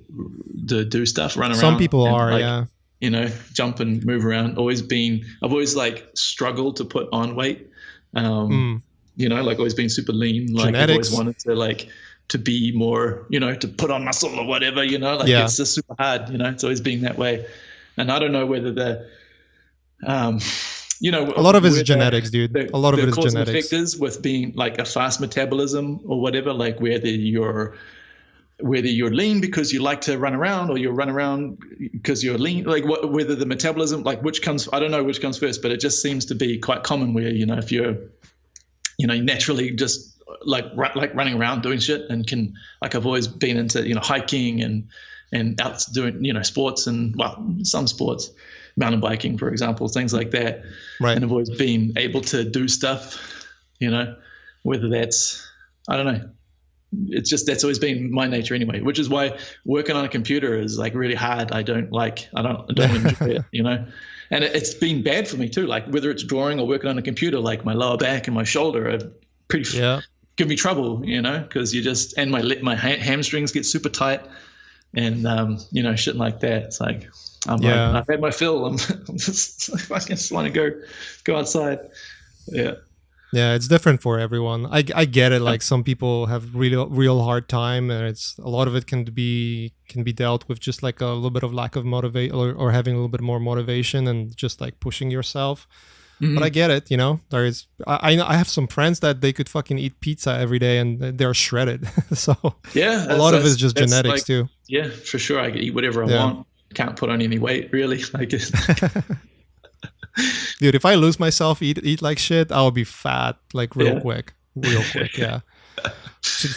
do stuff, run around. Some people and, are, like, yeah. Jump and move around. I've always like struggled to put on weight. Like always been super lean. Like I've always wanted to like to be more, to put on muscle or whatever. It's just super hard. It's always been that way. And I don't know whether a lot of it is genetics, dude. A lot of it is genetics. Factors with being like a fast metabolism or whatever, like whether you're lean because you like to run around or you run around because you're lean, like whether the metabolism, like I don't know which comes first, but it just seems to be quite common where, if you're, naturally just like running around doing shit and can, like I've always been into, hiking and out doing, sports and some sports, mountain biking, for example, things like that. Right. And I've always been able to do stuff, whether that's, I don't know. It's just, that's always been my nature anyway, which is why working on a computer is like really hard. I don't enjoy it, and it's been bad for me too. Like whether it's drawing or working on a computer, like my lower back and my shoulder are give me trouble, because you just, and my hamstrings get super tight and, shit like that. It's like, like, I've had my fill. I just want to go outside. Yeah. Yeah, it's different for everyone. I get it. Like some people have real hard time, and it's a lot of it can be dealt with just like a little bit of lack of motivation or having a little bit more motivation and just like pushing yourself. Mm-hmm. But I get it. There is. I have some friends that they could fucking eat pizza every day and they're shredded. So yeah, a lot of it is just genetics like, too. Yeah, for sure. I can eat whatever I want. Can't put on any weight really. Like. Dude, if I lose myself, eat like shit, I'll be fat like real quick. Yeah.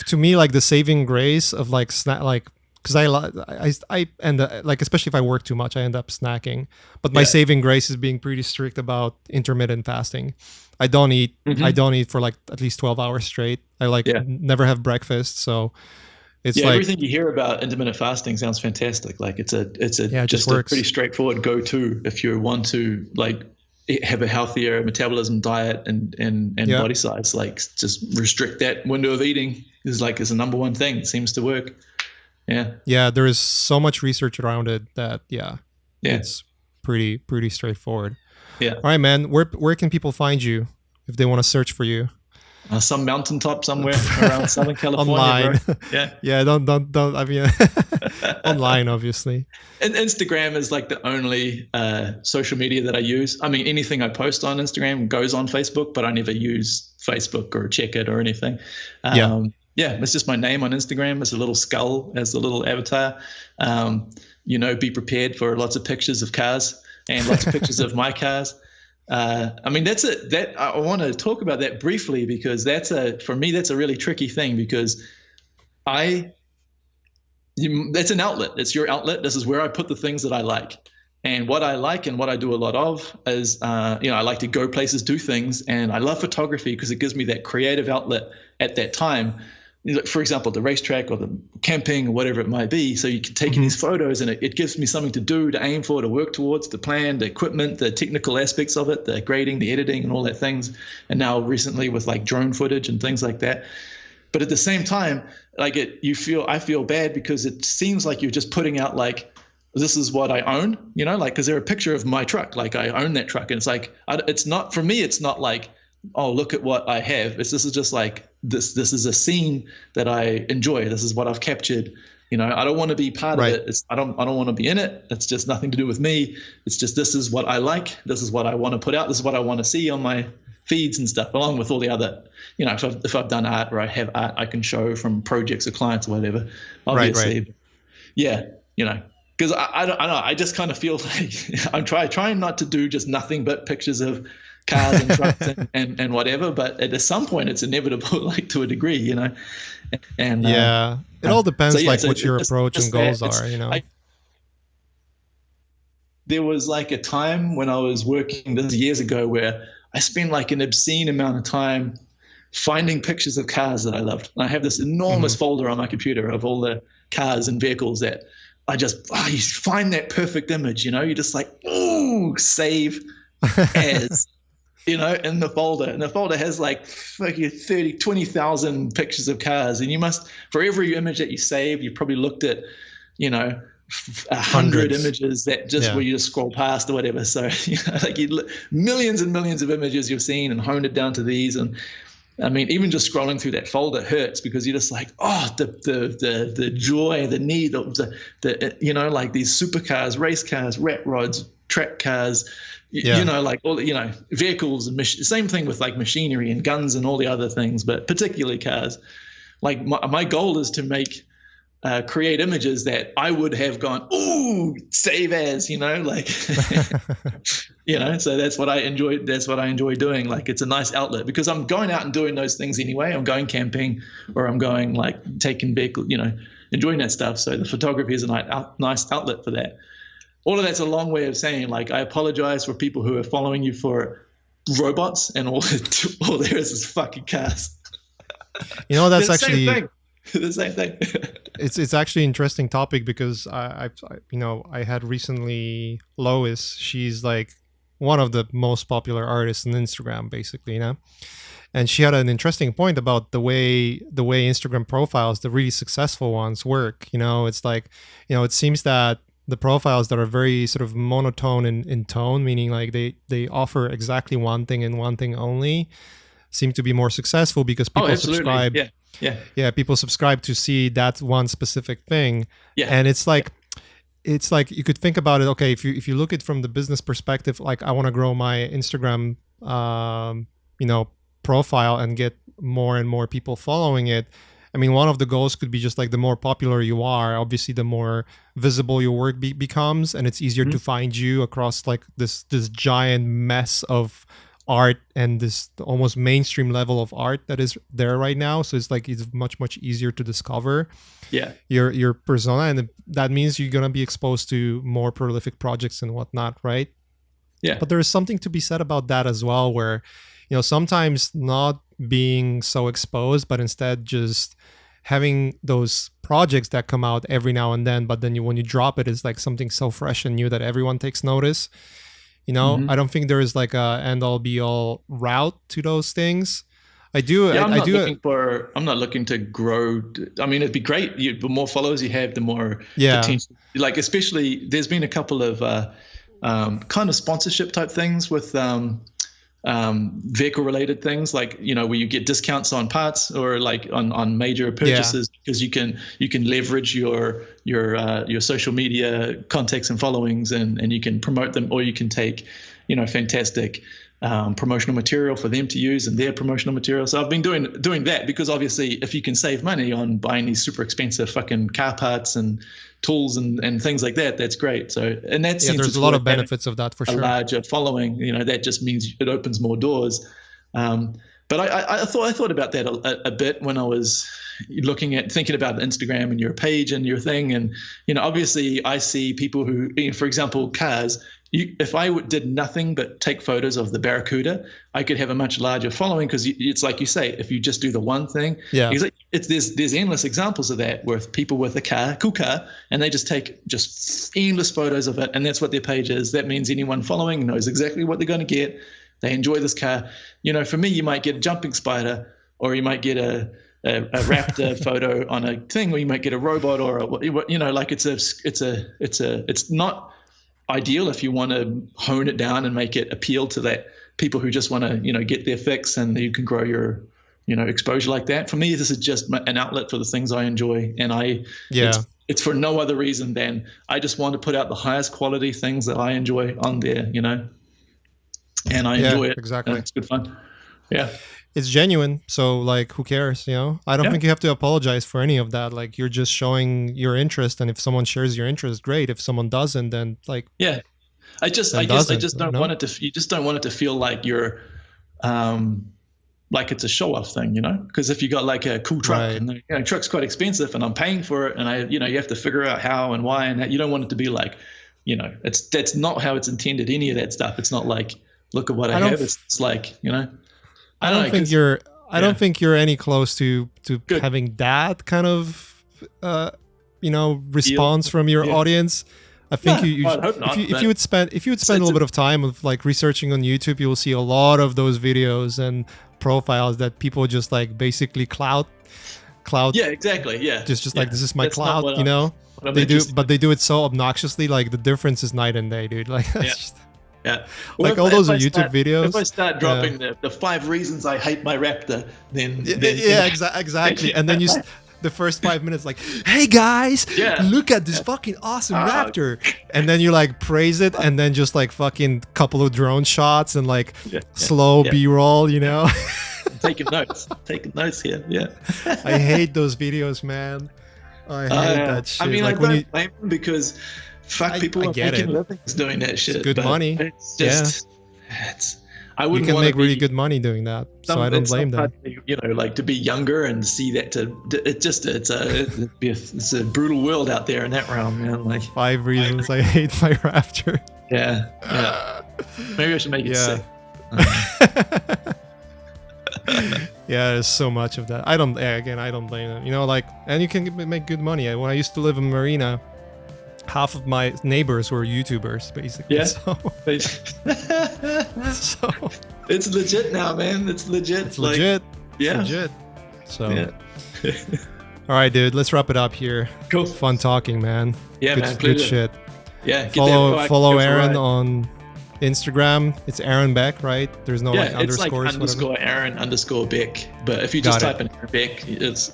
To me, like the saving grace of like snack, like because I end up, like especially if I work too much, I end up snacking. But my saving grace is being pretty strict about intermittent fasting. I don't eat. Mm-hmm. I don't eat for like at least 12 hours straight. I never have breakfast, so. It's like, everything you hear about intermittent fasting sounds fantastic. Like it's a just a pretty straightforward go-to if you want to like have a healthier metabolism, diet, and body size. Like just restrict that window of eating is a number one thing. It seems to work. Yeah. Yeah, there is so much research around it that it's pretty straightforward. Yeah. All right, man. Where can people find you if they want to search for you? Some mountaintop somewhere around Southern California. Online. Bro. Yeah. Yeah. Don't. I mean, online, obviously. And Instagram is like the only social media that I use. I mean, anything I post on Instagram goes on Facebook, but I never use Facebook or check it or anything. It's just my name on Instagram. It's a little skull as the little avatar. Be prepared for lots of pictures of cars and lots of pictures of my cars. I mean, that's it. That I want to talk about that briefly because for me, that's a really tricky thing because that's an outlet. It's your outlet. This is where I put the things that I like. And what I like and what I do a lot of is, I like to go places, do things. And I love photography because it gives me that creative outlet at that time. For example, the racetrack or the camping or whatever it might be. So you can take these photos and it gives me something to do, to aim for, to work towards, the plan, the equipment, the technical aspects of it, the grading, the editing and all that things. And now recently with like drone footage and things like that. But at the same time, like I feel bad because it seems like you're just putting out like this is what I own, like, because they're a picture of my truck. Like, I own that truck. And it's like, it's not, for me, it's not like, oh, look at what I have. This is just like, this is a scene that I enjoy. This is what I've captured. I don't want to be part of it. I don't want to be in it. It's just nothing to do with me. It's just, this is what I like. This is what I want to put out. This is what I want to see on my feeds and stuff, along with all the other, if I've done art or I have art I can show from projects or clients or whatever, obviously. Right. Yeah, because I don't know. I just kind of feel like I'm trying not to do just nothing but pictures of cars and trucks and whatever. But at some point, it's inevitable, like, to a degree, And yeah, it all depends, what your approach and goals are. There was like a time when I was working this years ago where I spent like an obscene amount of time finding pictures of cars that I loved. And I have this enormous folder on my computer of all the cars and vehicles that I just, you find that perfect image, you're just like, ooh, save as, in the folder. And the folder has like 20,000 pictures of cars. And you must, for every image that you save, you probably looked at, 100 images that just where you just scroll past or whatever. So, like, millions and millions of images you've seen and honed it down to these. And I mean, even just scrolling through that folder hurts, because you're just like, oh, the joy, the need of the like these supercars, race cars, rat rods, track cars, like all vehicles and same thing with like machinery and guns and all the other things, but particularly cars. Like, my goal is to create images that I would have gone, ooh, save as, like, so that's what I enjoy. That's what I enjoy doing. Like, it's a nice outlet, because I'm going out and doing those things anyway. I'm going camping, or I'm going like taking vehicle, enjoying that stuff. So the photography is a nice outlet for that. All of that's a long way of saying, like, I apologize for people who are following you for robots and all there is fucking cars. That's actually the same thing. It's actually an interesting topic, because I had recently Lois. She's like one of the most popular artists on Instagram, basically, and she had an interesting point about the way Instagram profiles, the really successful ones, work. It's like, it seems that the profiles that are very sort of monotone in tone, meaning like they offer exactly one thing and one thing only, seem to be more successful, because people subscribe. Yeah, people subscribe to see that one specific thing. Yeah. And it's like you could think about it. Okay, if you look at it from the business perspective, like, I want to grow my Instagram profile and get more and more people following it. I mean, one of the goals could be just like, the more popular you are, obviously the more visible your work becomes, and it's easier to find you across like this giant mess of art and this almost mainstream level of art that is there right now. So it's like, it's much easier to discover your persona, and that means you're gonna be exposed to more prolific projects and whatnot, right? Yeah. But there is something to be said about that as well, where sometimes not being so exposed, but instead just having those projects that come out every now and then, but then when you drop it, it's like something so fresh and new that everyone takes notice. I don't think there is like a end all be all route to those things. I'm not looking to grow. I mean, it'd be great. The more followers you have, the more potential. Like, especially, there's been a couple of kind of sponsorship type things with vehicle related things, like, where you get discounts on parts or like on major purchases, because you can leverage your social media contacts and followings, and you can promote them, or you can take fantastic promotional material for them to use and their promotional material. So I've been doing that, because obviously if you can save money on buying these super expensive fucking car parts and tools and things like that, that's great. So, and that seems there's a lot of benefits of that for sure. A larger following, that just means it opens more doors. But I thought about that a bit when I was thinking about Instagram and your page and your thing. And, obviously I see people who, for example, cars. If I did nothing but take photos of the Barracuda, I could have a much larger following, because it's like you say, if you just do the one thing, there's endless examples of that, where people with a cool car, and they just take endless photos of it, and that's what their page is. That means anyone following knows exactly what they're going to get. They enjoy this car. For me, you might get a jumping spider, or you might get a a Raptor photo on a thing, or you might get a robot, or like it's not ideal if you want to hone it down and make it appeal to that people who just want to get their fix, and you can grow your exposure like that. For me, this is just an outlet for the things I enjoy, and it's for no other reason than I just want to put out the highest quality things that I enjoy on there, and I enjoy it. Exactly. It's good fun. Yeah. It's genuine. So like, who cares? I don't think you have to apologize for any of that. Like, you're just showing your interest. And if someone shares your interest, great. If someone doesn't, then like, yeah, I just don't want it to, you just don't want it to feel like you're, like it's a show off thing, because if you got like a cool truck, Right. and the truck's quite expensive and I'm paying for it, and you have to figure out how and why, and that you don't want it to be like, that's not how it's intended. Any of that stuff. It's not like, look at what I have. It's like, I don't think you're. I don't think you're any close to having that kind of, response from your audience. I think if you would spend a little bit of time of like researching on YouTube, you will see a lot of those videos and profiles that people just like basically clout. Yeah, exactly. Yeah. Just like, this is my clout, They do, but they do it so obnoxiously. Like, the difference is night and day, dude. Like, that's just. Yeah. Well, like all those are YouTube videos. If I start dropping the 5 reasons I hate my Raptor, then exactly. And then the first 5 minutes, like, hey guys, look at this fucking awesome Raptor, and then you like praise it, and then just like fucking couple of drone shots and like slow B-roll, taking notes here. Yeah. I hate those videos, man. I hate that shit. I mean, like, I don't blame them, because people are making livings doing that shit. It's good money. It's just, I wouldn't. You can make really good money doing that, so I don't blame them. Like to be younger and see that. It's a brutal world out there in that realm, man. Like 5 reasons I hate my Raptor. Yeah. Maybe I should make it 6. Yeah, there's so much of that. I don't blame them. Like, and you can make good money. When I used to live in Marina, half of my neighbors were YouTubers, basically. Yeah. So it's legit now, man. It's legit. It's legit. Yeah. It's legit. So. All right, dude. Let's wrap it up here. Cool. Fun talking, man. Yeah, good, Good shit. Yeah. Follow Aaron on Instagram. It's Aaron Beck, right? There's no like underscores. It's like _Aaron_Beck. But if you just type in Aaron Beck,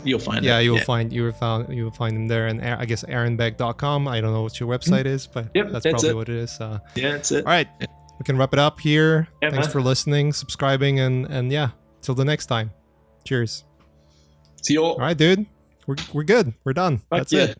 you'll find it. Yeah, you will find him there, and I guess aaronbeck.com. I don't know what your website is, but that's probably what it is. Yeah, that's it. All right, we can wrap it up here. Yeah, Thanks for listening, subscribing, and yeah, till the next time. Cheers. See you all. All right, dude. We're good. We're done. That's it.